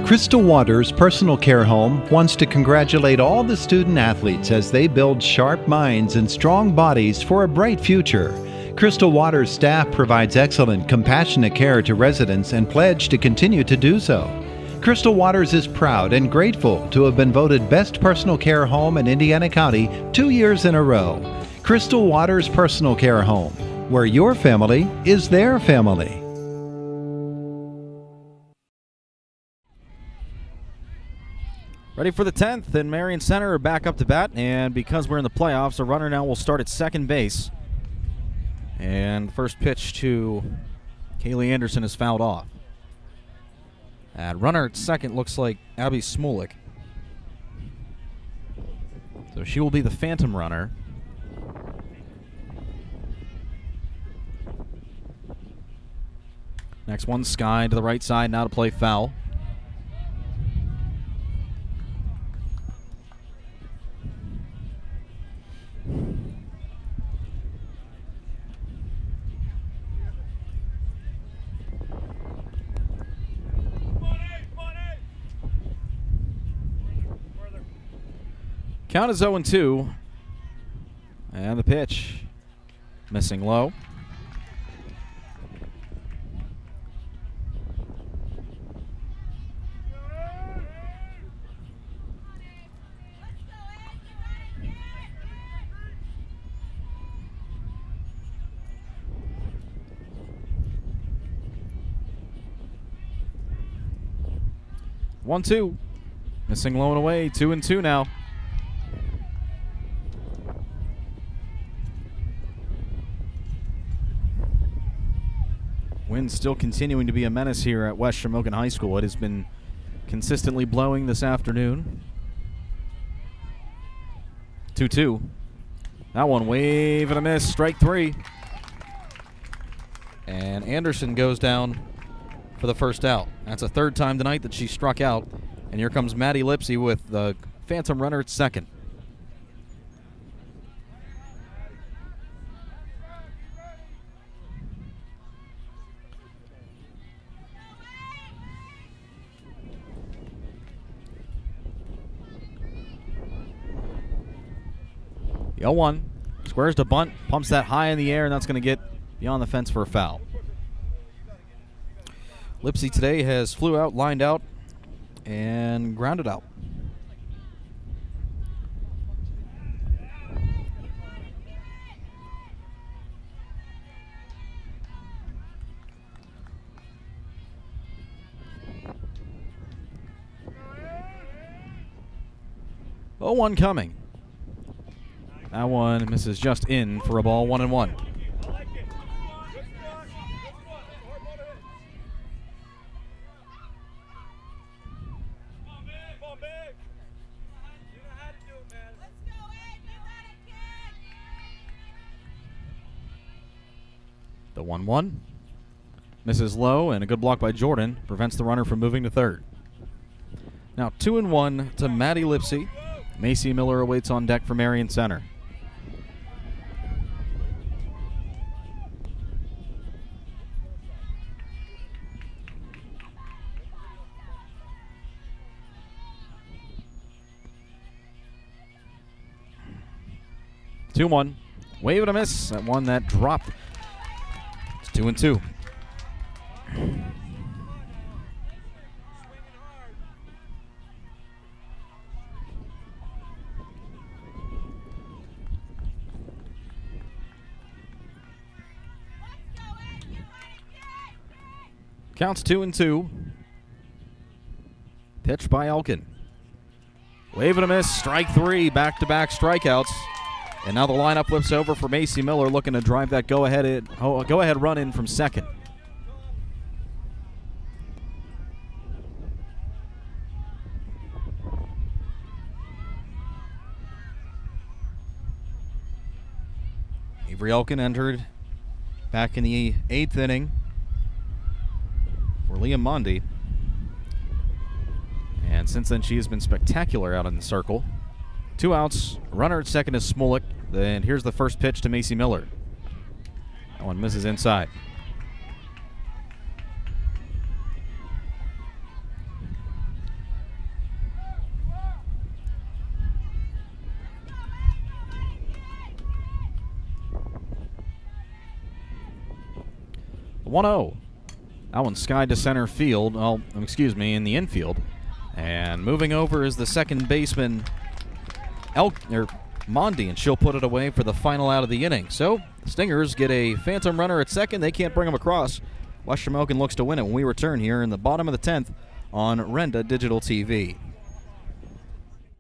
Crystal Waters Personal Care Home wants to congratulate all the student athletes as they build sharp minds and strong bodies for a bright future. Crystal Waters staff provides excellent, compassionate care to residents and pledge to continue to do so. Crystal Waters is proud and grateful to have been voted Best Personal Care Home in Indiana County 2 years in a row. Crystal Waters Personal Care Home, where your family is their family. Ready for the 10th, and Marion Center are back up to bat, and because we're in the playoffs, a runner now will start at second base. And first pitch to Kaylee Anderson is fouled off. Runner at second looks like Abby Smolik. So she will be the phantom runner. Next one, Sky to the right side, now to play foul. Count is 0-2. And the pitch. Missing low. One, two. Missing low and away. 2-2 now. Wind still continuing to be a menace here at West Shamokin High School. It has been consistently blowing this afternoon. 2-2. That one wave and a miss. Strike three. And Anderson goes down for the first out. That's a third time tonight that she struck out. And here comes Maddie Lipsy with the phantom runner at second. The 0-1. Squares to bunt, pumps that high in the air, and that's going to get beyond the fence for a foul. Lipsy today has flew out, lined out, and grounded out. Oh, 1 coming. That one misses just in for a ball, 1-1. The 1-1 misses low, and a good block by Jordan prevents the runner from moving to third. Now 2-1 to Maddie Lipsy. Macy Miller awaits on deck for Marion Center. Two one, wave and a miss. That one that dropped. It's 2-2. Counts 2-2. Pitch by Elkin. Wave and a miss. Strike three. Back-to-back strikeouts. And now the lineup flips over for Macy Miller, looking to drive that go-ahead run in from second. Avery Elkin entered back in the 8th inning for Liam Mondi. And since then, she has been spectacular out in the circle. 2 outs. Runner at second is Smolik. And here's the first pitch to Macy Miller. That one misses inside. The 1-0. That one skied to center field. Oh, excuse me, in the infield. And moving over is the second baseman, Mondi, and she'll put it away for the final out of the inning. So, the Stingers get a phantom runner at second. They can't bring them across. West Shamokin looks to win it when we return here in the bottom of the 10th on Renda Digital TV.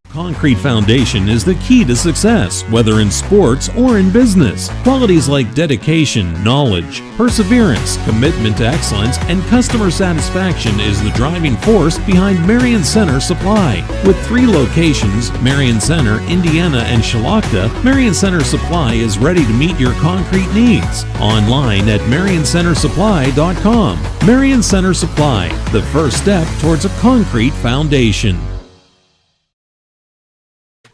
Concrete foundation is the key to success, whether in sports or in business. Qualities like dedication, knowledge, perseverance, commitment to excellence, and customer satisfaction is the driving force behind Marion Center Supply. With 3 locations, Marion Center, Indiana, and Shalakta, Marion Center Supply is ready to meet your concrete needs. Online at marioncentersupply.com. Marion Center Supply, the first step towards a concrete foundation.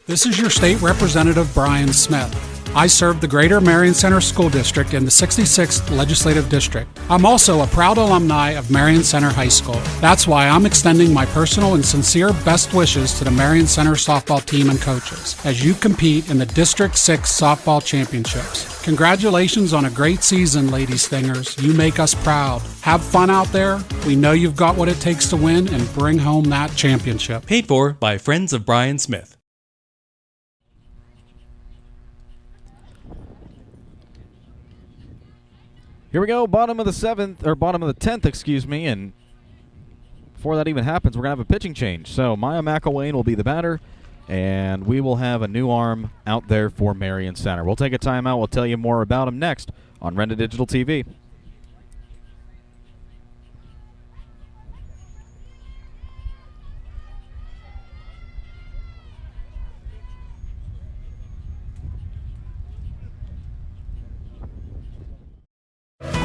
This is your state representative, Brian Smith. I serve the Greater Marion Center School District in the 66th Legislative District. I'm also a proud alumni of Marion Center High School. That's why I'm extending my personal and sincere best wishes to the Marion Center softball team and coaches as you compete in the District 6 Softball Championships. Congratulations on a great season, Lady Stingers. You make us proud. Have fun out there. We know you've got what it takes to win and bring home that championship. Paid for by Friends of Brian Smith. Here we go, bottom of the 10th, excuse me, and before that even happens, we're going to have a pitching change. So Maya McElwain will be the batter, and we will have a new arm out there for Marion Center. We'll take a timeout. We'll tell you more about him next on Renda Digital TV.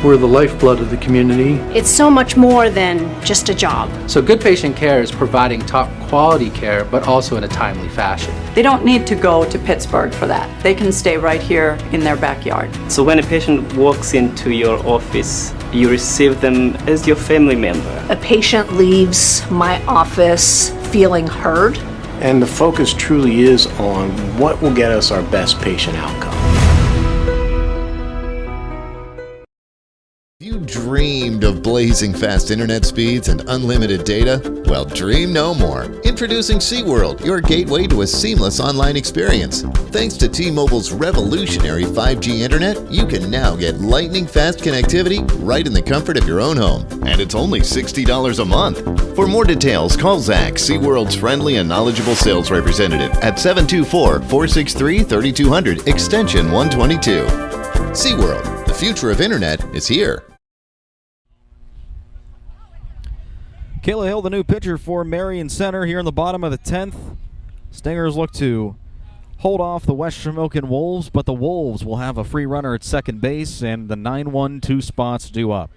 We're the lifeblood of the community. It's so much more than just a job. So good patient care is providing top quality care, but also in a timely fashion. They don't need to go to Pittsburgh for that. They can stay right here in their backyard. So when a patient walks into your office, you receive them as your family member. A patient leaves my office feeling heard. And the focus truly is on what will get us our best patient outcome. You dreamed of blazing fast internet speeds and unlimited data? Well, dream no more. Introducing SeaWorld, your gateway to a seamless online experience. Thanks to T-Mobile's revolutionary 5G internet, you can now get lightning-fast connectivity right in the comfort of your own home. And it's only $60 a month. For more details, call Zach, SeaWorld's friendly and knowledgeable sales representative at 724-463-3200, extension 122. SeaWorld, the future of internet is here. Kayla Hill, the new pitcher for Marion Center, here in the bottom of the 10th. Stingers look to hold off the West Shamokin Wolves, but the Wolves will have a free runner at second base, and the 9-1 two spots due up.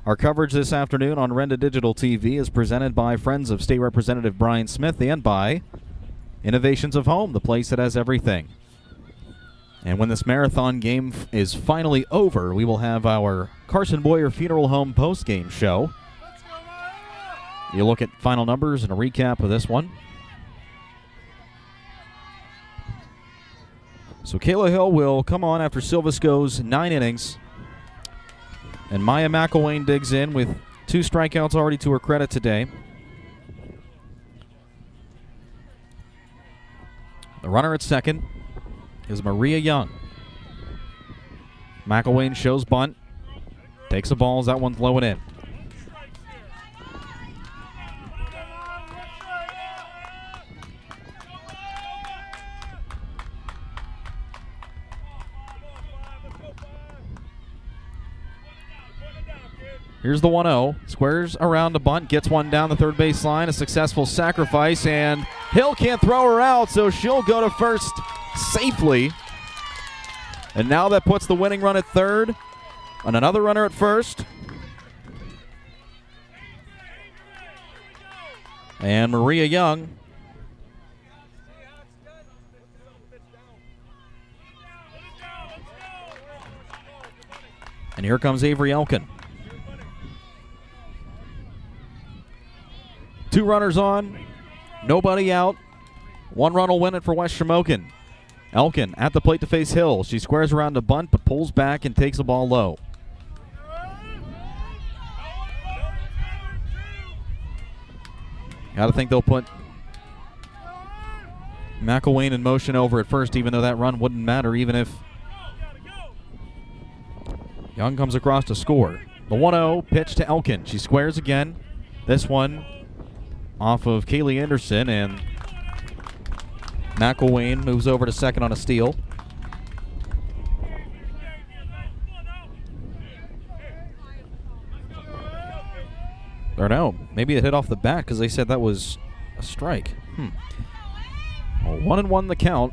Our coverage this afternoon on Renda Digital TV is presented by Friends of State Representative Brian Smith and by Innovations of Home, the place that has everything. And when this marathon game is finally over, we will have our Carson Boyer Funeral Home postgame show. You look at final numbers and a recap of this one. So Kayla Hill will come on after Silvis goes 9 innings. And Maya McElwain digs in with 2 strikeouts already to her credit today. The runner at second is Maria Young. McElwain shows bunt. Takes a ball as that one's low and in. Here's the 1-0. Squares around the bunt, gets one down the third base line. A successful sacrifice, and Hill can't throw her out, so she'll go to first safely. And now that puts the winning run at third and another runner at first. And Maria Young and here comes Avery Elkin. 2 runners on, nobody out. 1 run will win it for West Shamokin. Elkin at the plate to face Hill. She squares around to bunt, but pulls back and takes the ball low. Got to think they'll put McElwain in motion over at first, even though that run wouldn't matter, even if Young comes across to score. The 1-0 pitch to Elkin. She squares again. This one off of Kaylee Anderson, and McElwain moves over to second on a steal. Or no, maybe it hit off the bat because they said that was a strike. Well, 1-1 the count.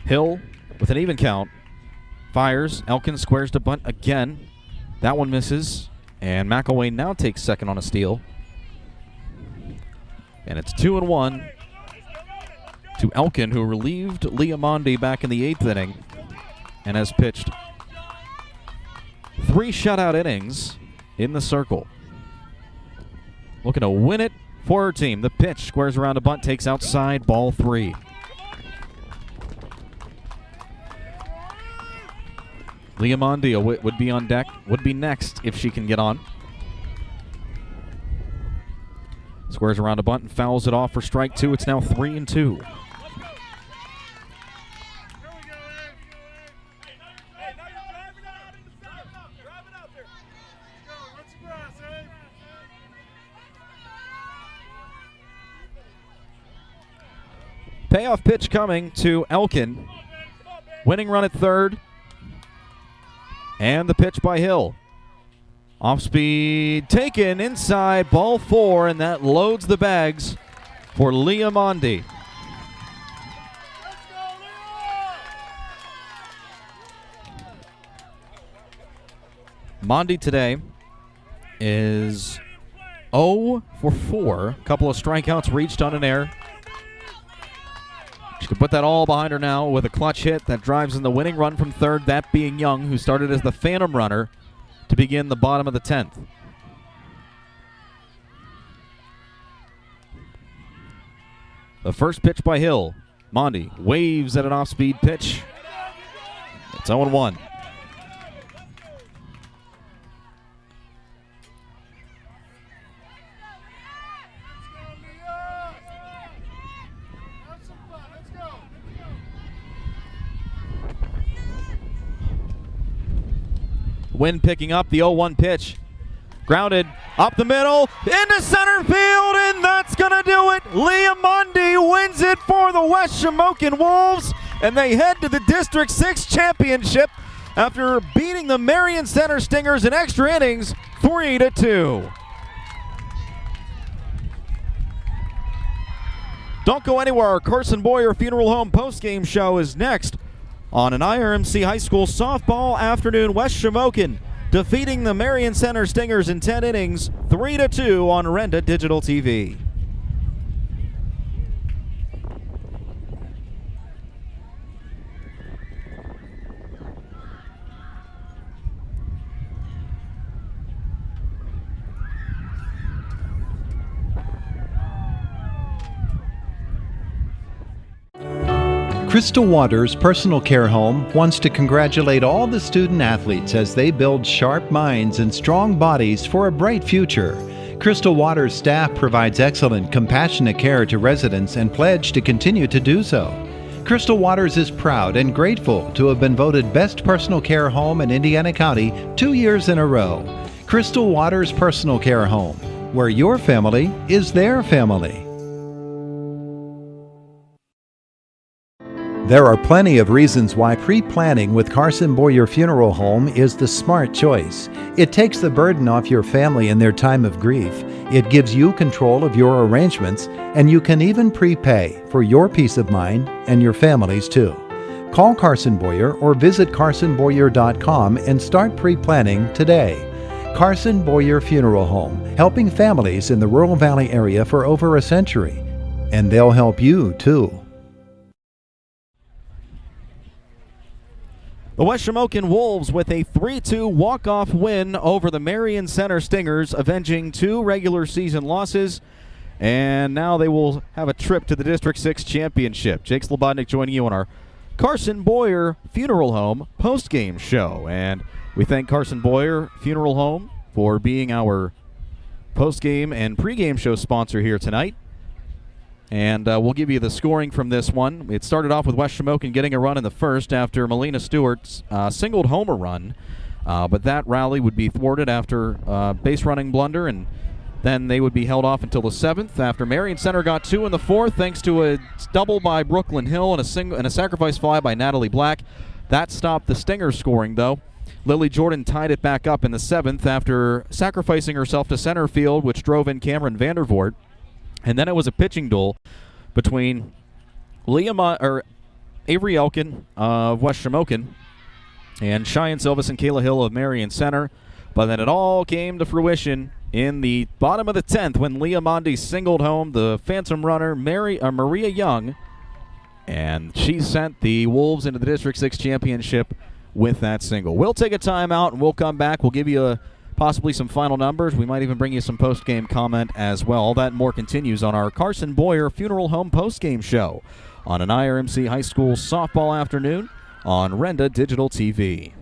Hill with an even count. Fires. Elkin squares to bunt again. That one misses, and McElwain now takes second on a steal. And it's 2-1 to Elkin, who relieved Leah Mondi back in the 8th inning and has pitched 3 shutout innings in the circle. Looking to win it for her team. The pitch squares around a bunt, takes outside, ball 3. Leah Mondi would be on deck, would be next if she can get on. Squares around a bunt and fouls it off for strike 2. It's now 3-2. Payoff pitch coming to Elkin. Winning run at third. And the pitch by Hill. Off speed taken inside, ball 4, and that loads the bags for Leah Mondi. Mondi today is 0 for 4. A couple of strikeouts reached on an error. She can put that all behind her now with a clutch hit that drives in the winning run from third, that being Young, who started as the phantom runner to begin the bottom of the 10th. The first pitch by Hill. Mondi waves at an off-speed pitch. It's 0-1. Wind picking up the 0-1 pitch. Grounded up the middle into center field, and that's going to do it. Leah Mondi wins it for the West Shamokin Wolves, and they head to the District 6 championship after beating the Marion Center Stingers in extra innings 3-2. Don't go anywhere. Our Carson Boyer Funeral Home postgame show is next on an IRMC High School softball afternoon. West Shamokin defeating the Marion Center Stingers in 10 innings, 3-2 on Renda Digital TV. Crystal Waters Personal Care Home wants to congratulate all the student athletes as they build sharp minds and strong bodies for a bright future. Crystal Waters staff provides excellent, compassionate care to residents and pledge to continue to do so. Crystal Waters is proud and grateful to have been voted Best Personal Care Home in Indiana County 2 years in a row. Crystal Waters Personal Care Home, where your family is their family. There are plenty of reasons why pre-planning with Carson Boyer Funeral Home is the smart choice. It takes the burden off your family in their time of grief. It gives you control of your arrangements, and you can even prepay for your peace of mind and your family's too. Call Carson Boyer or visit carsonboyer.com and start pre-planning today. Carson Boyer Funeral Home, helping families in the Rural Valley area for over a century. And they'll help you too. The West Shamokin Wolves with a 3-2 walk-off win over the Marion Center Stingers, avenging 2 regular season losses. And now they will have a trip to the District 6 championship. Jake Slobodnik joining you on our Carson Boyer Funeral Home post-game show. And we thank Carson Boyer Funeral Home for being our post-game and pre-game show sponsor here tonight. And we'll give you the scoring from this one. It started off with West Shamokin getting a run in the first after Melina Stewart's singled homer run. But that rally would be thwarted after base running blunder, and then they would be held off until the 7th after Marion Center got 2 in the 4th thanks to a double by Brooklyn Hill and a sacrifice fly by Natalie Black. That stopped the Stingers scoring, though. Lily Jordan tied it back up in the 7th after sacrificing herself to center field, which drove in Cameron Vandervoort. And then it was a pitching duel between Avery Elkin of West Shamokin and Cheyenne Silvis and Kayla Hill of Marion Center. But then it all came to fruition in the bottom of the 10th when Leah Mondi singled home the phantom runner Maria Young. And she sent the Wolves into the District 6 championship with that single. We'll take a timeout and we'll come back. We'll give you possibly some final numbers. We might even bring you some post-game comment as well. All that and more continues on our Carson Boyer Funeral Home post-game show on an IRMC High School softball afternoon on Renda Digital TV.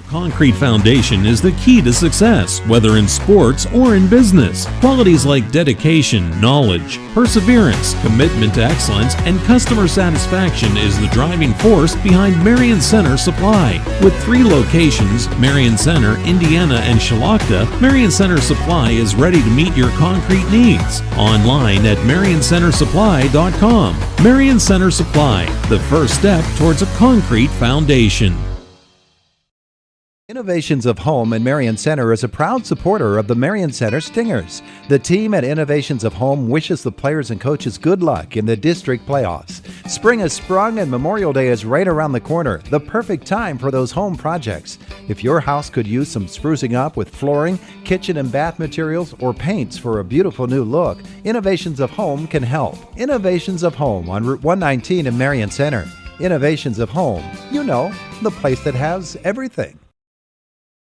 Concrete foundation is the key to success, whether in sports or in business. Qualities like dedication, knowledge, perseverance, commitment to excellence, and customer satisfaction is the driving force behind Marion Center Supply. With 3 locations, Marion Center, Indiana, and Shalakta, Marion Center Supply is ready to meet your concrete needs. Online at marioncentersupply.com. Marion Center Supply, the first step towards a concrete foundation. Innovations of Home in Marion Center is a proud supporter of the Marion Center Stingers. The team at Innovations of Home wishes the players and coaches good luck in the district playoffs. Spring has sprung and Memorial Day is right around the corner, the perfect time for those home projects. If your house could use some sprucing up with flooring, kitchen and bath materials, or paints for a beautiful new look, Innovations of Home can help. Innovations of Home on Route 119 in Marion Center. Innovations of Home, you know, the place that has everything.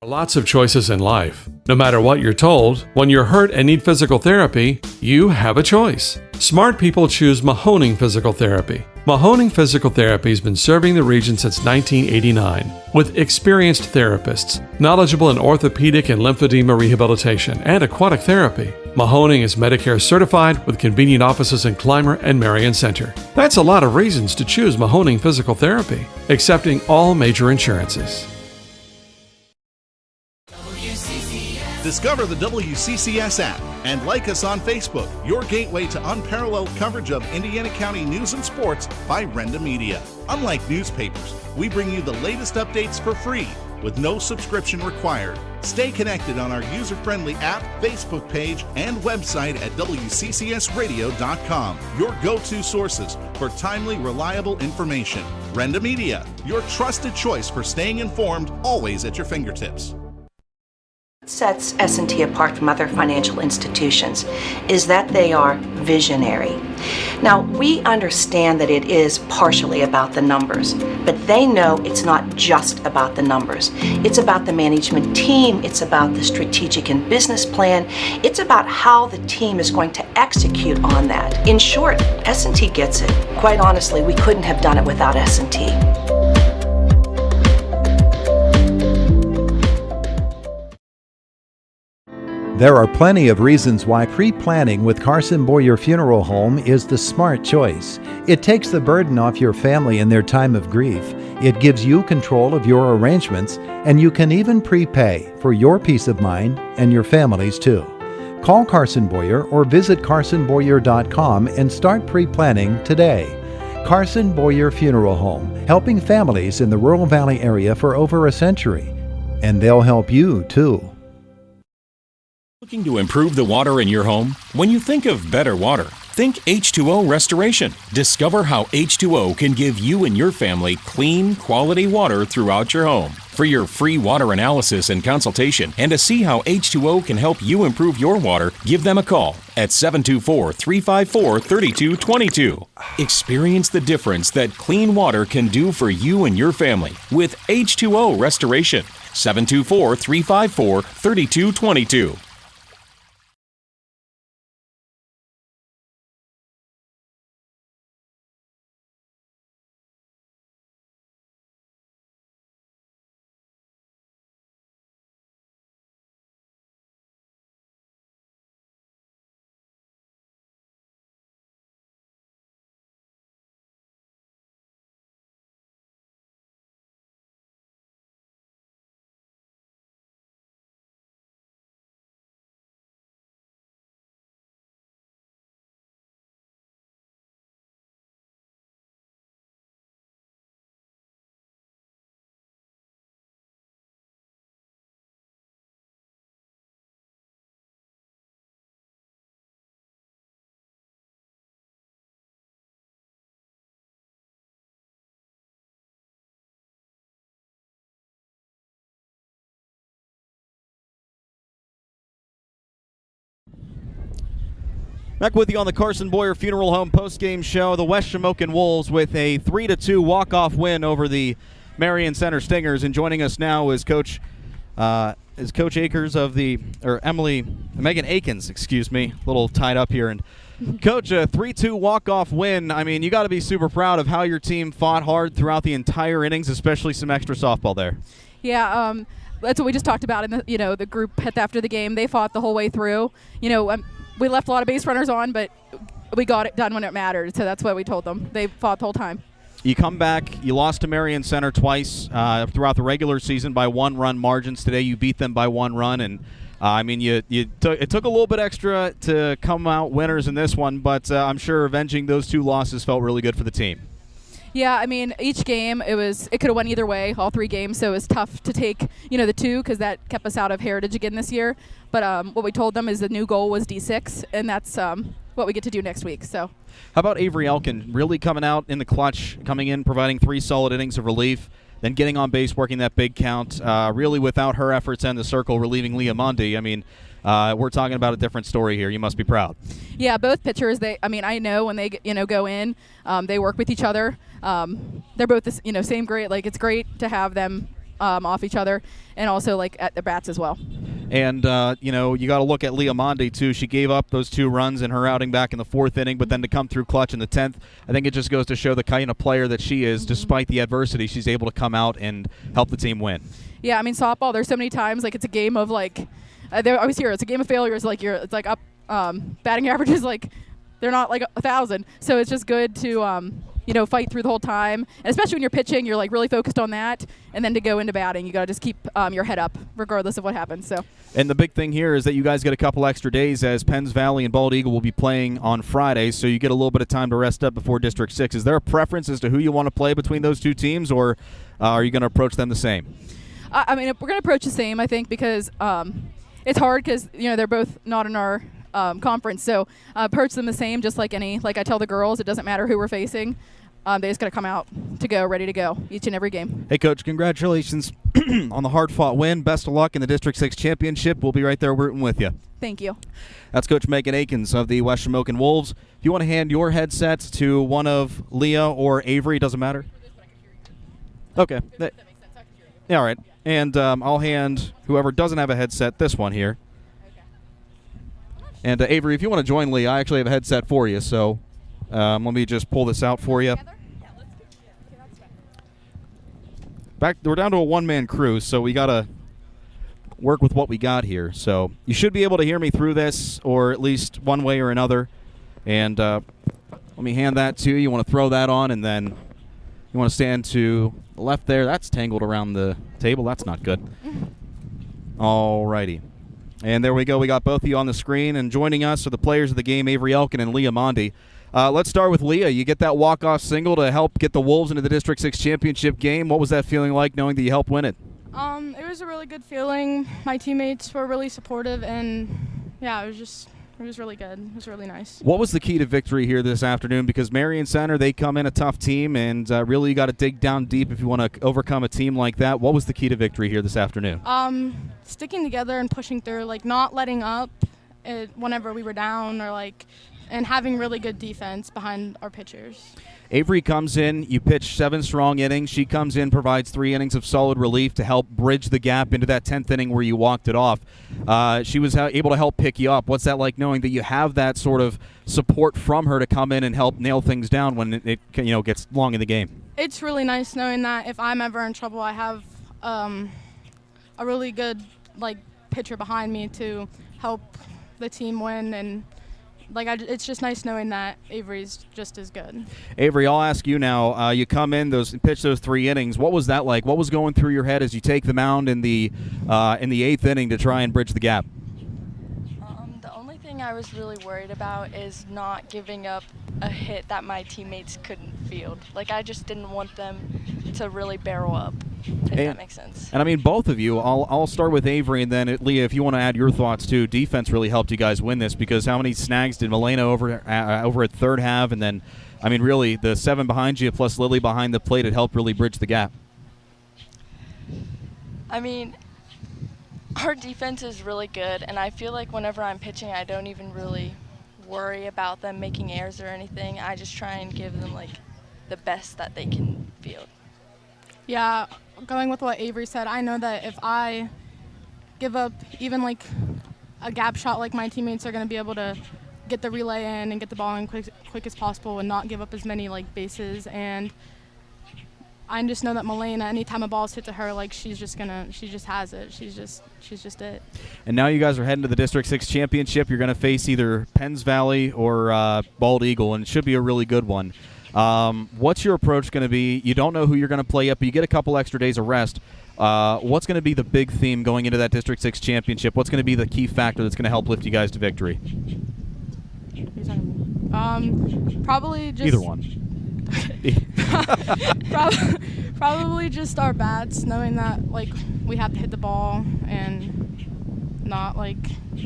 Lots of choices in life. No matter what you're told, when you're hurt and need physical therapy, you have a choice. Smart people choose Mahoning Physical Therapy. Mahoning Physical Therapy has been serving the region since 1989 with experienced therapists, knowledgeable in orthopedic and lymphedema rehabilitation and aquatic therapy. Mahoning is Medicare certified with convenient offices in Clymer and Marion Center. That's a lot of reasons to choose Mahoning Physical Therapy, accepting all major insurances. Discover the WCCS app and like us on Facebook, your gateway to unparalleled coverage of Indiana County news and sports by Renda Media. Unlike newspapers, we bring you the latest updates for free with no subscription required. Stay connected on our user-friendly app, Facebook page, and website at WCCSradio.com, your go-to sources for timely, reliable information. Renda Media, your trusted choice for staying informed, always at your fingertips. Sets S&T apart from other financial institutions is that they are visionary. Now, we understand that it is partially about the numbers, but they know it's not just about the numbers. It's about the management team, it's about the strategic and business plan, it's about how the team is going to execute on that. In short, S&T gets it. Quite honestly, we couldn't have done it without S&T. There are plenty of reasons why pre-planning with Carson Boyer Funeral Home is the smart choice. It takes the burden off your family in their time of grief. It gives you control of your arrangements, and you can even prepay for your peace of mind and your family's too. Call Carson Boyer or visit carsonboyer.com and start pre-planning today. Carson Boyer Funeral Home, helping families in the Rural Valley area for over a century. And they'll help you too. Looking to improve the water in your home? When you think of better water, think H2O Restoration. Discover how H2O can give you and your family clean, quality water throughout your home. For your free water analysis and consultation, and to see how H2O can help you improve your water, give them a call at 724-354-3222. Experience the difference that clean water can do for you and your family with H2O Restoration. 724-354-3222. Back with you on the Carson Boyer Funeral Home postgame show. The West Shamokin Wolves with a 3-2 walk-off win over the Marion Center Stingers. And joining us now is Coach Akers of the, or Megan Akins, excuse me, a little tied up here. And Coach, a 3-2 walk-off win. I mean, you got to be super proud of how your team fought hard throughout the entire innings, especially some extra softball there. Yeah, that's what we just talked about in the the group after the game. They fought the whole way through. We left a lot of base runners on, but we got it done when it mattered. So that's what we told them. They fought the whole time. You come back. You lost to Marion Center twice throughout the regular season by 1-run margins. Today you beat them by 1 run, and it took a little bit extra to come out winners in this one, but I'm sure avenging those 2 losses felt really good for the team. Yeah, I mean, each game it could have went either way, all 3 games. So it was tough to take the 2 because that kept us out of Heritage again this year. But what we told them is the new goal was D6, and that's what we get to do next week. So. How about Avery Elkin really coming out in the clutch, coming in, providing 3 solid innings of relief, then getting on base, working that big count, really without her efforts and the circle, relieving Leah Mundy. I mean, we're talking about a different story here. You must be proud. Yeah, both pitchers. I know when they go in, they work with each other. They're both the same grade. Like, it's great to have them off each other, and also like at the bats as well. And you got to look at Leah Mundy too. She gave up those 2 runs in her outing back in the 4th inning, but then to come through clutch in the 10th, I think it just goes to show the kind of player that she is. Despite the adversity, she's able to come out and help the team win. Yeah, I mean, softball. There's so many times like it's a game of like. I always hear it's a game of failures. Like it's like up batting averages like they're not like 1,000. So it's just good to fight through the whole time. And especially when you're pitching, you're like really focused on that. And then to go into batting, you got to just keep your head up regardless of what happens. So. And the big thing here is that you guys get a couple extra days as Penns Valley and Bald Eagle will be playing on Friday, so you get a little bit of time to rest up before District 6. Is there a preference as to who you want to play between those 2 teams, or are you going to approach them the same? I mean, we're going to approach the same, I think, because it's hard because they're both not in our conference. So approach them the same, just like I tell the girls, it doesn't matter who we're facing. They just got to come out to go, ready to go each and every game. Hey, Coach, congratulations on the hard-fought win. Best of luck in the District 6 championship. We'll be right there rooting with you. Thank you. That's Coach Megan Akins of the West Shamokin Wolves. If you want to hand your headsets to one of Leah or Avery, doesn't matter. Okay. Yeah, all right. And I'll hand whoever doesn't have a headset this one here. And Avery, if you want to join Leah, I actually have a headset for you, so let me just pull this out for you. We're down to a one-man crew, so we got to work with what we got here. So you should be able to hear me through this, or at least one way or another. And let me hand that to you. You want to throw that on, and then you want to stand to the left there. That's tangled around the table. That's not good. All righty. And there we go. We got both of you on the screen. And joining us are the players of the game, Avery Elkin and Leah Mundy. Let's start with Leah. You get that walk-off single to help get the Wolves into the District 6 championship game. What was that feeling like, knowing that you helped win it? It was a really good feeling. My teammates were really supportive, and yeah, it was really good. It was really nice. What was the key to victory here this afternoon? Because Marion Center, they come in a tough team, and really you got to dig down deep if you want to overcome a team like that. What was the key to victory here this afternoon? Sticking together and pushing through, like not letting up whenever we were down, or and having really good defense behind our pitchers. Avery comes in, you pitch 7 strong innings. She comes in, provides 3 innings of solid relief to help bridge the gap into that 10th inning where you walked it off. She was able to help pick you up. What's that like, knowing that you have that sort of support from her to come in and help nail things down when it gets long in the game? It's really nice knowing that if I'm ever in trouble, I have a really good pitcher behind me to help the team win, and it's just nice knowing that Avery's just as good. Avery, I'll ask you now. You come in, pitch those 3 innings. What was that like? What was going through your head as you take the mound in the 8th inning to try and bridge the gap? The only thing I was really worried about is not giving up a hit that my teammates couldn't field. I just didn't want them to really barrel up, if that makes sense. And I mean, both of you, I'll start with Avery, and then Leah, if you want to add your thoughts too. Defense really helped you guys win this, because how many snags did Milena over at third have? And then, I mean, really, the 7 behind you plus Lily behind the plate, it helped really bridge the gap. I mean, our defense is really good, and I feel like whenever I'm pitching, I don't even really worry about them making errors or anything. I just try and give them the best that they can field. Yeah, going with what Avery said, I know that if I give up even a gap shot, my teammates are going to be able to get the relay in and get the ball in quick as possible and not give up as many bases. And I just know that Milena, anytime a ball's hit to her, she just has it. She's just it. And now you guys are heading to the District 6 championship. You're going to face either Penns Valley or Bald Eagle, and it should be a really good one. What's your approach going to be? You don't know who you're going to play yet, but you get a couple extra days of rest. What's going to be the big theme going into that District 6 championship? What's going to be the key factor that's going to help lift you guys to victory? Probably just either one. Probably just our bats, knowing that like we have to hit the ball and not like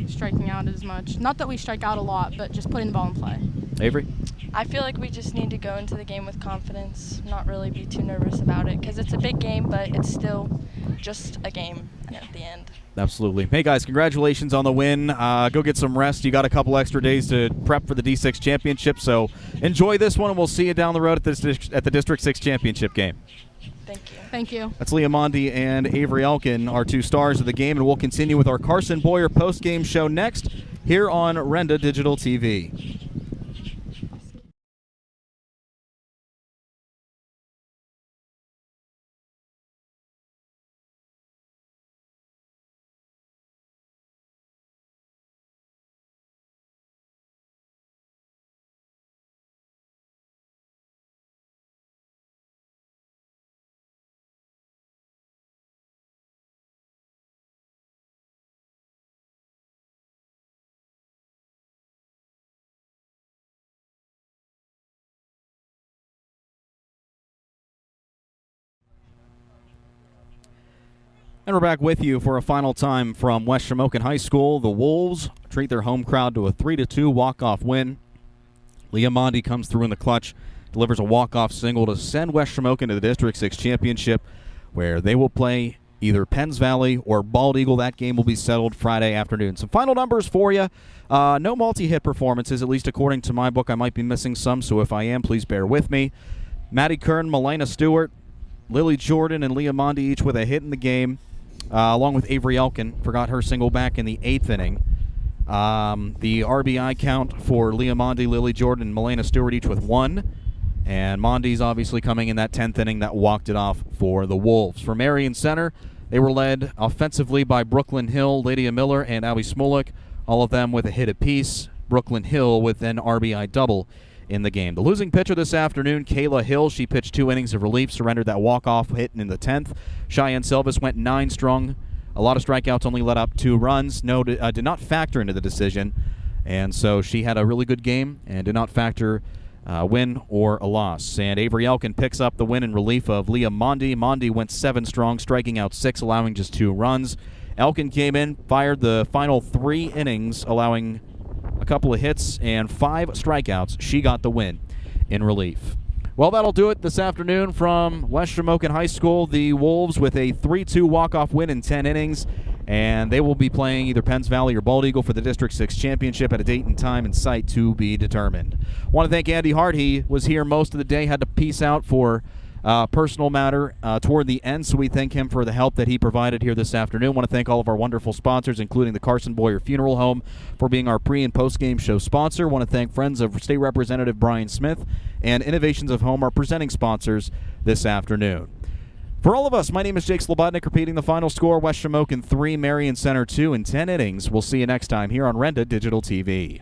striking out as much. Not that we strike out a lot, but just putting the ball in play. Avery? I feel like we just need to go into the game with confidence, not really be too nervous about it, because it's a big game, but it's still just a game at the end. Absolutely. Hey, guys, congratulations on the win. Go get some rest. You got a couple extra days to prep for the D6 championship, so enjoy this one, and we'll see you down the road at the District 6 championship game. Thank you. That's Leah Mondi and Avery Elkin, our two stars of the game, and we'll continue with our Carson Boyer post-game show next here on Renda Digital TV. And we're back with you for a final time from West Shamokin High School. The Wolves treat their home crowd to a 3-2 walk-off win. Leah Mondi comes through in the clutch, delivers a walk-off single to send West Shamokin to the District 6 championship, where they will play either Penns Valley or Bald Eagle. That game will be settled Friday afternoon. Some final numbers for you. No multi-hit performances, at least according to my book. I might be missing some, so if I am, please bear with me. Maddie Kern, Melina Stewart, Lily Jordan, and Leah Mondi each with a hit in the game. Along with Avery Elkin, forgot her single back in the 8th inning. The RBI count for Leah Mondi, Lily Jordan, and Melina Stewart each with 1. And Mondi's obviously coming in that 10th inning that walked it off for the Wolves. For Marion Center, they were led offensively by Brooklyn Hill, Lydia Miller, and Abby Smolik, all of them with a hit apiece. Brooklyn Hill with an RBI double in the game. The losing pitcher this afternoon, Kayla Hill, she pitched 2 innings of relief, surrendered that walk-off hit in the 10th. Cheyenne Silvis went 9 strong. A lot of strikeouts, only let up 2 runs. Did not factor into the decision, and so she had a really good game and did not factor a win or a loss. And Avery Elkin picks up the win in relief of Leah Mondi. Mondi went 7 strong, striking out 6, allowing just 2 runs. Elkin came in, fired the final 3 innings, allowing a couple of hits and 5 strikeouts. She got the win in relief. Well, that'll do it this afternoon from West Shamokin High School. The Wolves with a 3-2 walk-off win in 10 innings, and they will be playing either Penns Valley or Bald Eagle for the District 6 championship at a date and time and site to be determined. Want to thank Andy Hart. He was here most of the day, had to peace out for personal matter toward the end, so we thank him for the help that he provided here this afternoon. Want to thank all of our wonderful sponsors, including the Carson Boyer Funeral Home, for being our pre- and post-game show sponsor. Want to thank friends of State Representative Brian Smith and Innovations of Home, our presenting sponsors this afternoon. For all of us, my name is Jake Slobodnik, repeating the final score: West Shamokin 3, Marion Center 2 in 10 innings. We'll see you next time here on Renda Digital TV.